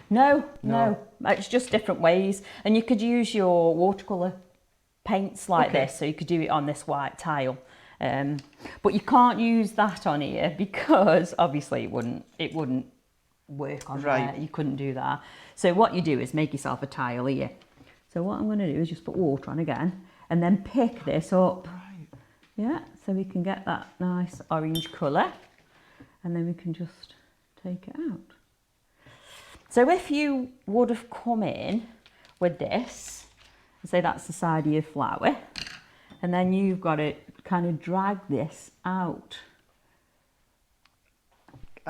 Speaker 2: No,
Speaker 1: No.
Speaker 2: it's just different ways. And you could use your watercolour paints like
Speaker 1: Okay.
Speaker 2: this, so you could do it on this white tile. But you can't use that on here because obviously it wouldn't work on
Speaker 1: Right.
Speaker 2: there. You couldn't do that. So what you do is make yourself a tile here. So what I'm going to do is just put water on again and then pick this up.
Speaker 1: Right.
Speaker 2: Yeah, so we can get that nice orange colour and then we can just take it out. So if you would have come in with this, and say that's the side of your flower, and then you've got to kind of drag this out.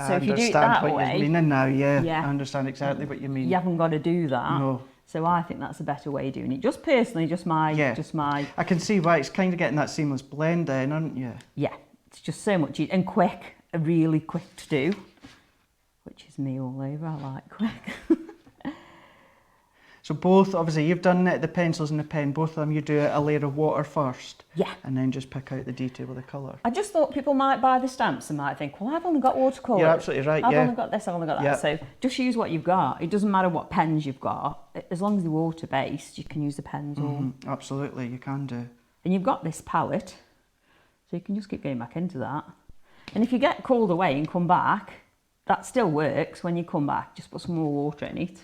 Speaker 2: So if you do it that
Speaker 1: what
Speaker 2: way,
Speaker 1: you're meaning now, yeah.
Speaker 2: Yeah.
Speaker 1: I understand exactly what you mean.
Speaker 2: you haven't got to do that.
Speaker 1: No.
Speaker 2: So I think that's a better way of doing it. Just personally, just my
Speaker 1: I can see why it's kind of getting that seamless blend in, aren't you?
Speaker 2: yeah, it's just so much easier and quick, really quick to do, which is me all over. I like quick.
Speaker 1: So both, obviously, you've done the pencils and the pen, both of them you do a layer of water first.
Speaker 2: Yeah.
Speaker 1: And then just pick out the detail with the colour.
Speaker 2: I just thought people might buy the stamps and might think, well, I've only got watercolour.
Speaker 1: You're absolutely right,
Speaker 2: I've
Speaker 1: yeah.
Speaker 2: only got this, I've only got that.
Speaker 1: Yeah.
Speaker 2: So just use what you've got. It doesn't matter what pens you've got. As long as they're water-based, you can use the pens or...
Speaker 1: Absolutely, you can do.
Speaker 2: And you've got this palette, so you can just keep going back into that. And if you get called away and come back, that still works. When you come back, just put some more water in it.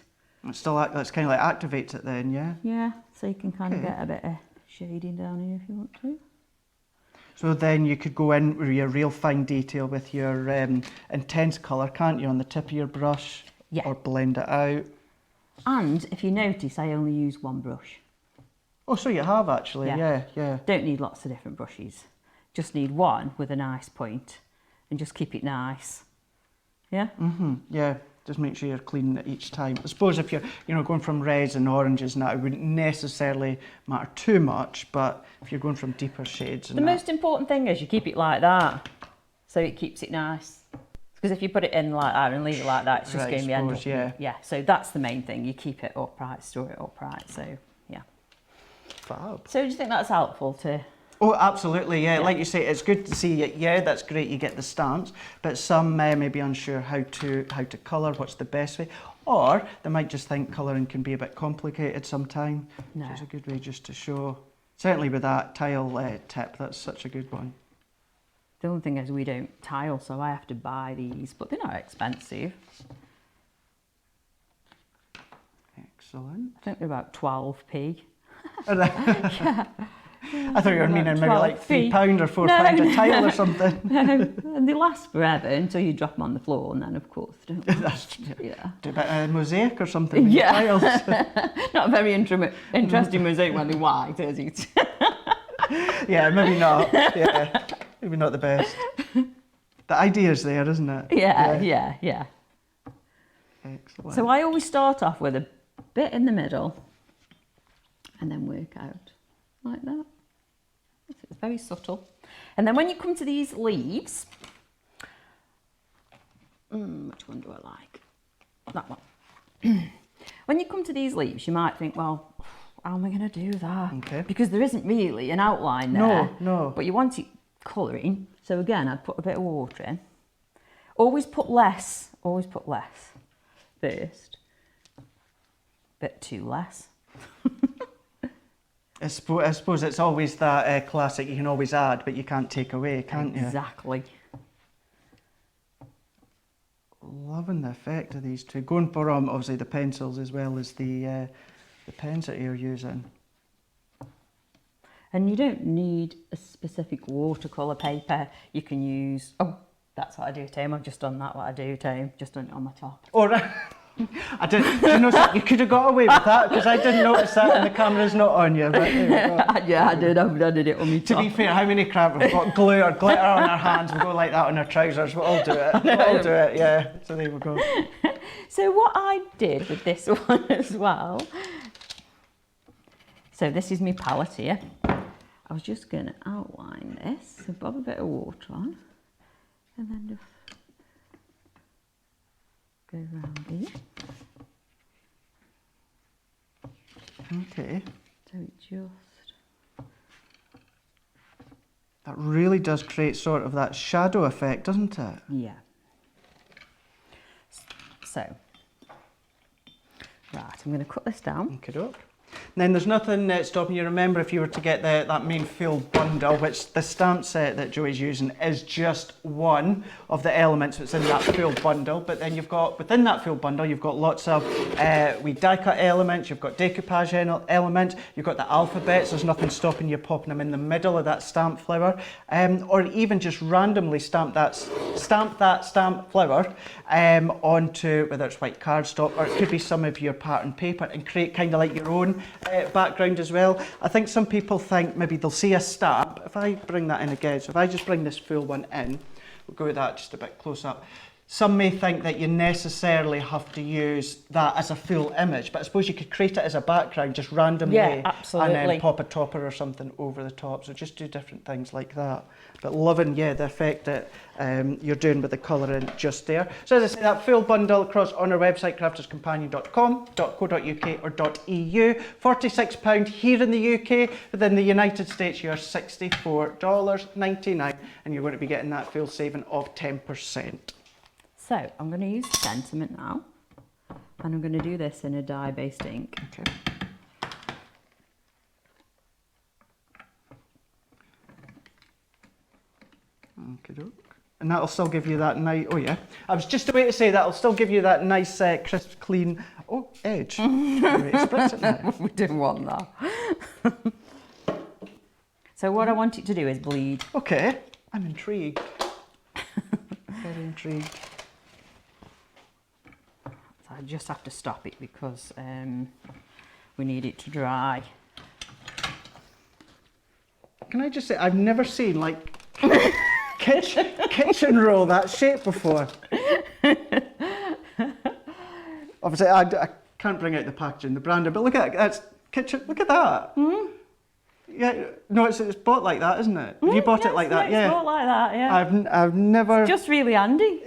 Speaker 1: It's still, that's kind of like activates it then, yeah?
Speaker 2: Yeah, so you can kind of get a bit of shading down here if you want to.
Speaker 1: So then you could go in with your real fine detail with your intense colour, can't you, on the tip of your brush?
Speaker 2: Yeah.
Speaker 1: Or blend it out.
Speaker 2: And if you notice, I only use one brush.
Speaker 1: Oh, so you have actually, yeah.
Speaker 2: Don't need lots of different brushes. Just need one with a nice point and just keep it nice. Yeah?
Speaker 1: Yeah, just make sure you're cleaning it each time. I suppose if you're going from reds and oranges now, it wouldn't necessarily matter too much, but if you're going from deeper shades and
Speaker 2: The most important thing is you keep it like that, so it keeps it nice. Because if you put it in like that and leave it like that, it's just
Speaker 1: Right,
Speaker 2: going to be end
Speaker 1: suppose,
Speaker 2: up. Yeah, so that's the main thing. You keep it upright, store it upright. So yeah.
Speaker 1: Fab.
Speaker 2: So do you think that's helpful to?
Speaker 1: Oh, absolutely, yeah. Like you say, it's good to see it. Yeah, that's great. You get the stamps, but some may be unsure how to colour. What's the best way? Or they might just think colouring can be a bit complicated sometimes.
Speaker 2: No.
Speaker 1: So it's a good way just to show. Certainly with that tile tip, that's such a good one.
Speaker 2: The only thing is we don't tile, so I have to buy these, but they're not expensive.
Speaker 1: Excellent.
Speaker 2: I think they're about 12p.
Speaker 1: Yeah. I thought you were meaning maybe like
Speaker 2: 12p.
Speaker 1: £3 or £4 a tile or something.
Speaker 2: And they last forever until you drop them on the floor, and then of course they don't.
Speaker 1: That's true.
Speaker 2: Yeah.
Speaker 1: Do a bit of mosaic or something with
Speaker 2: Yeah.
Speaker 1: your tiles.
Speaker 2: Not a very interesting mosaic when they're white, is it?
Speaker 1: Yeah, maybe not. Yeah, maybe not the best. The idea's there, isn't it?
Speaker 2: Yeah.
Speaker 1: Excellent.
Speaker 2: So I always start off with a bit in the middle and then work out like that. It's very subtle. And then when you come to these leaves, which one do I like? That one. When you come to these leaves, you might think, well, how am I going to do that?
Speaker 1: Okay.
Speaker 2: Because there isn't really an outline there.
Speaker 1: No.
Speaker 2: But you want it colouring. So again, I'd put a bit of water in. Always put less first. Bit too less.
Speaker 1: I suppose it's always that classic, you can always add, but you can't take away, can't you?
Speaker 2: Exactly.
Speaker 1: Loving the effect of these two. Going for obviously the pencils as well as the pens that you're using.
Speaker 2: And you don't need a specific watercolour paper. You can use, that's what I do, Tim. I've just done that, what I do, Tim. Just done it on my top.
Speaker 1: All right. I didn't. Do you know something? You could have got away with that because I didn't notice that and the camera's not on you. But there you go.
Speaker 2: Yeah, I did. I did it on my top.
Speaker 1: To be fair, how many crap we've got glue or glitter on our hands? We'll go like that on our trousers. We'll all do it. We'll all do it. Yeah. So there we go.
Speaker 2: So what I did with this one as well. So this is my palette here. I was just going to outline this. So bob a bit of water on, and then just go around here.
Speaker 1: Okay.
Speaker 2: So it just...
Speaker 1: That really does create sort of that shadow effect, doesn't it?
Speaker 2: Yeah. So, right, I'm going to cut this down.
Speaker 1: Okey-doke. Then there's nothing stopping you. Remember, if you were to get that main full bundle, which the stamp set that Joey's using is just one of the elements that's in that full bundle. But then you've got, within that full bundle, you've got lots of wee die cut elements, you've got decoupage element, you've got the alphabets. There's nothing stopping you popping them in the middle of that stamp flower, or even just randomly stamp that stamp flower onto, whether it's white cardstock or it could be some of your pattern paper, and create kind of like your own background as well. I think some people think maybe they'll see a stamp. If I bring that in again, so if I just bring this full one in, we'll go with that just a bit close up. some may think that you necessarily have to use that as a full image, but I suppose you could create it as a background just randomly,
Speaker 2: Yeah, absolutely.
Speaker 1: and then pop a topper or something over the top. So just do different things like that. But loving, yeah, the effect that you're doing with the colouring just there. So as I say, that full bundle across on our website, crafterscompanion.com.co.uk or .eu. £46 here in the UK. Within the United States, you're $64.99, and you're going to be getting that full saving of 10%.
Speaker 2: So I'm going to use sentiment now, and I'm going to do this in a dye-based ink.
Speaker 1: Okay. Okey-doke. And that'll still give you that nice, oh yeah, I was just about to say that'll still give you that nice crisp, clean, edge. Spritz it now.
Speaker 2: We didn't want that. So what I want it to do is bleed.
Speaker 1: Okay, I'm intrigued. Very intrigued.
Speaker 2: So I just have to stop it because we need it to dry.
Speaker 1: Can I just say, I've never seen like kitchen roll that shape before. Obviously, I can't bring out the packaging, the branding, but look at that, that's kitchen, look at that. Mm. Yeah, no, it's bought like that, isn't it? You bought it like that, yeah.
Speaker 2: It's bought like that, yeah.
Speaker 1: I've never.
Speaker 2: It's just really handy.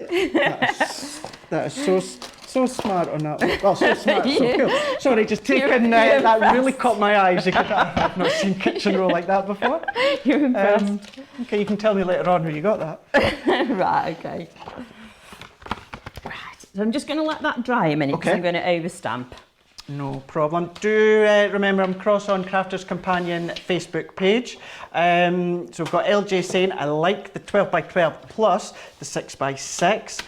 Speaker 1: That is so smart on that one. Well, so smart, so cool. Sorry, just taking that really caught my eyes. I've not seen kitchen roll like that before.
Speaker 2: You're impressed.
Speaker 1: Okay, you can tell me later on where you got that.
Speaker 2: Right, okay. Right, so I'm just going to let that dry a minute because I'm going to overstamp.
Speaker 1: No problem. Do remember, I'm cross on Crafters Companion Facebook page. So we've got LJ saying, I like the 12x12 plus the 6x6.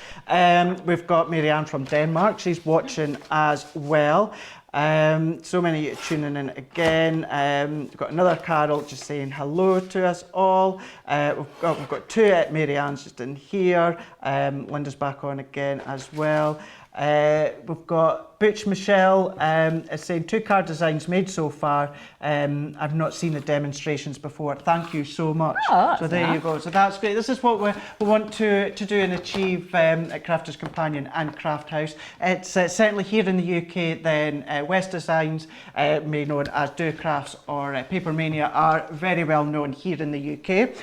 Speaker 1: We've got Marianne from Denmark. She's watching as well. So many tuning in again. We've got another Carol just saying hello to us all. We've got two Marianne's just in here. Linda's back on again as well. We've got Butch Michelle is saying 2 card designs made so far. I've not seen the demonstrations before. Thank you so much.
Speaker 2: Oh,
Speaker 1: so there you go. So that's great. This is what we want to do and achieve at Crafters Companion and Craft House. It's certainly here in the UK. Then West Designs, may known as Do Crafts or Paper Mania, are very well known here in the UK.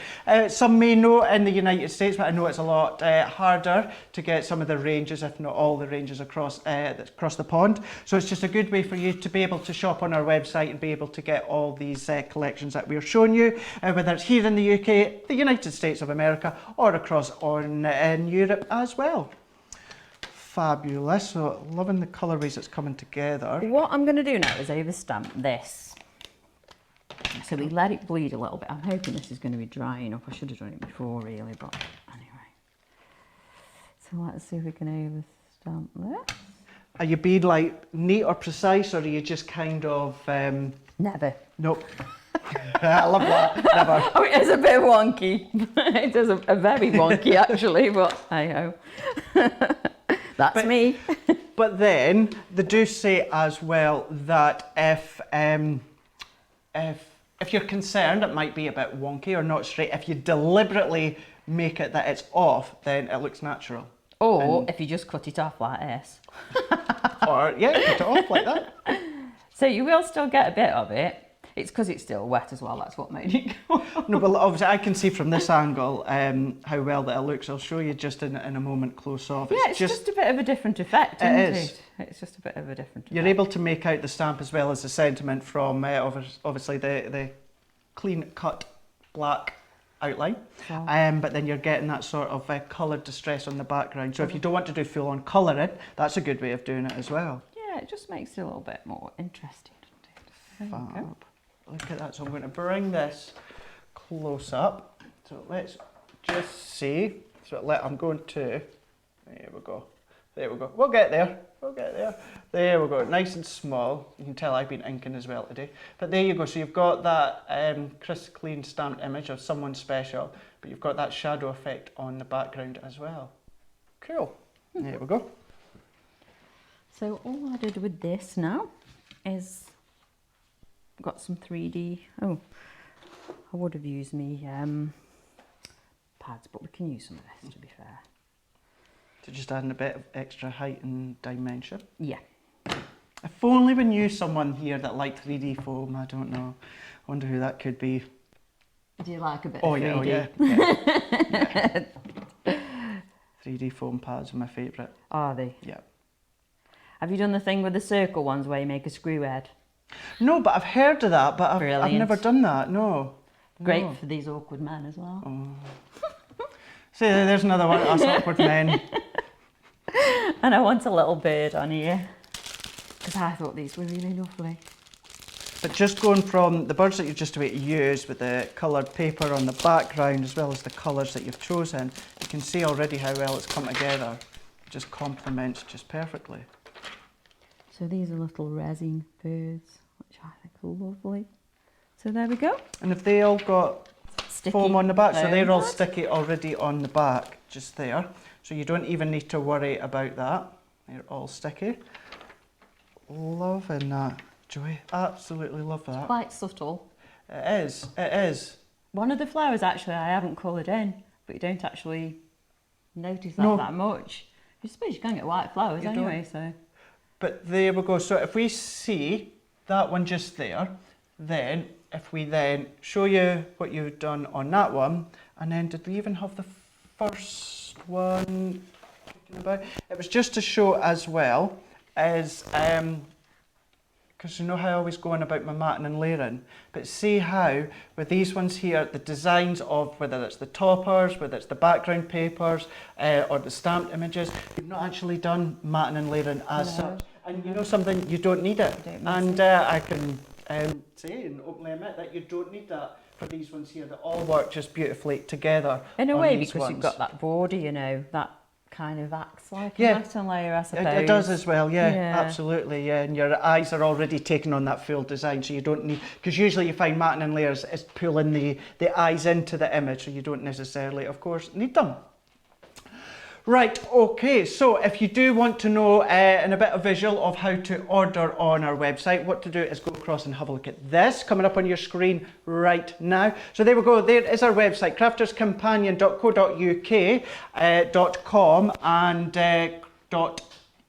Speaker 1: Some may know in the United States, but I know it's a lot harder to get some of the ranges, if not all the ranges across the pond. So it's just a good way for you to be able to shop on our website and be able to get all these collections that we're showing you, whether it's here in the UK, the United States of America, or across in Europe as well. Fabulous. So loving the colourways that's coming together.
Speaker 2: What I'm going to do now is overstamp this. So we let it bleed a little bit. I'm hoping this is going to be dry enough. I should have done it before really, but anyway. So let's see if we can overstamp this.
Speaker 1: Are you being like neat or precise, or are you just kind of...
Speaker 2: Never.
Speaker 1: Nope. I love that. Never.
Speaker 2: Oh, it is a bit wonky. It is a very wonky actually, but hey-ho. That's me.
Speaker 1: But then they do say as well that if you're concerned it might be a bit wonky or not straight, if you deliberately make it that it's off, then it looks natural.
Speaker 2: Or if you just cut it off like this.
Speaker 1: Or, yeah, cut it off like that.
Speaker 2: So you will still get a bit of it. It's because it's still wet as well, that's what made it go.
Speaker 1: No, but obviously I can see from this angle how well that it looks. I'll show you just in a moment close off.
Speaker 2: Yeah, it's just a bit of a different effect, isn't it? It's just a bit of a different effect.
Speaker 1: You're able to make out the stamp as well as the sentiment from obviously the clean cut black outline, but then you're getting that sort of coloured distress on the background. So if you don't want to do full on colouring, that's a good way of doing it as well.
Speaker 2: Yeah, it just makes it a little bit more interesting, doesn't it?
Speaker 1: Fab. Look at that. So I'm going to bring this close up. So let's just see. So I'm going to, there we go. There we go. We'll get there. We'll get there. There we go. Nice and small. You can tell I've been inking as well today. But there you go. So you've got that crisp, clean stamped image of someone special, but you've got that shadow effect on the background as well. Cool. There we go.
Speaker 2: So all I did with this now is got some 3D. Oh, I would have used me pads, but we can use some of this to be fair.
Speaker 1: So just adding a bit of extra height and dimension.
Speaker 2: Yeah.
Speaker 1: If only we knew someone here that liked 3D foam, I don't know. I wonder who that could be.
Speaker 2: Do you like a bit
Speaker 1: Oh
Speaker 2: of 3D?
Speaker 1: yeah, oh yeah. Yeah. 3D foam pads are my favourite.
Speaker 2: Are they?
Speaker 1: Yeah.
Speaker 2: Have you done the thing with the circle ones where you make a screw head?
Speaker 1: No, but I've heard of that, but I've
Speaker 2: Brilliant.
Speaker 1: never done that, no.
Speaker 2: Great
Speaker 1: No.
Speaker 2: for these awkward men as well.
Speaker 1: Oh. See, there's another one, us awkward men.
Speaker 2: And I want a little bird on here, because I thought these were really lovely.
Speaker 1: But just going from the birds that you're just about to use with the coloured paper on the background as well as the colours that you've chosen, you can see already how well it's come together. It just complements just perfectly.
Speaker 2: So these are little resin birds, which I think are lovely. So there we go.
Speaker 1: And if they all got
Speaker 2: Sticky
Speaker 1: foam on the back, so
Speaker 2: foam
Speaker 1: they're all
Speaker 2: pad.
Speaker 1: sticky already on the back, just there. So you don't even need to worry about that. They're all sticky. Loving that, Joey. Absolutely love that.
Speaker 2: Quite subtle.
Speaker 1: It is, it is.
Speaker 2: One of the flowers actually I haven't coloured in, but you don't actually notice that
Speaker 1: No.
Speaker 2: that much. I suppose you can get white flowers
Speaker 1: You
Speaker 2: anyway, so.
Speaker 1: But there we go. So if we see that one just there, then if we then show you what you've done on that one, and then did we even have the first one? It was just to show as well as, because you know how I always go on about my matting and layering, but see how with these ones here, the designs of whether it's the toppers, whether it's the background papers, or the stamped images, you've not actually done matting and layering as such. And you know something, you don't need it. And I can say and openly admit that you don't need that for these ones here. They all work just beautifully together.
Speaker 2: In a
Speaker 1: on
Speaker 2: way,
Speaker 1: these
Speaker 2: because you've
Speaker 1: ones.
Speaker 2: got that border, you know, that kind of acts like
Speaker 1: Yeah.
Speaker 2: a matten layer, I suppose.
Speaker 1: It does as well, yeah,
Speaker 2: Yeah.
Speaker 1: absolutely, yeah. And your eyes are already taking on that full design, so you don't need, because usually you find matting and layers is pulling the eyes into the image, so you don't necessarily, of course, need them. Right, okay, so if you do want to know in a bit of visual of how to order on our website, what to do is go across and have a look at this coming up on your screen right now. So there we go, there is our website, crafterscompanion.co.uk, .com and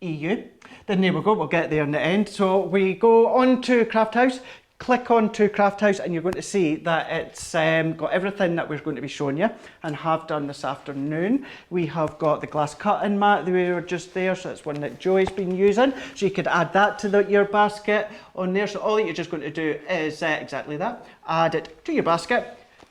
Speaker 1: .eu. Then there we go, we'll get there in the end. So we go on to Craft House. Click on to Craft House and you're going to see that it's got everything that we're going to be showing you and have done this afternoon. We have got the glass cutting mat that we were just there, so it's one that Joey's been using. So you could add that to your basket on there. So all that you're just going to do is exactly that, add it to your basket.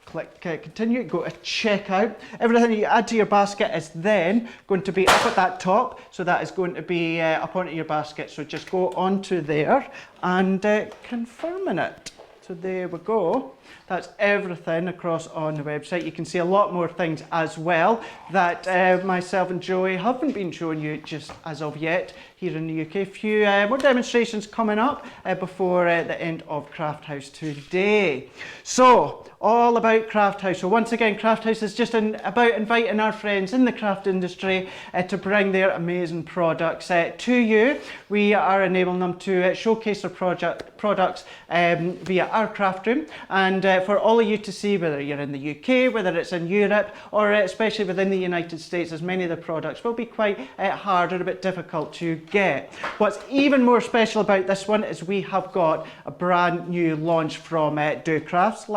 Speaker 1: Click continue, go to checkout. Everything that you add to your basket is then going to be up at that top, so that is going to be up onto your basket. So just go onto there and confirming it. So there we go. That's everything across on the website. You can see a lot more things as well that myself and Joey haven't been showing you just as of yet here in the UK. A few more demonstrations coming up before the end of Craft House today. So, all about Craft House. So once again, Craft House is just about inviting our friends in the craft industry to bring their amazing products to you. We are enabling them to showcase their products via our craft room, and for all of you to see, whether you're in the UK, whether it's in Europe, or especially within the United States, as many of the products will be quite hard or a bit difficult to get. What's even more special about this one is we have got a brand new launch from Do Crafts /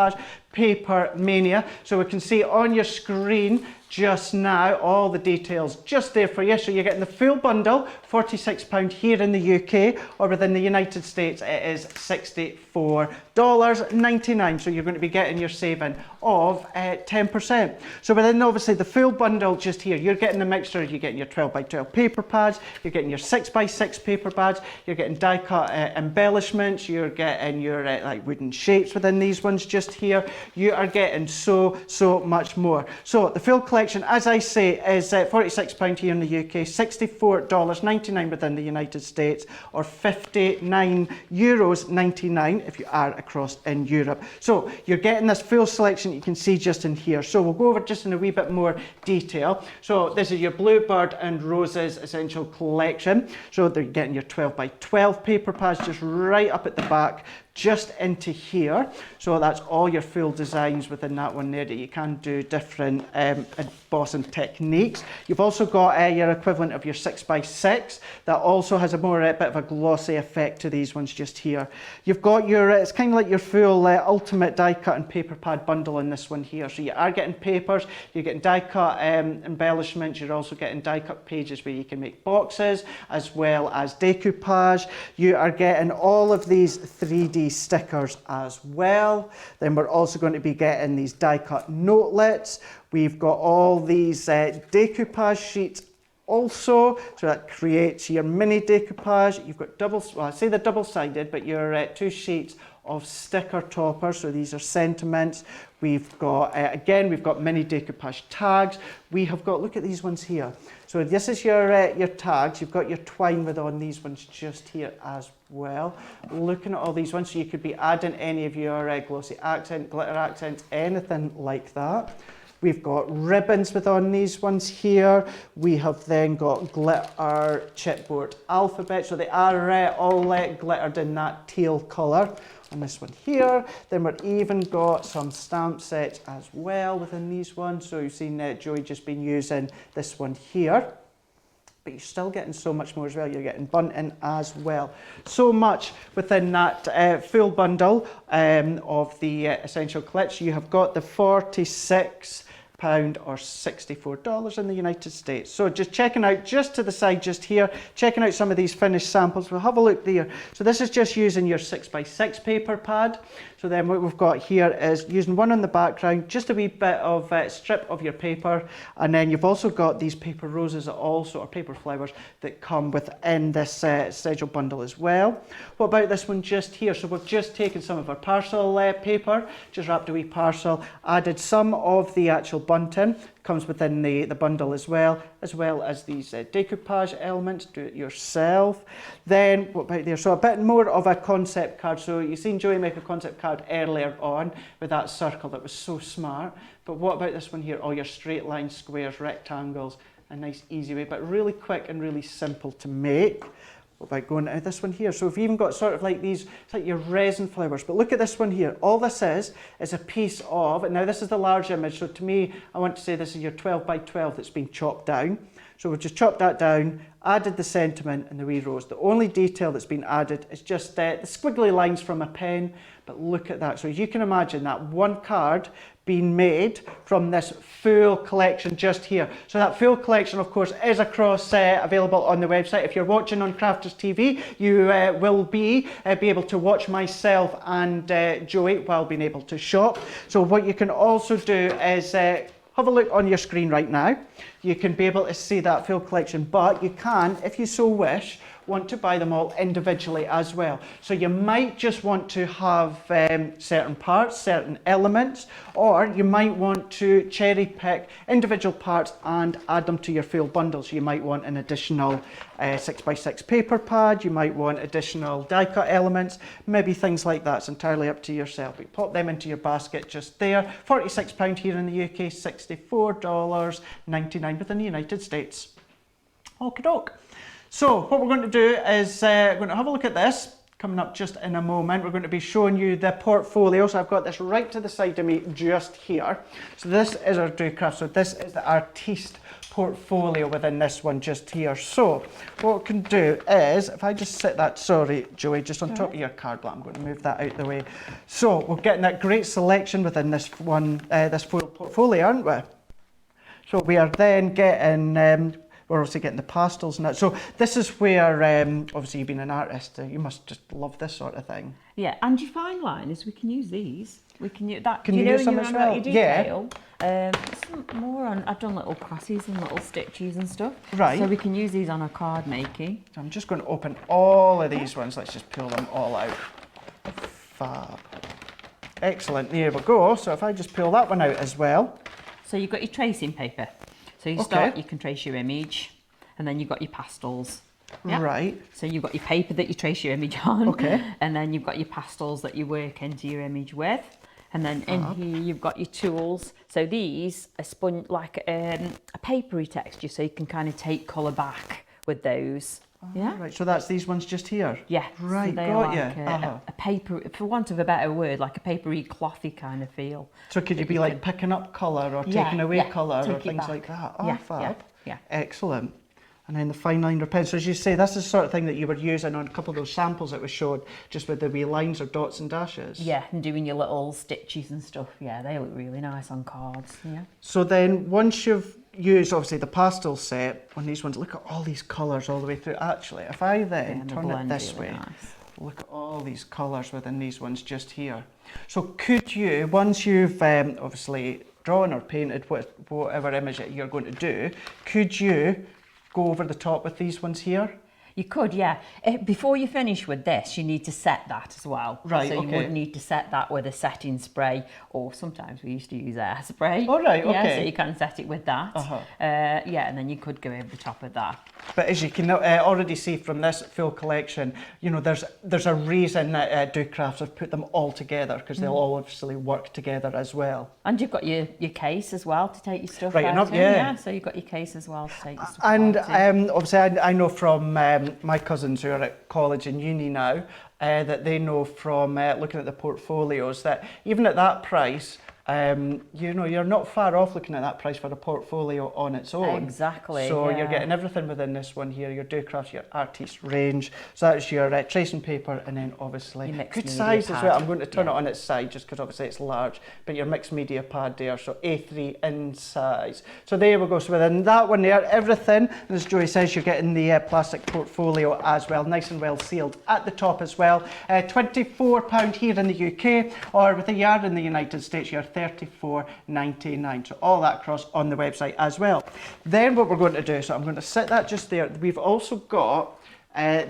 Speaker 1: Paper Mania. So we can see on your screen just now all the details just there for you. So you're getting the full bundle, £46 here in the UK, or within the United States it is $64.99. So you're going to be getting your saving of 10%. So within obviously the full bundle just here, you're getting a mixture. You're getting your 12x12 paper pads, you're getting your 6x6 paper pads, you're getting die cut embellishments, you're getting your like wooden shapes within these ones just here. You are getting so much more. So the full collection, as I say, is £46 here in the UK, $64.99 within the United States, or €59.99 if you are across in Europe. So you're getting this full selection you can see just in here. So we'll go over just in a wee bit more detail. So this is your Bluebird and Roses Essential Collection. So they're getting your 12x12 paper pads just right up at the back, just into here. So that's all your full designs within that one there, that you can do different embossing techniques. You've also got your equivalent of your 6x6 that also has a more bit of a glossy effect to these ones just here. You've got your, it's kind of like your full ultimate die cut and paper pad bundle in this one here. So you are getting papers, you're getting die cut embellishments, you're also getting die cut pages where you can make boxes, as well as decoupage. You are getting all of these 3D stickers as well. Then we're also going to be getting these die cut notelets. We've got all these decoupage sheets also, so that creates your mini decoupage. You've got well, I say they're double-sided, but your 2 sheets of sticker toppers, so these are sentiments. We've got, again, we've got mini decoupage tags. We have got, look at these ones here. So this is your tags. You've got your twine with on these ones just here as well. Looking at all these ones, so you could be adding any of your glossy accent, glitter accents, anything like that. We've got ribbons with on these ones here. We have then got glitter chipboard alphabet. So they are all glittered in that teal colour on this one here. Then we've even got some stamp sets as well within these ones. So you've seen Joey just been using this one here. But you're still getting so much more as well. You're getting bunting as well. So much within that full bundle of the Essential Collection. You have got the £46 or $64 in the United States. So just checking out just to the side just here, checking out some of these finished samples. We'll have a look there. So this is just using your 6x6 paper pad. So then what we've got here is using one on the background, just a wee bit of strip of your paper, and then you've also got these paper roses that also, or paper flowers, that come within this essential bundle as well. What about this one just here? So we've just taken some of our parcel paper, just wrapped a wee parcel, added some of the actual bunting, comes within the bundle as well as these decoupage elements, do it yourself. Then, what about there? So a bit more of a concept card. So you've seen Joey make a concept card earlier on with that circle that was so smart. But what about this one here? All your straight lines, squares, rectangles, a nice easy way, but really quick and really simple to make. What about going to this one here? So we've even got sort of like these, it's like your resin flowers, but look at this one here. All this is a piece of, and now this is the large image, so to me, I want to say this is your 12 by 12 that's been chopped down. So we've just chopped that down, added the sentiment and the wee rose. The only detail that's been added is just the squiggly lines from a pen, but look at that. So as you can imagine, that one card being made from this full collection just here. So that full collection, of course, is across available on the website. If you're watching on Crafters TV, you will be able to watch myself and Joey while being able to shop. So what you can also do is have a look on your screen right now. You can be able to see that full collection, but you can, if you so wish, want to buy them all individually as well. So you might just want to have certain parts, certain elements, or you might want to cherry pick individual parts and add them to your full bundle. So you might want an additional 6x6 paper pad, you might want additional die cut elements, maybe things like that. It's entirely up to yourself. But pop them into your basket just there. £46 here in the UK, $64.99 within the United States. Okie doke. So what we're going to do is we're going to have a look at this coming up just in a moment. We're going to be showing you the portfolio. So I've got this right to the side of me just here. So this is our do craft. So this is the artiste portfolio within this one just here. So what we can do is, if I just set that, sorry Joey, just on top of your card block, I'm going to move that out the way. So we're getting that great selection within this one, this full portfolio, aren't we? So we are then getting we're also getting the pastels and that. So this is where, obviously you've been an artist, you must just love this sort of thing.
Speaker 2: Yeah, and your fine liners, we can use these. We can use that.
Speaker 1: Can you use some as well?
Speaker 2: Yeah. Some more on, I've done little crosses and little stitches and stuff.
Speaker 1: Right.
Speaker 2: So we can use these on our card making.
Speaker 1: So I'm just going to open all of these ones. Let's just pull them all out. Fab. Excellent, there we go. So if I just pull that one out as well.
Speaker 2: So you've got your tracing paper. So you start, you can trace your image, and then you've got your pastels. Yeah?
Speaker 1: Right.
Speaker 2: So you've got your paper that you trace your image on.
Speaker 1: Okay.
Speaker 2: And then you've got your pastels that you work into your image with. And then in here you've got your tools. So these are spun like a papery texture, so you can kind of take colour back with those. Yeah.
Speaker 1: Right, so that's these ones just here?
Speaker 2: Yeah.
Speaker 1: Right,
Speaker 2: so they
Speaker 1: got
Speaker 2: are
Speaker 1: you.
Speaker 2: like a paper, for want of a better word, like a papery, clothy kind of feel.
Speaker 1: So could you be like picking up colour or taking away colour or things like that? Oh, fab.
Speaker 2: Yeah.
Speaker 1: Excellent. And then the fine liner pencil, as you say, that's the sort of thing that you were using on a couple of those samples that was showed, just with the wee lines or dots and dashes.
Speaker 2: Yeah, and doing your little stitches and stuff. Yeah, they look really nice on cards. Yeah.
Speaker 1: So then once you've used, obviously, the pastel set on these ones, look at all these colours all the way through. Actually, if I then turn it this way, look at all these colours within these ones just here. So could you, once you've obviously drawn or painted whatever image that you're going to do, could you go over the top with these ones here?
Speaker 2: You could, yeah. Before you finish with this, you need to set that as well.
Speaker 1: Right,
Speaker 2: so you
Speaker 1: okay.
Speaker 2: would need to set that with a setting spray, or sometimes we used to use airspray.
Speaker 1: Oh, right,
Speaker 2: yeah,
Speaker 1: okay.
Speaker 2: So you can set it with that. Yeah, and then you could go over the top of that.
Speaker 1: But as you can already see from this full collection, you know, there's a reason that Do Crafts have put them all together, because they'll all obviously work together as well.
Speaker 2: And you've got your case as well to take your stuff
Speaker 1: Right,
Speaker 2: out in.
Speaker 1: yeah.
Speaker 2: So you've got your case as well to take your stuff
Speaker 1: And
Speaker 2: out in.
Speaker 1: obviously I know from my cousins who are at college and uni now, that they know from looking at the portfolios that even at that price, you know, you're not far off looking at that price for a portfolio on its own.
Speaker 2: Exactly.
Speaker 1: So
Speaker 2: yeah.
Speaker 1: you're getting everything within this one here, your Do Crafts, your Artiste range. So that's your tracing paper, and then obviously good size as well. I'm going to turn it on its side just because obviously it's large, but your mixed media pad there, so A3 in size. So there we go. So within that one there, everything, and as Joey says, you're getting the plastic portfolio as well, nice and well sealed at the top as well. £24 here in the UK, or with a yard in the United States, you're $34.99. So all that across on the website as well. Then what we're going to do, so I'm going to set that just there. We've also got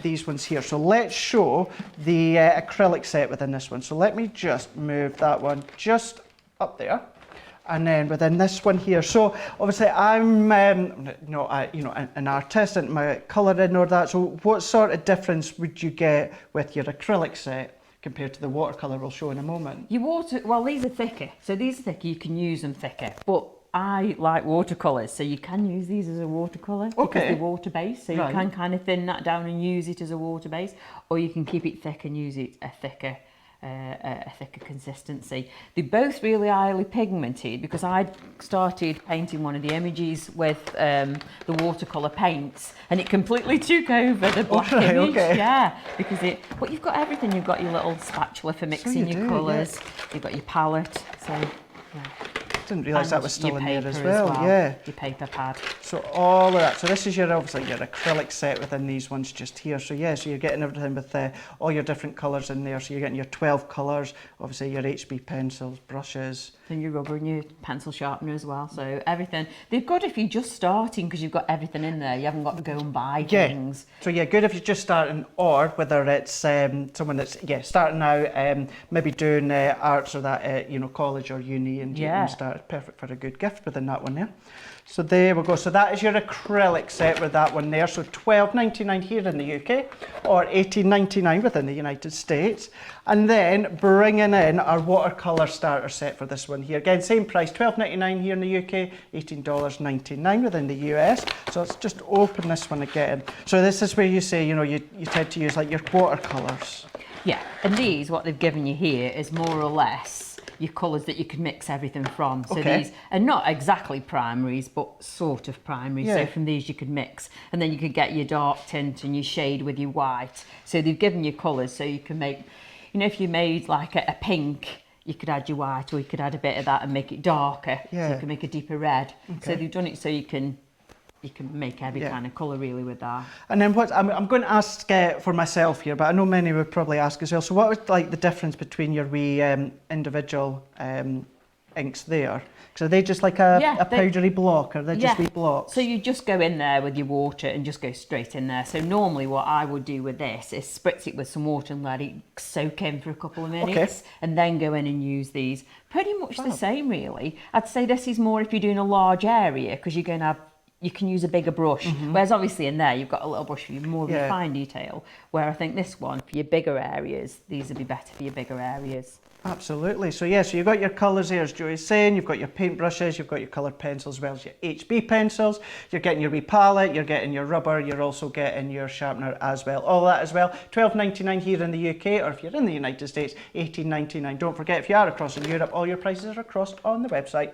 Speaker 1: these ones here. So let's show the acrylic set within this one. So let me just move that one just up there. And then within this one here, so obviously I'm not an artist and my colouring or that. So what sort of difference would you get with your acrylic set compared to the watercolour we'll show in a moment?
Speaker 2: Well, these are thicker. So these are thicker, you can use them thicker. But I like watercolours, so you can use these as a watercolour because they're water-based. So you can kind of thin that down and use it as a water base, or you can keep it thick and use it a thicker consistency. They're both really highly pigmented because I started painting one of the images with the watercolour paints, and it completely took over the black image. Yeah, because but you've got everything. You've got your little spatula for mixing your colours. You've got your palette. So yeah.
Speaker 1: Didn't realise that was still in there as well. Yeah.
Speaker 2: Your paper pad.
Speaker 1: So all of that. So this is obviously your acrylic set within these ones just here. So yeah, so you're getting everything with all your different colours in there. So you're getting your 12 colours, obviously your HB pencils, brushes.
Speaker 2: And your rubber and your pencil sharpener as well. So everything. They're good if you're just starting because you've got everything in there. You haven't got to go and buy things.
Speaker 1: So yeah, good if you're just starting, or whether it's someone that's starting out, maybe doing arts or that college or uni, and you can start. Perfect for a good gift within that one there. So there we go. So that is your acrylic set with that one there. So £12.99 here in the UK, or $18.99 within the United States. And then bringing in our watercolour starter set for this one here. Again, same price, £12.99 here in the UK, $18.99 within the US. So let's just open this one again. So this is where you say, you tend to use like your watercolours.
Speaker 2: Yeah, and these, what they've given you here is more or less your colours that you can mix everything from. So these are not exactly primaries, but sort of primaries. So from these you could mix, and then you could get your dark tint and your shade with your white. So they've given you colours, so you can make, if you made like a pink, you could add your white, or you could add a bit of that and make it darker. So you can make a deeper red. So they've done it so you can make every kind of colour really with that. And
Speaker 1: then I'm going to ask for myself here, but I know many would probably ask as well. So what was like the difference between your wee individual inks there? So are they just like a powdery block, or are they just wee blocks?
Speaker 2: So you just go in there with your water and just go straight in there. So normally what I would do with this is spritz it with some water and let it soak in for a couple of minutes, and then go in and use these. Pretty much the same really. I'd say this is more if you're doing a large area, because you're going to have, you can use a bigger brush, whereas obviously in there you've got a little brush for your more fine detail, where I think this one, for your bigger areas, these would be better for your bigger areas.
Speaker 1: Absolutely. So yeah, so you've got your colours there, as Joey's saying, you've got your paintbrushes, you've got your coloured pencils as well as your HB pencils, you're getting your wee palette, you're getting your rubber, you're also getting your sharpener as well. All that as well, £12.99 here in the UK, or if you're in the United States, £18.99. Don't forget, if you are across in Europe, all your prices are across on the website.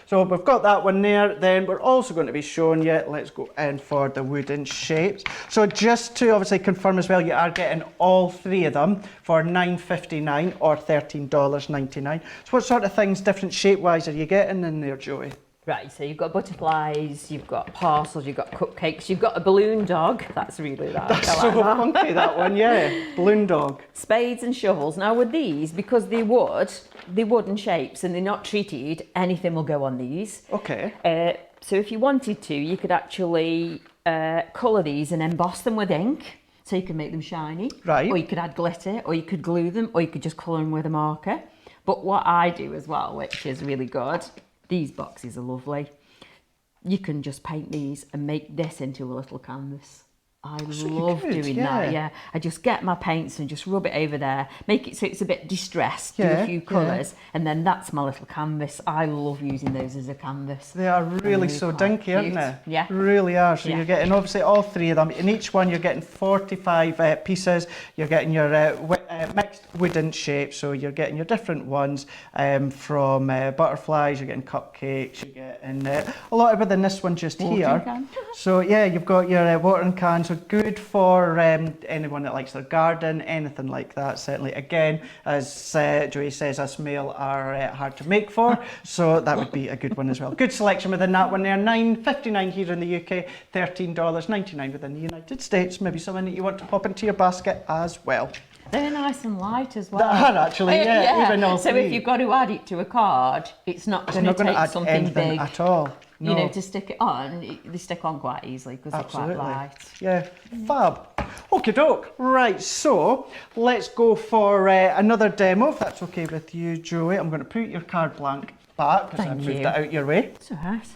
Speaker 1: So we've got that one there, then we're also going to be showing you, let's go in for the wooden shapes. So just to obviously confirm as well, you are getting all three of them for £9.59 or $13.99. So what sort of things, different shape-wise, are you getting in there, Joey?
Speaker 2: Right, so you've got butterflies, you've got parcels, you've got cupcakes, you've got a balloon dog. That's really that.
Speaker 1: That's so funky, that one, yeah. Balloon dog.
Speaker 2: Spades and shovels. Now with these, because they're wooden shapes and they're not treated, anything will go on these.
Speaker 1: Okay.
Speaker 2: So if you wanted to, you could actually colour these and emboss them with ink. So you can make them shiny.
Speaker 1: Right.
Speaker 2: Or you could add glitter, or you could glue them, or you could just colour them with a marker. But what I do as well, which is really good, these boxes are lovely. You can just paint these and make this into a little canvas. I love doing that, yeah. I just get my paints and just rub it over there, make it so it's a bit distressed, do a few colours, and then that's my little canvas. I love using those as a canvas.
Speaker 1: They are really so dinky, aren't they?
Speaker 2: Yeah.
Speaker 1: Really are. So you're getting obviously all three of them. In each one you're getting 45 pieces. You're getting your mixed wooden shapes, so you're getting your different ones from butterflies, you're getting cupcakes, you're getting a lot within this one just here.
Speaker 2: Can.
Speaker 1: So yeah, you've got your watering cans. So good for anyone that likes their garden, anything like that. Certainly, again, as Joey says, us male are hard to make for, so that would be a good one as well. Good selection within that one there. $9.59 here in the UK, $13.99 within the United States. Maybe something that you want to pop into your basket as well.
Speaker 2: They're nice and light as well.
Speaker 1: They are actually, yeah. Even all
Speaker 2: so
Speaker 1: three.
Speaker 2: if you've got to add it to a card, it's not going to take
Speaker 1: add
Speaker 2: something
Speaker 1: anything
Speaker 2: big
Speaker 1: at all. No.
Speaker 2: You know, to stick it on. They stick on quite easily because they're quite light.
Speaker 1: Yeah, fab. Okie doke. Right, so let's go for another demo, if that's okay with you, Joey. I'm going to put your card blank back because I moved it out your way.
Speaker 2: It's all right.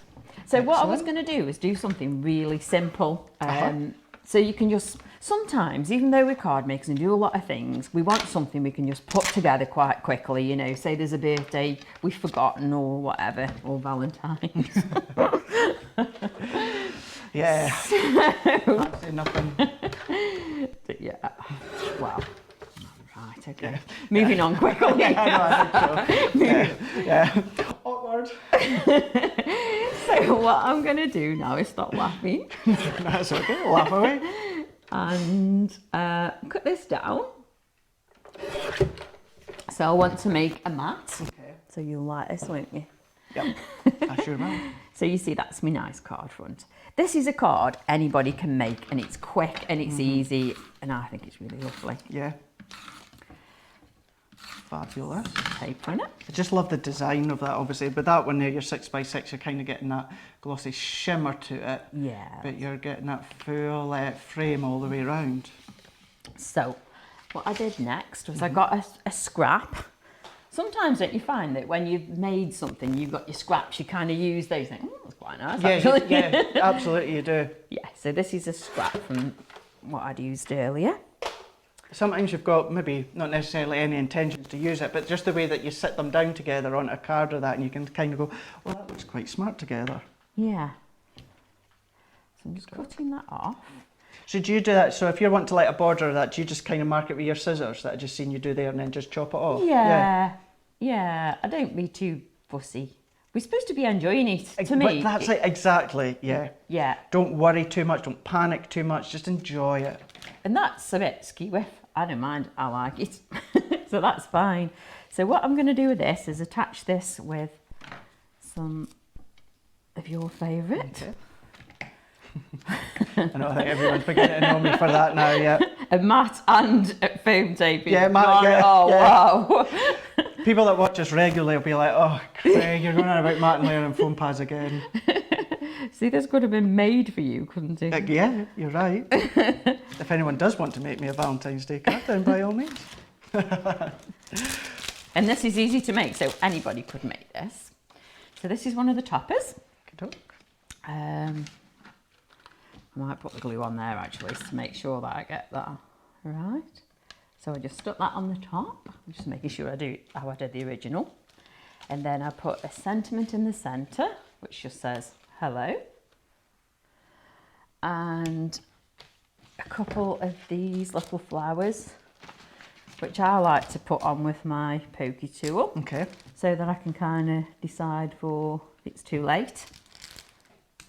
Speaker 2: So what I was going to do is do something really simple. So you can just, sometimes, even though we're card makers and do a lot of things, we want something we can just put together quite quickly, you know, say there's a birthday we've forgotten or whatever, or Valentine's.
Speaker 1: Yeah, can't say nothing.
Speaker 2: But yeah, wow. Right, okay. Moving on quickly.
Speaker 1: Yeah. Awkward.
Speaker 2: So what I'm going to do now is stop laughing.
Speaker 1: That's okay, laugh away.
Speaker 2: And cut this down. So I want to make a mat.
Speaker 1: Okay.
Speaker 2: So you'll like this, won't you?
Speaker 1: Yep, I sure will.
Speaker 2: So you see, that's my nice card front. This is a card anybody can make, and it's quick and it's easy, and I think it's really lovely.
Speaker 1: Yeah. Fabulous.
Speaker 2: Paper in it.
Speaker 1: I just love the design of that, obviously. But that one there, your 6x6, you're kind of getting that glossy shimmer to it.
Speaker 2: Yeah.
Speaker 1: But you're getting that full frame all the way around.
Speaker 2: So what I did next was I got a scrap. Sometimes don't you find that when you've made something, you've got your scraps, you kind of use those, think, oh, that's quite nice, actually.
Speaker 1: Yeah, absolutely you do.
Speaker 2: Yeah, so this is a scrap from what I'd used earlier.
Speaker 1: Sometimes you've got maybe not necessarily any intentions to use it, but just the way that you sit them down together on a card or that, and you can kind of go, well, that looks quite smart together.
Speaker 2: Yeah. So I'm just cutting that off.
Speaker 1: So do you do that, so if you want to like a border of that, do you just kind of mark it with your scissors that I just seen you do there and then just chop it off?
Speaker 2: Yeah, I don't be too fussy. We're supposed to be enjoying it, to me.
Speaker 1: But that's it, exactly, yeah.
Speaker 2: Yeah.
Speaker 1: Don't worry too much, don't panic too much, just enjoy it.
Speaker 2: And that's a bit ski whiff. I don't mind, I like it. So that's fine. So what I'm going to do with this is attach this with some of your favourite.
Speaker 1: Okay. I know, I think everyone's beginning to know me for that now, yeah.
Speaker 2: A mat and foam taping.
Speaker 1: Yeah, mat, yeah.
Speaker 2: Oh,
Speaker 1: yeah.
Speaker 2: wow.
Speaker 1: People that watch us regularly will be like, oh, Craig, you're going on about mat and layer and foam pads again.
Speaker 2: See, this could have been made for you, couldn't it?
Speaker 1: Yeah, you're right. If anyone does want to make me a Valentine's Day card, then by all means.
Speaker 2: And this is easy to make, so anybody could make this. So this is one of the toppers. I might put the glue on there actually to make sure that I get that right. So I just stuck that on the top, just making sure I do how I did the original. And then I put a sentiment in the centre, which just says hello. And a couple of these little flowers, which I like to put on with my pokey tool.
Speaker 1: Okay.
Speaker 2: So that I can kind of decide for if it's too late.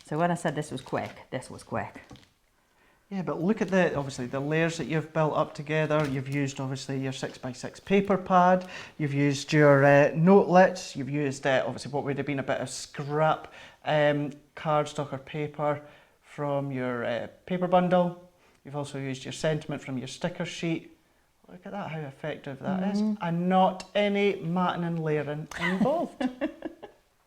Speaker 2: So when I said this was quick, this was quick.
Speaker 1: Yeah, but look at obviously the layers that you've built up together. You've used obviously your 6x6 paper pad. You've used your notelets. You've used obviously what would have been a bit of scrap cardstock or paper from your paper bundle. You've also used your sentiment from your sticker sheet. Look at that, how effective that is. And not any matting and layering involved.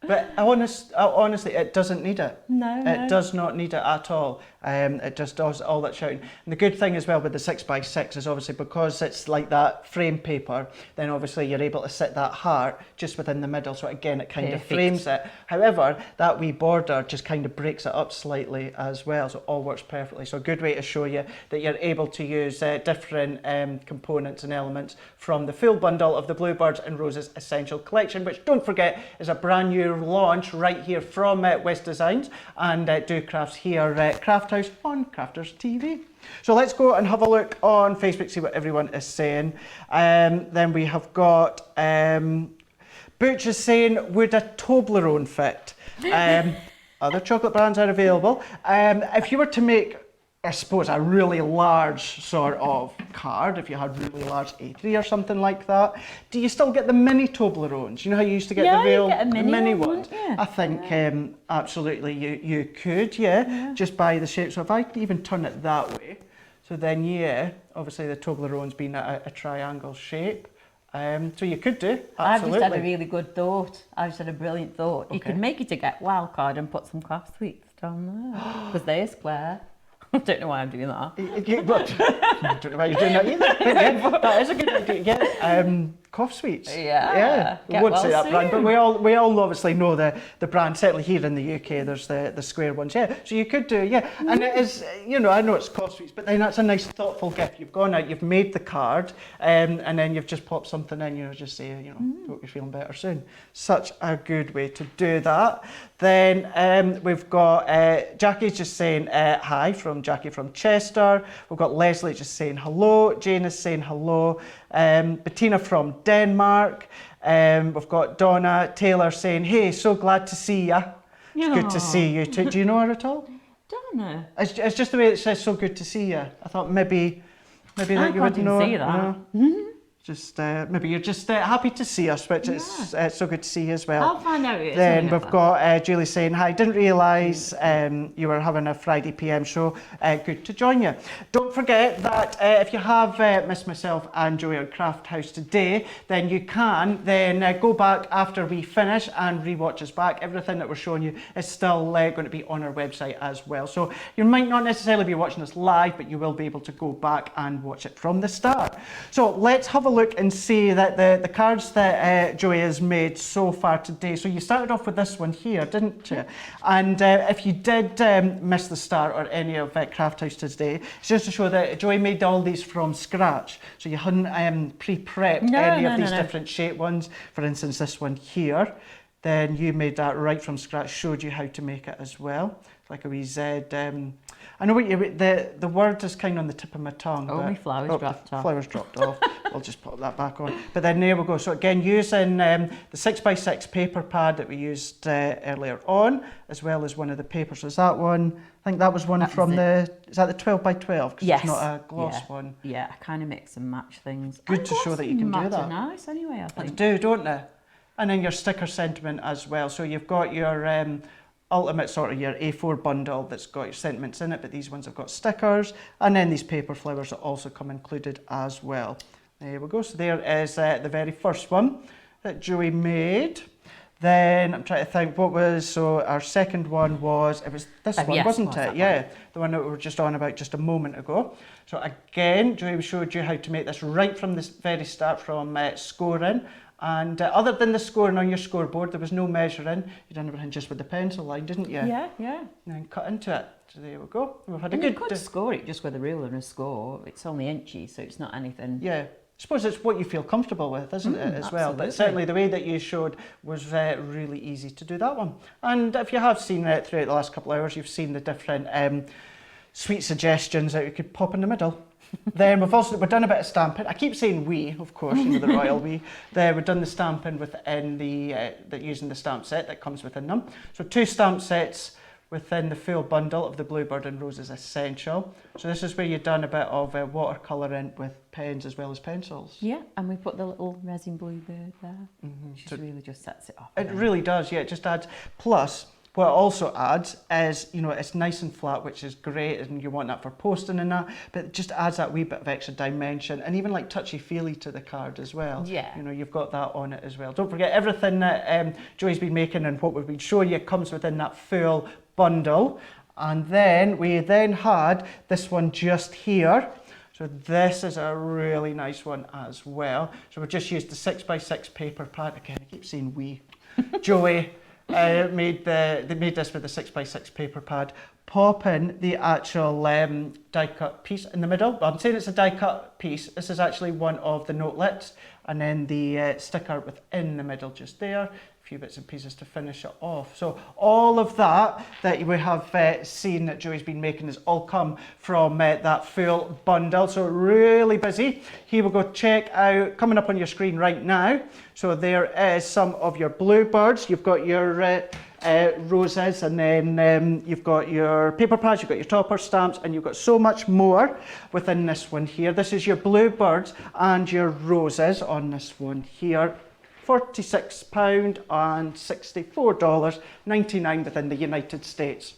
Speaker 1: But honestly, it doesn't need it.
Speaker 2: No,
Speaker 1: It does not need it at all. It just does all that shouting. And the good thing as well with the 6x6 is obviously because it's like that frame paper, then obviously you're able to sit that heart just within the middle. So again, it kind of frames it. However, that wee border just kind of breaks it up slightly as well. So it all works perfectly. So a good way to show you that you're able to use different components and elements from the full bundle of the Bluebirds and Roses Essential Collection, which don't forget is a brand new launch right here from West Designs and Do Crafts here at Craft House on Crafters TV. So let's go and have a look on Facebook, see what everyone is saying. Then we have got Butch is saying, would a Toblerone fit? Other chocolate brands are available. If you were to make, I suppose, a really large sort of card, if you had really large A3 or something like that, do you still get the mini Toblerones? You know how you used to get the mini ones?
Speaker 2: Yeah.
Speaker 1: I think absolutely you could, yeah, just by the shape. So if I even turn it that way, so then yeah, obviously the Toblerone's being a triangle shape. So you could do, absolutely.
Speaker 2: I've just had a really good thought. I've just had a brilliant thought.
Speaker 1: Okay.
Speaker 2: You could make it a get wild card and put some craft sweets down there because they're square. I don't know why I'm doing that.
Speaker 1: I don't know why you're doing that either. But yeah, that is a good idea. Yeah. Cough Sweets.
Speaker 2: Yeah.
Speaker 1: We won't say that brand, but we all obviously know the brand. Certainly here in the UK, there's the square ones. Yeah. So you could do, yeah. And it is, you know, I know it's Cough Sweets, but then that's a nice thoughtful gift. You've gone out, you've made the card, and then you've just popped something in. You know, just say, you know, hope you're feeling better soon. Such a good way to do that. Then we've got Jackie's just saying hi from Jackie from Chester. We've got Leslie just saying hello. Jane is saying hello. Bettina from Denmark. We've got Donna Taylor saying, hey, so glad to see you. It's good to see you too. Do you know her at all?
Speaker 2: Donna.
Speaker 1: It's just the way it says so good to see you. I thought maybe that you would know.
Speaker 2: See that.
Speaker 1: No? Just maybe you're just happy to see us, which is so good to see you as well.
Speaker 2: I'll find out.
Speaker 1: Then we've got Julie saying, hi, didn't realise you were having a Friday PM show. Good to join you. Don't forget that if you have missed myself and Joey on Craft House today, then you can then go back after we finish and rewatch us back. Everything that we're showing you is still going to be on our website as well. So you might not necessarily be watching us live, but you will be able to go back and watch it from the start. So let's have a look and see that the cards that Joey has made so far today. So you started off with this one here, didn't you? And if you did miss the start or any of Craft House today, it's just to show that Joey made all these from scratch. So you hadn't pre-prepped any of these different shape ones. For instance, this one here. Then you made that right from scratch, showed you how to make it as well. Like a wee Z. I know what the word is kind of on the tip of my tongue.
Speaker 2: Oh, my flowers dropped off.
Speaker 1: Flowers dropped off. I'll just pop that back on. But then there we go. So again, using the 6x6 paper pad that we used earlier on, as well as one of the papers. Was that one? I think that was one from is that the 12x12? Because
Speaker 2: yes.
Speaker 1: It's not a gloss one.
Speaker 2: Yeah, I kind of mix and match things.
Speaker 1: Good to show that you can do that.
Speaker 2: Nice anyway, I think.
Speaker 1: They do, don't they? And then your sticker sentiment as well. So you've got your ultimate sort of your A4 bundle that's got your sentiments in it, but these ones have got stickers, and then these paper flowers that also come included as well. There we go. So there is the very first one that Joey made. Then I'm trying to think what was, so our second one was, it was this one,
Speaker 2: yes,
Speaker 1: wasn't it? Yeah, the one that we were just on about just a moment ago. So again, Joey showed you how to make this right from the very start, from scoring. And other than the scoring on your scoreboard, there was no measuring. You done everything just with the pencil line, didn't you?
Speaker 2: Yeah.
Speaker 1: And then cut into it. So there we go. We've had
Speaker 2: You could score it just with a ruler and a score. It's only inches, so it's not anything.
Speaker 1: Yeah. suppose it's what you feel comfortable with, isn't it, as well? But
Speaker 2: absolutely.
Speaker 1: certainly the way that you showed was really easy to do that one. And if you have seen it throughout the last couple of hours, you've seen the different sweet suggestions that you could pop in the middle. Then we've done a bit of stamping. I keep saying we, of course, the royal we. There we've done the stamping within using the stamp set that comes within them. So 2 stamp sets within the full bundle of the Bluebird and Roses Essential. So this is where you've done a bit of watercolouring with pens as well as pencils.
Speaker 2: Yeah, and we put the little resin bluebird there, which really just sets it off.
Speaker 1: It really does, yeah, it just adds. Plus, what it also adds is, it's nice and flat, which is great, and you want that for posting and that, but it just adds that wee bit of extra dimension and even like touchy-feely to the card as well.
Speaker 2: Yeah.
Speaker 1: You've got that on it as well. Don't forget, everything that Joey's been making and what we've been showing you comes within that full bundle. And then we had this one just here. So this is a really nice one as well. So we've just used the 6x6 paper pad. Again, I keep saying we. Joey they made this with the 6x6 paper pad. Pop in the actual die cut piece in the middle. Well, I'm saying it's a die cut piece. This is actually one of the notelets, and then the sticker within the middle just there. A few bits and pieces to finish it off. So all of that we have seen that Joey's been making has all come from that full bundle. So really busy. Here we go, check out, coming up on your screen right now. So there is some of your bluebirds. You've got your roses, and then you've got your paper pads, you've got your topper stamps, and you've got so much more within this one here. This is your bluebirds and your roses on this one here. £46 and $64.99 within the United States.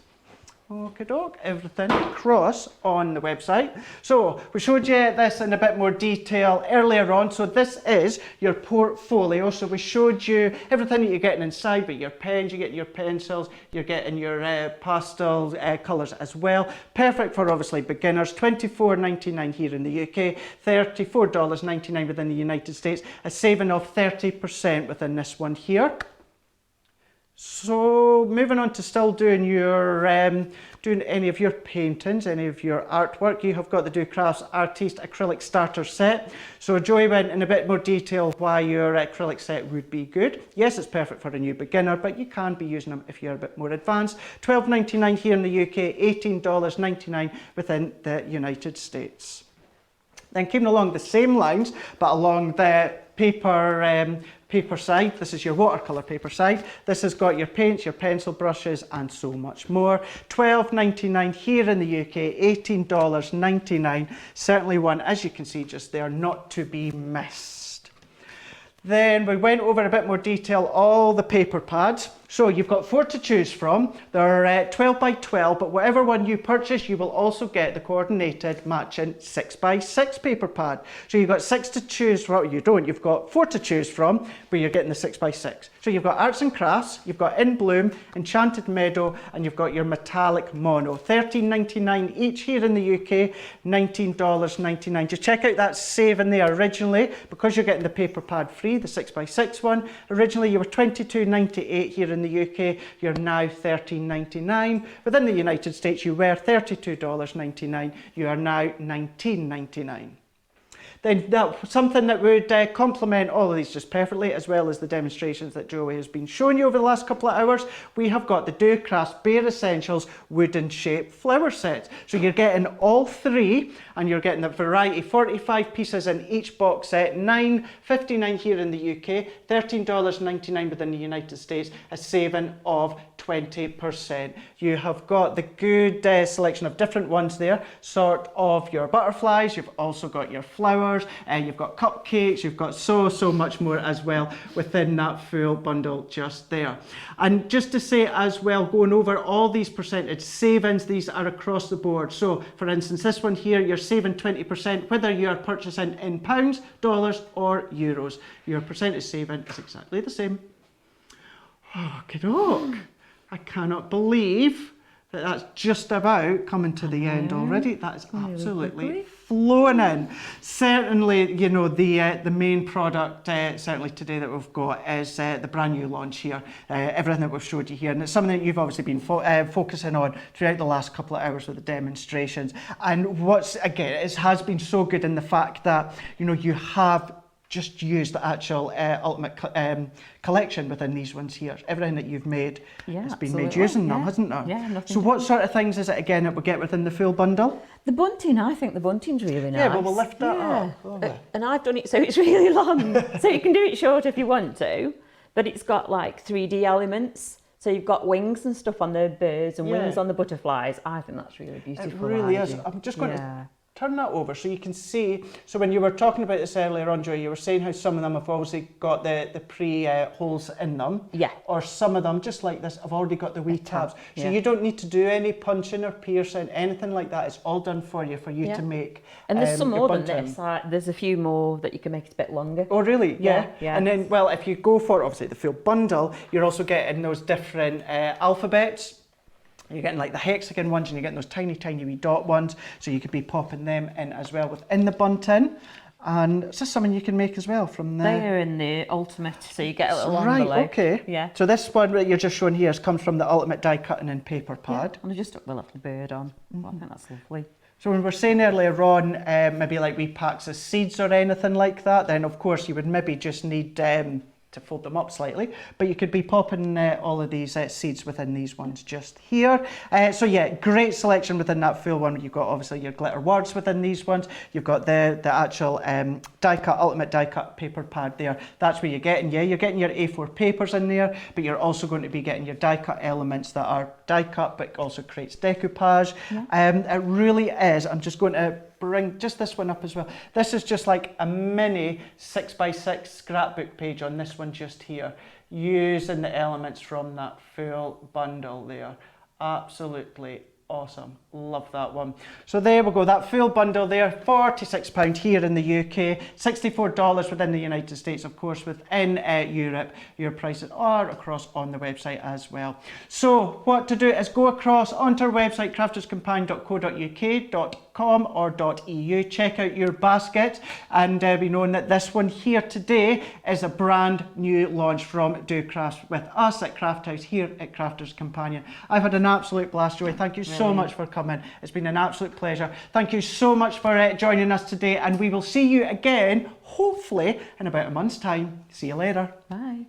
Speaker 1: Okie doke, everything across on the website. So we showed you this in a bit more detail earlier on. So this is your portfolio. So we showed you everything that you're getting inside, but your pens, you're getting your pencils, you're getting your pastel colours as well. Perfect for obviously beginners. $24.99 here in the UK, $34.99 within the United States, a saving of 30% within this one here. So moving on to still doing your doing any of your paintings, any of your artwork, you have got the Do Crafts Artiste Acrylic Starter Set. So Joey went in a bit more detail why your acrylic set would be good. Yes, it's perfect for a new beginner, but you can be using them if you're a bit more advanced. $12.99 here in the UK, $18.99 within the United States. Then keeping along the same lines, but along the paper side, this is your watercolour paper side. This has got your paints, your pencil brushes, and so much more. $12.99 here in the UK, $18.99. Certainly one, as you can see just there, not to be missed. Then we went over a bit more detail, all the paper pads. So you've got 4 to choose from. They're 12 by 12, but whatever one you purchase, you will also get the coordinated matching 6x6 paper pad. So you've got 6 to choose from. Well, you don't, you've got 4 to choose from, but you're getting the 6x6. So you've got Arts and Crafts, you've got In Bloom, Enchanted Meadow, and you've got your Metallic Mono. $13.99 each here in the UK, $19.99. Just check out that saving there originally, because you're getting the paper pad free, the 6x6 one. Originally you were $22.98 here in the UK, you're now $13.99. Within the United States, you were $32.99, you are now $19.99. Then something that would complement all of these just perfectly, as well as the demonstrations that Joey has been showing you over the last couple of hours, we have got the Do Crafts Bare Essentials wooden shape flower sets. So you're getting all 3, and you're getting the variety, 45 pieces in each box set, $9.59 here in the UK, $13.99 within the United States, a saving of 20%. You have got the good selection of different ones there, sort of your butterflies, you've also got your flowers, you've got cupcakes, you've got so much more as well within that full bundle just there. And just to say as well, going over all these percentage savings, these are across the board. So for instance, this one here, you're saving 20%, whether you're purchasing in pounds, dollars or euros. Your percentage saving is exactly the same. Okey-doke. I cannot believe that that's just about coming to the end already. That is absolutely flowing in. Certainly, you know, the main product certainly today that we've got is the brand new launch here. Everything that we've showed you here, and it's something that you've obviously been focusing on throughout the last couple of hours with the demonstrations. And what's, again, it has been so good in the fact that, you know, you have just use the actual Ultimate collection within these ones here. Everything that you've made has been made using them, hasn't it?
Speaker 2: Yeah, nothing.
Speaker 1: So what sort of things is it again that we get within the full bundle?
Speaker 2: The bunting, I think the bunting's really nice.
Speaker 1: Yeah, well, we'll lift that up. Oh.
Speaker 2: And I've done it so it's really long. So you can do it short if you want to, but it's got like 3D elements. So you've got wings and stuff on the birds and wings on the butterflies. I think that's really beautiful.
Speaker 1: It really is. I'm just going to turn that over so you can see. So when you were talking about this earlier on, Joey, you were saying how some of them have obviously got the holes in them. Yeah. Or some of them, just like this, have already got the wee tabs. So you don't need to do any punching or piercing, anything like that. It's all done for you to make.
Speaker 2: And there's some more than this. There's a few more that you can make it a bit longer.
Speaker 1: Oh, really? Yeah. And then, well, if you go for, obviously, the full bundle, you're also getting those different alphabets. You're getting like the hexagon ones and you're getting those tiny, tiny wee dot ones. So you could be popping them in as well within the bunting. And it's just something you can make as well from there.
Speaker 2: They are in the Ultimate, so you get a little envelope.
Speaker 1: Right, okay. Yeah. So this one that you're just showing here comes from the Ultimate die cutting and paper pad.
Speaker 2: And I just stuck the little bird on. I think that's lovely.
Speaker 1: So when we were saying earlier on, maybe like wee packs of seeds or anything like that, then of course you would maybe just need to fold them up slightly, but you could be popping all of these seeds within these ones just here. So yeah, great selection within that full one. You've got obviously your glitter words within these ones. You've got the actual die cut, Ultimate die cut paper pad there. That's where you're getting, you're getting your A4 papers in there, but you're also going to be getting your die cut elements that are die cut, but also creates decoupage. It really is. I'm just going to bring just this one up as well. This is just like a mini 6x6 scrapbook page on this one just here, using the elements from that full bundle there. Absolutely awesome. Love that one. So there we go, that full bundle there, £46 here in the UK, $64 within the United States, of course within Europe. Your prices are across on the website as well. So what to do is go across onto our website, crafterscompanion.co.uk.com or .eu, check out your basket, and be knowing that this one here today is a brand new launch from Do Crafts with us at Craft House here at Crafters Companion. I've had an absolute blast, Joey. Thank you so much for coming. It's been an absolute pleasure. Thank you so much for joining us today, and we will see you again, hopefully, in about a month's time. See you later.
Speaker 2: Bye.